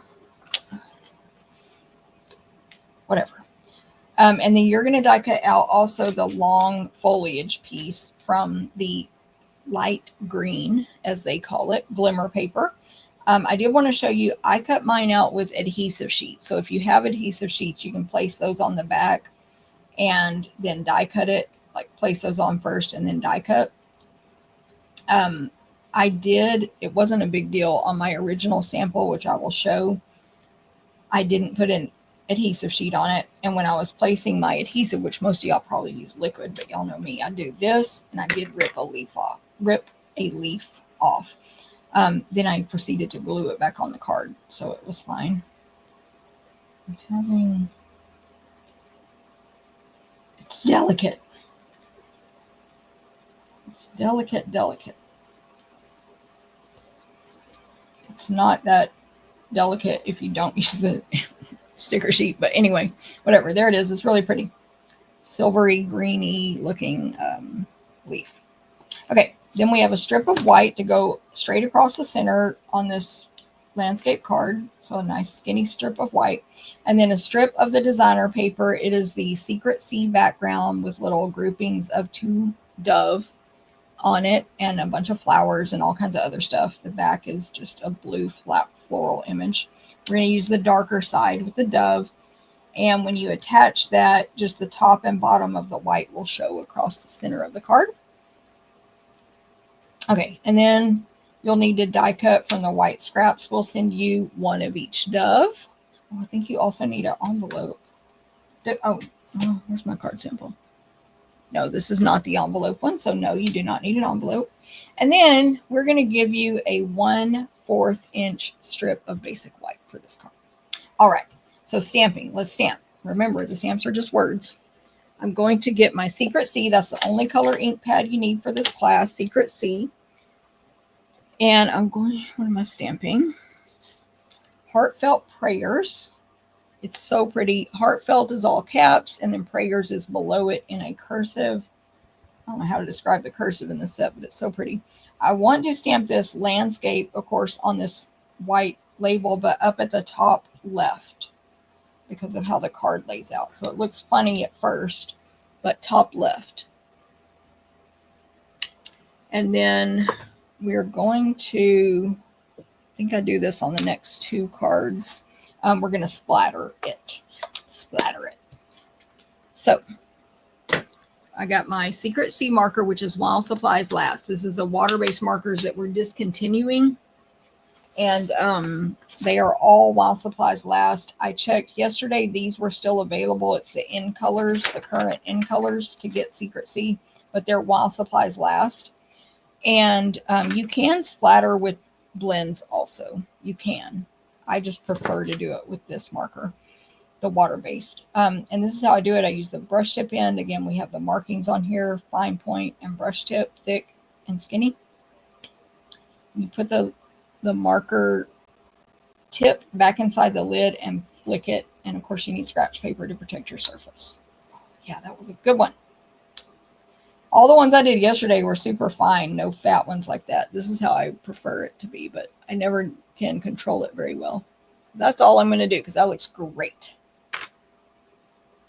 Whatever. And then you're going to die cut out also the long foliage piece from the light green, as they call it, glimmer paper. I did want to show you, I cut mine out with adhesive sheets. So if you have adhesive sheets, you can place those on the back and then die cut it, like place those on first and then die cut. It wasn't a big deal on my original sample, which I will show. I didn't put an adhesive sheet on it, and when I was placing my adhesive, which most of y'all probably use liquid, but y'all know me, I do this, and I did rip a leaf off. Then I proceeded to glue it back on the card, so it was fine. It's delicate. It's delicate. It's not that delicate if you don't use the sticker sheet, but anyway, whatever. There it is. It's really pretty. Silvery, greeny looking leaf. Okay, then we have a strip of white to go straight across the center on this landscape card. So a nice skinny strip of white. And then a strip of the designer paper. It is the Secret Seed background with little groupings of 2 dove on it and a bunch of flowers and all kinds of other stuff. The back is just a blue flat floral image. We're going to use the darker side with the dove. And when you attach that, just the top and bottom of the white will show across the center of the card. Okay, and then you'll need to die cut from the white scraps. We'll send you 1 of each dove. Oh, I think you also need an envelope. Where's my card sample? No, this is not the envelope one. So no, you do not need an envelope. And then we're going to give you a 1/4 inch strip of basic white for this card. All right, so stamping. Let's stamp. Remember, the stamps are just words. I'm going to get my Secret C. That's the only color ink pad you need for this class, Secret C. And I'm going, what am I stamping? Heartfelt Prayers. It's so pretty. Heartfelt is all caps, and then Prayers is below it in a cursive. I don't know how to describe the cursive in this set, but it's so pretty. I want to stamp this landscape, of course, on this white label, but up at the top left because of how the card lays out. So it looks funny at first, but top left. And then we're going to, I think I do this on the next 2 cards. We're going to splatter it. So I got my Secret C marker, which is While Supplies Last. This is the water-based markers that we're discontinuing. And they are all While Supplies Last. I checked yesterday. These were still available. It's the in colors, the current in colors to get Secret C, but they're While Supplies Last. And you can splatter with blends also. You can. I just prefer to do it with this marker, the water-based. And this is how I do it. I use the brush tip end. Again, we have the markings on here, fine point and brush tip, thick and skinny. You put the marker tip back inside the lid and flick it. And of course you need scratch paper to protect your surface. Yeah, that was a good one. All the ones I did yesterday were super fine, no fat ones like that. This is how I prefer it to be, but I never can control it very well. That's all I'm going to do because that looks great.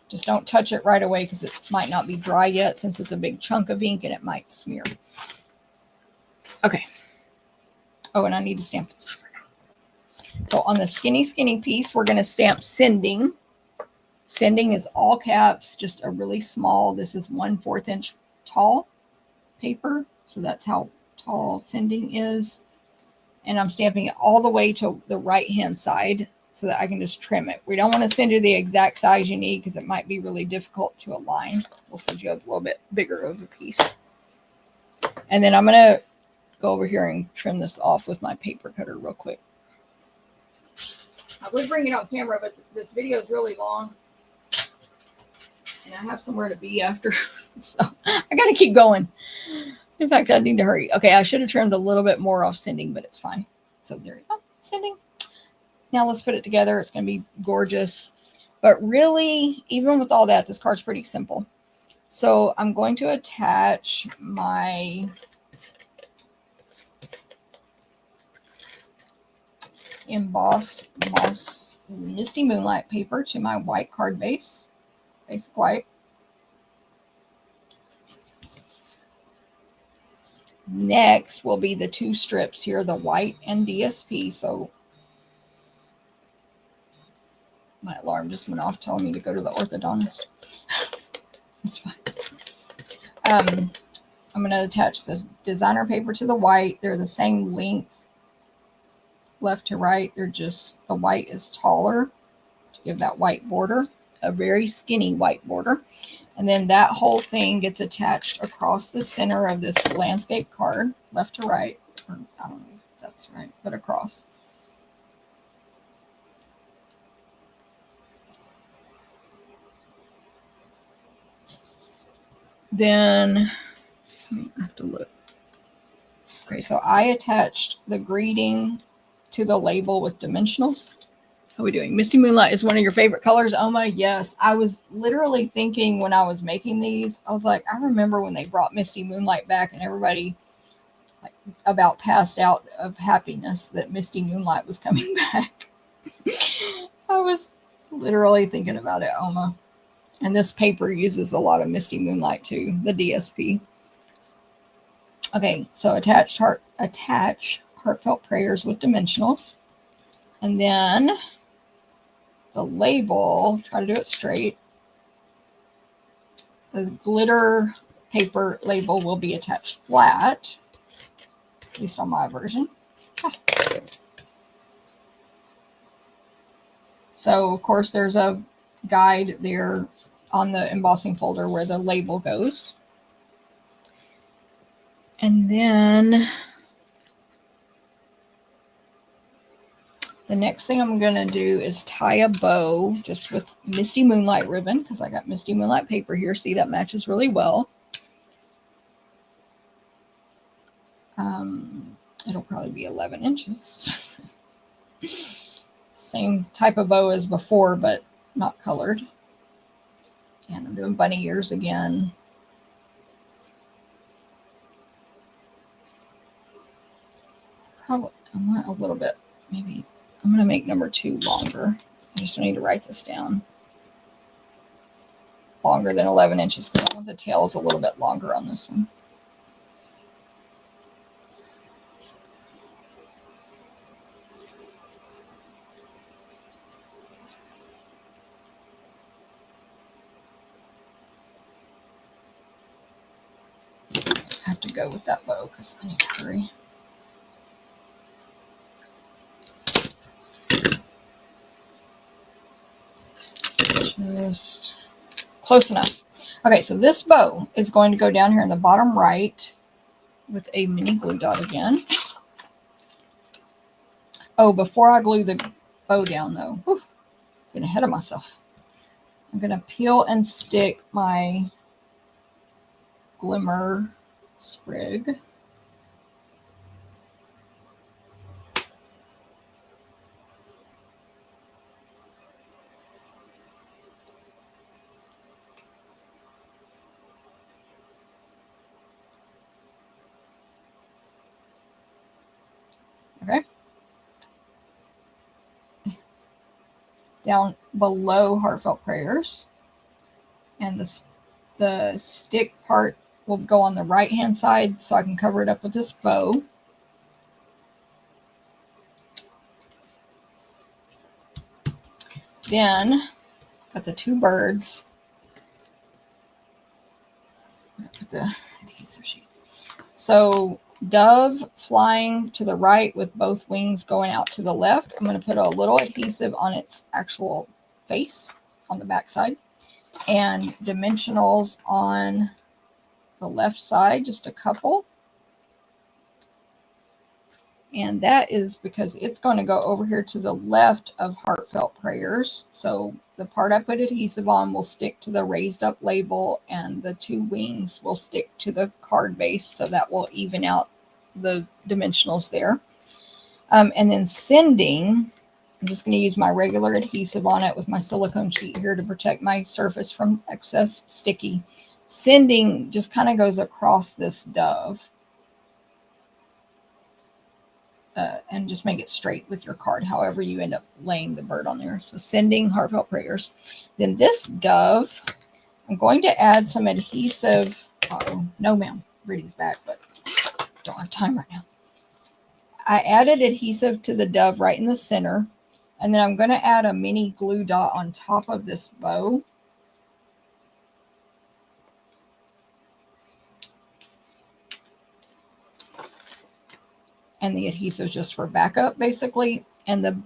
Just don't touch it right away because it might not be dry yet since it's a big chunk of ink and it might smear. Okay. Oh, and I need to stamp this. I forgot. So on the skinny piece, we're going to stamp Sending. Sending is all caps, just a really small, this is 1/4 inch tall paper. So that's how tall Sending is. And I'm stamping it all the way to the right-hand side so that I can just trim it. We don't want to send you the exact size you need because it might be really difficult to align. We'll send you a little bit bigger of a piece. And then I'm going to go over here and trim this off with my paper cutter real quick. I would bring it on camera, but this video is really long. And I have somewhere to be after. So I got to keep going. In fact, I need to hurry. Okay, I should have trimmed a little bit more off Sending, but it's fine. So there you go, Sending. Now let's put it together. It's going to be gorgeous. But really, even with all that, this card's pretty simple. So I'm going to attach my embossed Misty Moonlight paper to my white card base, basic white. Next will be the 2 strips here, the white and DSP. So my alarm just went off telling me to go to the orthodontist. It's fine. I'm going to attach this designer paper to the white. They're the same length left to right. They're just, the white is taller to give that white border, a very skinny white border. And then that whole thing gets attached across the center of this landscape card, left to right. Or I don't know if that's right, but across. Then I have to look. Okay, so I attached the greeting to the label with dimensionals. How are we doing? Misty Moonlight is one of your favorite colors, Oma? Yes. I was literally thinking when I was making these, I was like, I remember when they brought Misty Moonlight back and everybody like about passed out of happiness that Misty Moonlight was coming back. I was literally thinking about it, Oma. And this paper uses a lot of Misty Moonlight too, the DSP. Okay, so attach Heartfelt Prayers with dimensionals. And then the label, try to do it straight. The glitter paper label will be attached flat, at least on my version. So, of course, there's a guide there on the embossing folder where the label goes. And then the next thing I'm going to do is tie a bow just with Misty Moonlight ribbon, because I got Misty Moonlight paper here. See, that matches really well. It'll probably be 11 inches. Same type of bow as before, but not colored. And I'm doing bunny ears again. Probably, I want a little bit, maybe, I'm going to make number 2 longer. I just need to write this down. Longer than 11 inches, because I want the tails a little bit longer on this one. I have to go with that bow because I need to hurry. Just close enough. Okay, so this bow is going to go down here in the bottom right with a mini glue dot again. Oh, before I glue the bow down though, whew, getting ahead of myself. I'm going to peel and stick my glimmer sprig. Okay. Down below Heartfelt Prayers. And the stick part will go on the right hand side so I can cover it up with this bow. Then got the 2 birds. Put the adhesive sheet. So dove flying to the right with both wings going out to the left. I'm going to put a little adhesive on its actual face on the back side, and dimensionals on the left side, just a couple. And that is because it's going to go over here to the left of Heartfelt Prayers. So the part I put adhesive on will stick to the raised up label, and the 2 wings will stick to the card base. So that will even out the dimensionals there. And then sending, I'm just going to use my regular adhesive on it with my silicone sheet here to protect my surface from excess sticky. Sending just kind of goes across this dove. And just make it straight with your card, however you end up laying the bird on there. So sending Heartfelt Prayers. Then this dove, I'm going to add some adhesive. Uh-oh, no ma'am, Brittany's back, but don't have time right now. I added adhesive to the dove right in the center, and then I'm going to add a mini glue dot on top of this bow. And the adhesive just for backup, basically. And the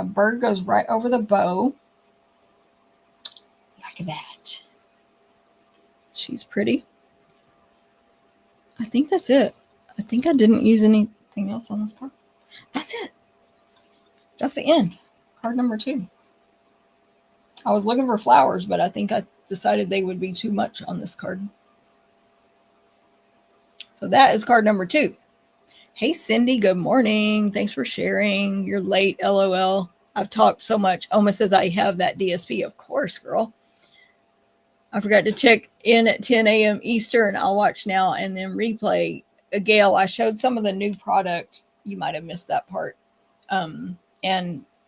bird goes right over the bow. Like that. She's pretty. I think that's it. I think I didn't use anything else on this card. That's it. That's the end. Card number 2. I was looking for flowers, but I think I decided they would be too much on this card. So that is card number 2. Hey, Cindy, good morning. Thanks for sharing. You're late, LOL. I've talked so much. Oma says I have that DSP. Of course, girl. I forgot to check in at 10 a.m. Eastern. I'll watch now and then replay. Gail, I showed some of the new product. You might have missed that part. And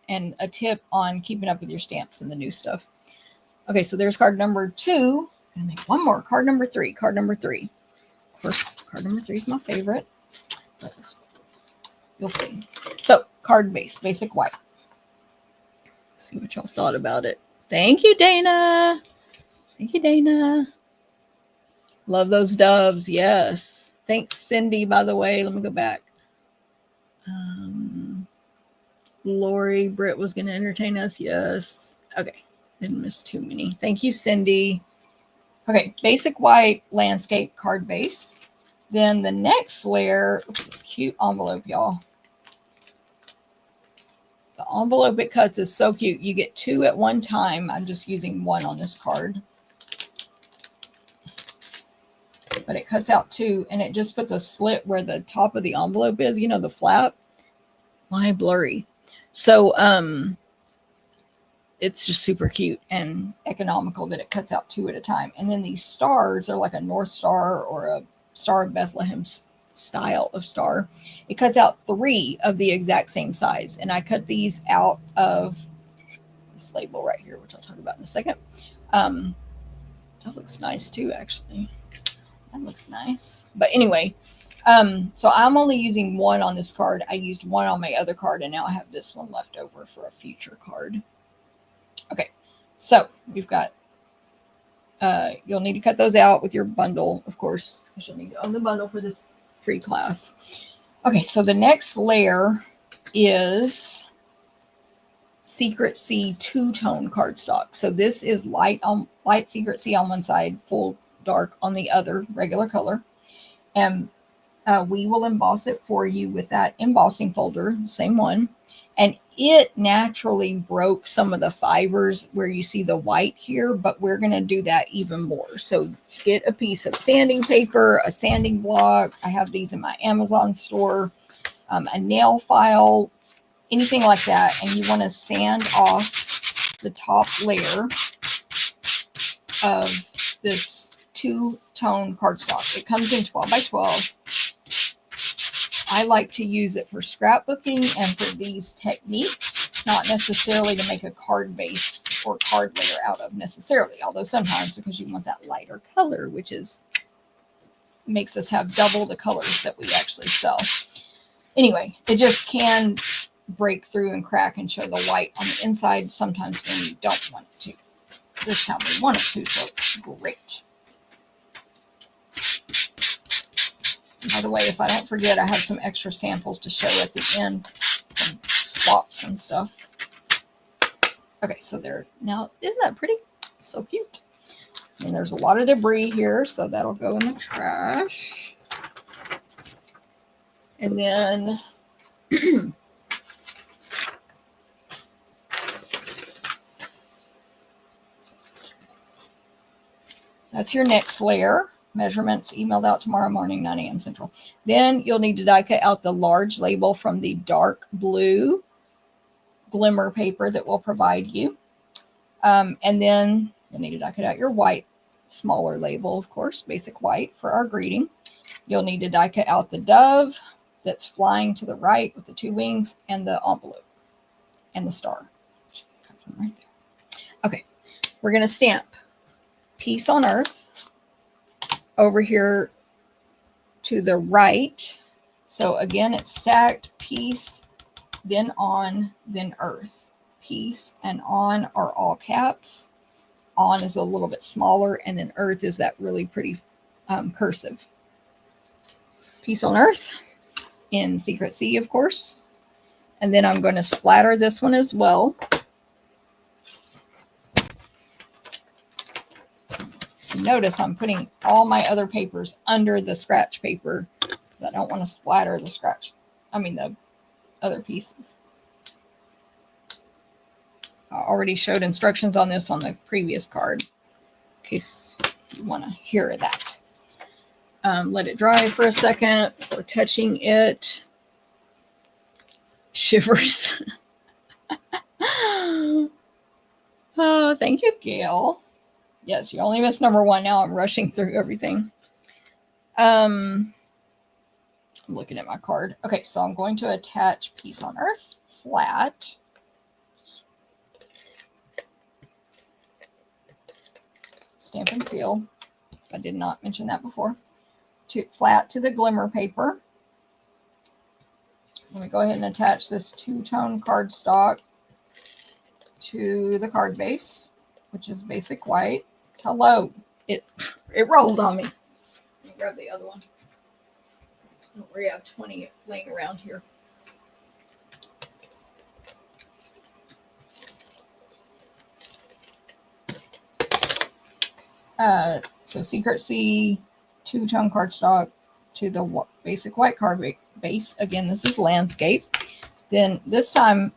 a tip on keeping up with your stamps and the new stuff. Okay, so there's card number 2. I'm going to make one more. Card number 3. Card number 3. Of course, card number 3 is my favorite. But you'll see. So, card base, basic white. Let's see what y'all thought about it. Thank you, Dana. Thank you, Dana. Love those doves. Yes. Thanks, Cindy, by the way. Let me go back. Lori, Britt was going to entertain us. Yes. Okay. Didn't miss too many. Thank you, Cindy. Okay. Basic white landscape card base. Then the next layer, look at this cute envelope, y'all. The envelope it cuts is so cute. You get 2 at one time. I'm just using 1 on this card. But it cuts out 2, and it just puts a slit where the top of the envelope is, you know, the flap. My blurry. So it's just super cute and economical that it cuts out 2 at a time. And then these stars are like a North Star or a Star of Bethlehem style of star. It cuts out 3 of the exact same size. And I cut these out of this label right here, which I'll talk about in a second. That looks nice too, actually. That looks nice. But anyway, so I'm only using 1 on this card. I used 1 on my other card, and now I have this one left over for a future card. Okay, so we've got, you'll need to cut those out with your bundle, of course, because you'll need to own the bundle for this free class. Okay, so the next layer is Secret Sea two-tone cardstock. So this is light Secret Sea on one side, full dark on the other, regular color. And we will emboss it for you with that embossing folder, the same one. And it naturally broke some of the fibers where you see the white here, but we're going to do that even more. So get a piece of sanding paper, a sanding block. I have these in my Amazon store, a nail file, anything like that. And you want to sand off the top layer of this two-tone cardstock. It comes in 12 by 12. I like to use it for scrapbooking and for these techniques, not necessarily to make a card base or card layer out of necessarily, although sometimes because you want that lighter color, which is makes us have double the colors that we actually sell. Anyway, it just can break through and crack and show the white on the inside sometimes when you don't want it to. This time we want it to, so it's great. By the way, if I don't forget, I have some extra samples to show at the end, some swaps and stuff. Okay, so there. Now, isn't that pretty? So cute. And there's a lot of debris here, so that'll go in the trash. And then that's your next layer. Measurements emailed out tomorrow morning, 9 a.m. Central. Then you'll need to die cut out the large label from the dark blue glimmer paper that we'll provide you. And then you'll need to die cut out your white, smaller label, of course, basic white for our greeting. You'll need to die cut out the dove that's flying to the right with the 2 wings and the envelope and the star. Right there. Okay, we're going to stamp Peace on Earth over here to the right. So again, it's stacked, peace, then on, then earth. Peace and on are all caps. On is a little bit smaller, and then earth is that really pretty cursive. Peace on Earth in Secret Sea, of course. And then I'm going to splatter this one as well. Notice I'm putting all my other papers under the scratch paper because I don't want to splatter the the other pieces. I already showed instructions on this on the previous card in case you want to hear that. Let it dry for a second before touching it. Shivers. Oh, thank you, Gail. Yes, you only missed number 1. Now I'm rushing through everything. I'm looking at my card. Okay, so I'm going to attach Peace on Earth flat. Stamp and seal. I did not mention that before. Flat to the glimmer paper. Let me go ahead and attach this 2-tone cardstock to the card base, which is basic white. Hello. It rolled on me. Let me grab the other one. Don't worry, I have 20 laying around here. So Secret Sea, 2-tone cardstock to the basic white card base. Again, this is landscape. Then this time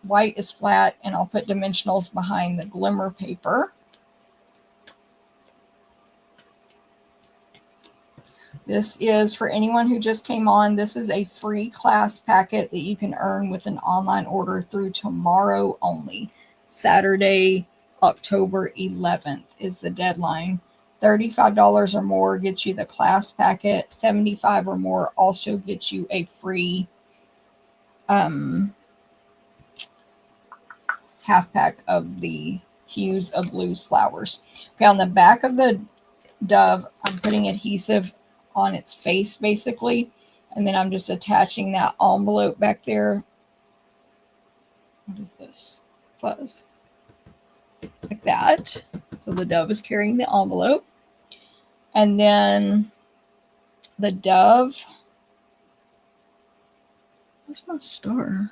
white is flat, and I'll put dimensionals behind the glimmer paper. This is for anyone who just came on. This is a free class packet that you can earn with an online order through tomorrow only. Saturday, October 11th is the deadline. $35 or more gets you the class packet. $75 or more also gets you a free half pack of the Hues of Blues Flowers. Okay, on the back of the dove, I'm putting adhesive on its face basically, and then I'm just attaching that envelope back there. What is this? Fuzz. Like that. So the dove is carrying the envelope. And then the dove. Where's my star?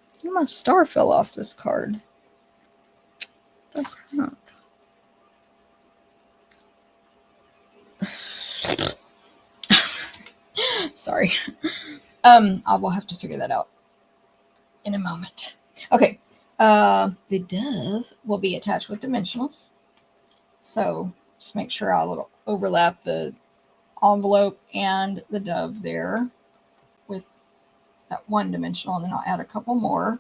I think my star fell off this card. Oh, crap. Sorry. I will have to figure that out in a moment. Okay. The dove will be attached with dimensionals. So just make sure I'll overlap the envelope and the dove there with that one dimensional, and then I'll add a couple more.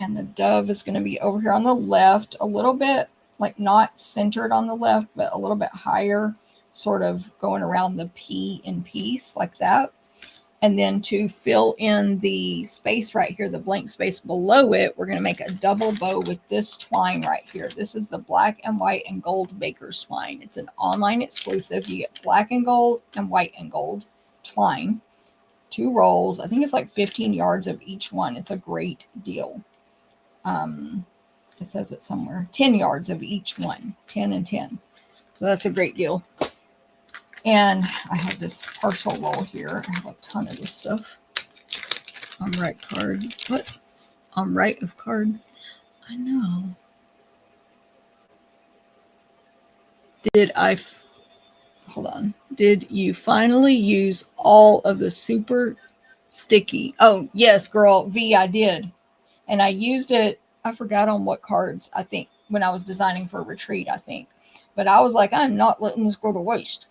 And the dove is going to be over here on the left, a little bit, like not centered on the left, but a little bit higher, sort of going around the P in piece like that. And then to fill in the space right here, the blank space below it, we're going to make a double bow with this twine right here. This is the black and white and gold baker's twine. It's an online exclusive. You get black and gold and white and gold twine. 2 rolls. I think it's like 15 yards of each one. It's a great deal. It says it somewhere. 10 yards of each one. 10 and 10. So that's a great deal. And I have this parcel roll here. I have a ton of this stuff. On right card. What? On right of card. I know. Hold on. Did you finally use all of the super sticky? Oh, yes, girl. V, I did. And I used it. I forgot on what cards, I think, when I was designing for a retreat, I think. But I was like, I'm not letting this go to waste.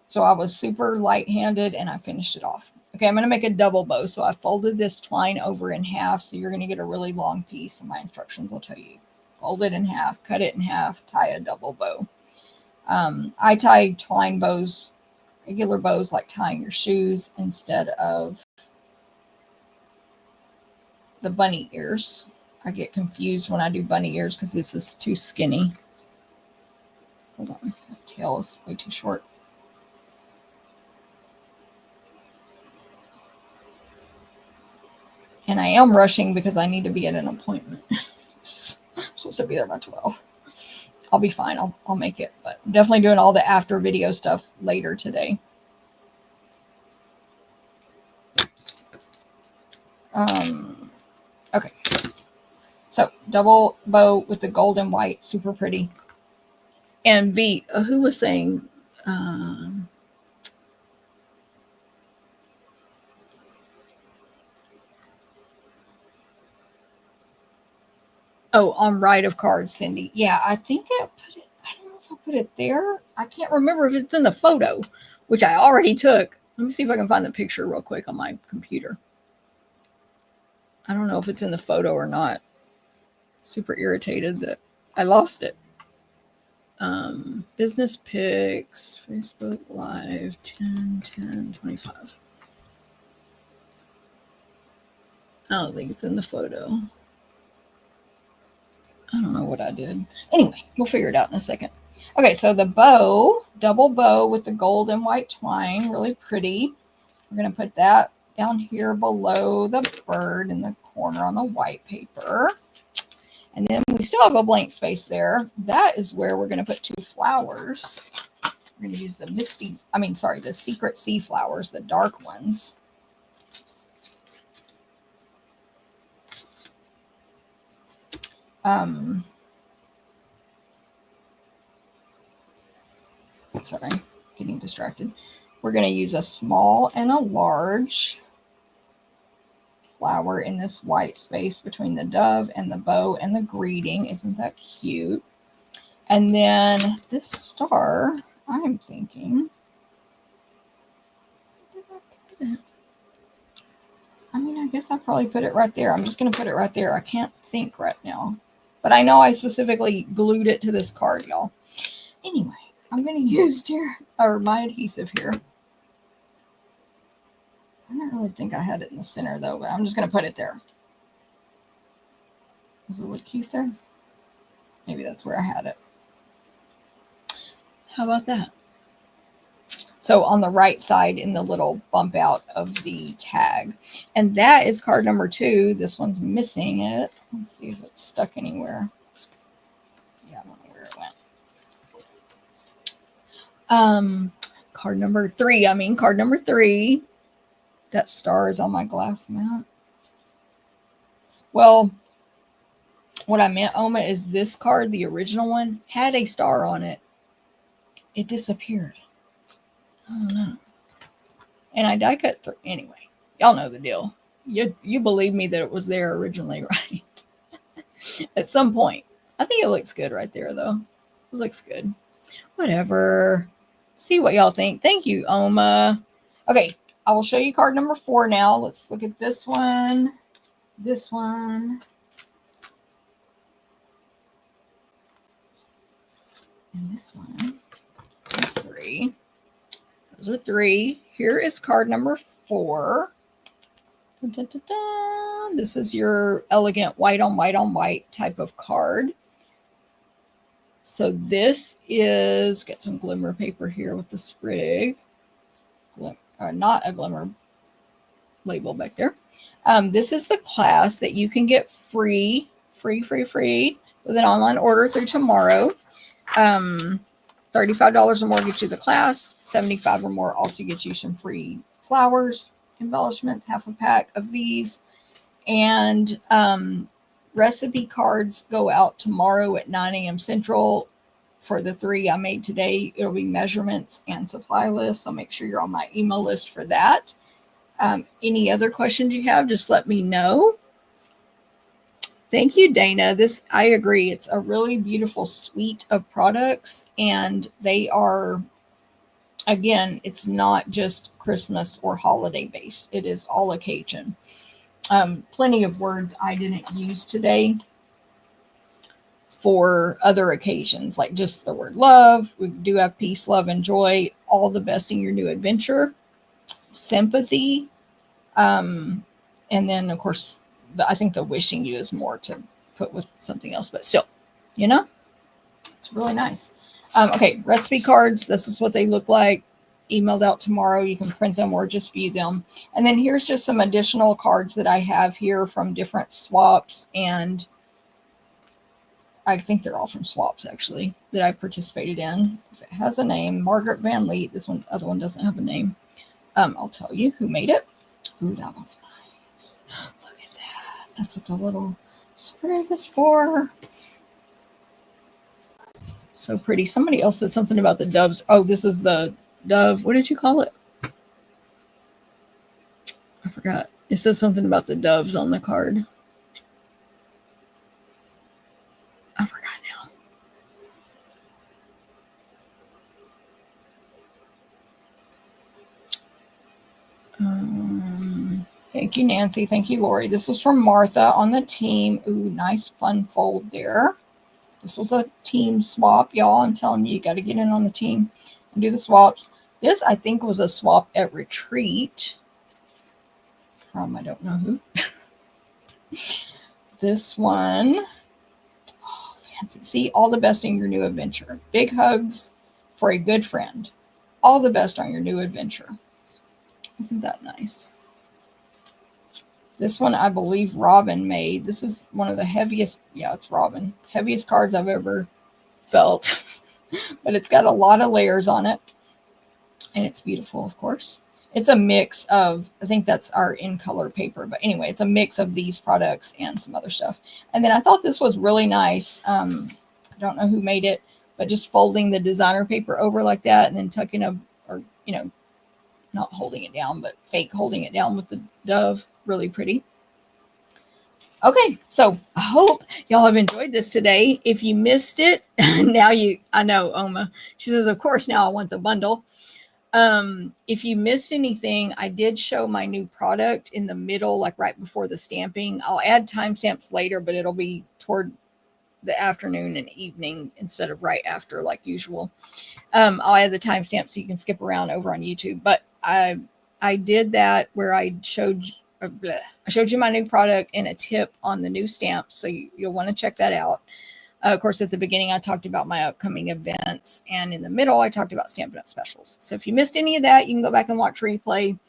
So I was super light-handed, and I finished it off. Okay, I'm going to make a double bow. So I folded this twine over in half. So you're going to get a really long piece. And my instructions will tell you. Fold it in half, cut it in half, tie a double bow. I tie twine bows, regular bows, like tying your shoes, instead of the bunny ears. I get confused when I do bunny ears because this is too skinny. Hold on, the tail is way too short. And I am rushing because I need to be at an appointment. I'm supposed to be there by 12. I'll be fine. I'll make it. But I'm definitely doing all the after video stuff later today. Okay. So double bow with the gold and white. Super pretty. And V, who was saying... Oh, on right of cards, Cindy. Yeah, I think I put it. I don't know if I put it there. I can't remember if it's in the photo, which I already took. Let me see if I can find the picture real quick on my computer. I don't know if it's in the photo or not. Super irritated that I lost it. Business pics, Facebook Live, 10/10/25. I don't think it's in the photo. I don't know what I did. Anyway, we'll figure it out in a second. Okay, so the bow, double bow with the gold and white twine, really pretty. We're going to put that down here below the bird in the corner on the white paper. And then we still have a blank space there. That is where we're going to put 2 flowers. We're going to use the secret sea flowers, the dark ones. sorry, getting distracted. We're going to use a small and a large flower in this white space between the dove and the bow and the greeting. Isn't that cute? And then this star, I'm thinking, I mean, I guess I'll probably put it right there. I'm just going to put it right there. I can't think right now. But I know I specifically glued it to this card, y'all. Anyway, I'm going to use my adhesive here. I don't really think I had it in the center, though, but I'm just going to put it there. Does it look cute there? Maybe that's where I had it. How about that? So on the right side in the little bump out of the tag. And that is card number 2. This one's missing it. Let's see if it's stuck anywhere. Yeah, I don't know where it went. Card number 3. Card number 3. That star is on my glass mat. Well, what I meant, Oma, is this card, the original one, had a star on it. It disappeared. I don't know. And I die cut through. Anyway, y'all know the deal. You believe me that it was there originally, right? At some point. I think it looks good right there, though. It looks good. Whatever. See what y'all think. Thank you, Oma. Okay, I will show you card number 4 now. Let's look at this one. This one. And this one. There's 3. Those are 3. Here is card number 4. Dun, dun, dun, dun. This is your elegant white on white on white type of card. So this is, get some glimmer paper here with the sprig. Not a glimmer label back there. This is the class that you can get free with an online order through tomorrow. $35 or more gets you the class. $75 or more also gets you some free flowers, embellishments, half a pack of these. And recipe cards go out tomorrow at 9 a.m. Central. For the 3 I made today, it'll be measurements and supply lists. So make sure you're on my email list for that. Any other questions you have, just let me know. Thank you, Dana. I agree. It's a really beautiful suite of products, and they are, again, it's not just Christmas or holiday based. It is all occasion. Plenty of words I didn't use today for other occasions, like just the word love. We do have peace, love, and joy. All the best in your new adventure. Sympathy. And then, of course, I think the wishing you is more to put with something else, but still, it's really nice. Okay, recipe cards. This is what they look like. Emailed out tomorrow. You can print them or just view them. And then here's just some additional cards that I have here from different swaps, and I think they're all from swaps actually that I participated in. If it has a name, Margaret Van Leet. This one, other one doesn't have a name. I'll tell you who made it. Ooh, that one's nice. Look at that. That's what the little sprig is for. So pretty. Somebody else said something about the doves. Oh, this is the dove. What did you call it? I forgot. It says something about the doves on the card. I forgot now. Thank you, Nancy. Thank you, Lori. This was from Martha on the team. Ooh, nice fun fold there. This was a team swap, y'all. I'm telling you, you got to get in on the team and do the swaps. This, I think, was a swap at Retreat from I don't know who. This one. Oh, fancy. See, all the best in your new adventure. Big hugs for a good friend. All the best on your new adventure. Isn't that nice? This one, I believe Robin made. This is one of the heaviest. Yeah, it's Robin. Heaviest cards I've ever felt. But it's got a lot of layers on it. And it's beautiful, of course. It's a mix of, I think that's our in color paper. But anyway, it's a mix of these products and some other stuff. And then I thought this was really nice. I don't know who made it. but just folding the designer paper over like that and then tucking up, or, not holding it down, but fake holding it down with the dove. Really pretty. Okay, so I hope y'all have enjoyed this today. If you missed it, I know, Oma. She says, of course, now I want the bundle. If you missed anything, I did show my new product in the middle, like right before the stamping. I'll add timestamps later, but it'll be toward the afternoon and evening instead of right after like usual. I'll add the timestamp so you can skip around over on YouTube. But I did that where I showed you my new product and a tip on the new stamps, so you'll want to check that out. Of course, at the beginning, I talked about my upcoming events, and in the middle, I talked about Stampin' Up! Specials. So if you missed any of that, you can go back and watch replay.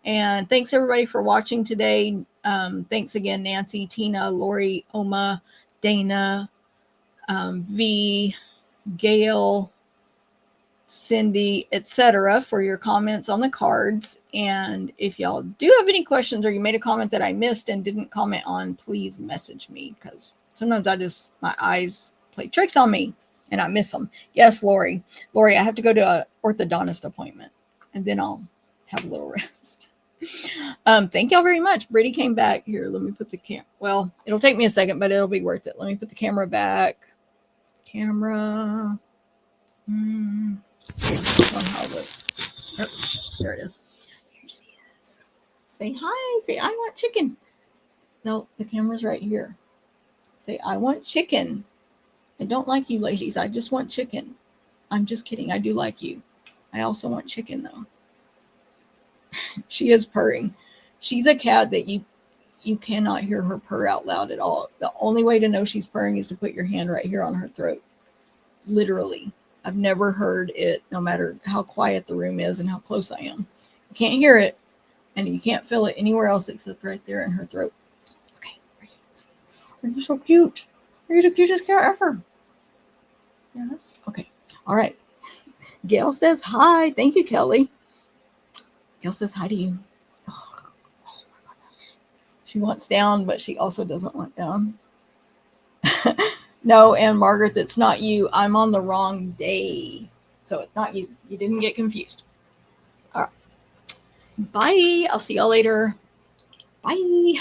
And thanks, everybody, for watching today. Thanks again, Nancy, Tina, Lori, Oma, Dana, V, Gail, Cindy, etc., for your comments on the cards. And if y'all do have any questions or you made a comment that I missed and didn't comment on, please message me, because sometimes my eyes play tricks on me and I miss them. Yes, Lori, I have to go to an orthodontist appointment and then I'll have a little rest. Thank y'all very much. Brady came back here. Let me put the well, it'll take me a second, but it'll be worth it. Let me put the camera back. Camera. Oh, there it is. Here she is. Say hi. Say, I want chicken. No, the camera's right here. Say, I want chicken. I don't like you ladies. I just want chicken. I'm just kidding. I do like you. I also want chicken, though. She is purring. She's a cat that you cannot hear her purr out loud at all. The only way to know she's purring is to put your hand right here on her throat. Literally. I've never heard it, no matter how quiet the room is and how close I am. You can't hear it, and you can't feel it anywhere else except right there in her throat. Okay. Are you so cute? Are you the cutest cat ever? Yes. Okay. All right. Gail says hi. Thank you, Kelly. Gail says hi to you. Oh my gosh. She wants down, but she also doesn't want down. No, and Margaret, that's not you. I'm on the wrong day. So it's not you. You didn't get confused. All right. Bye. I'll see y'all later. Bye.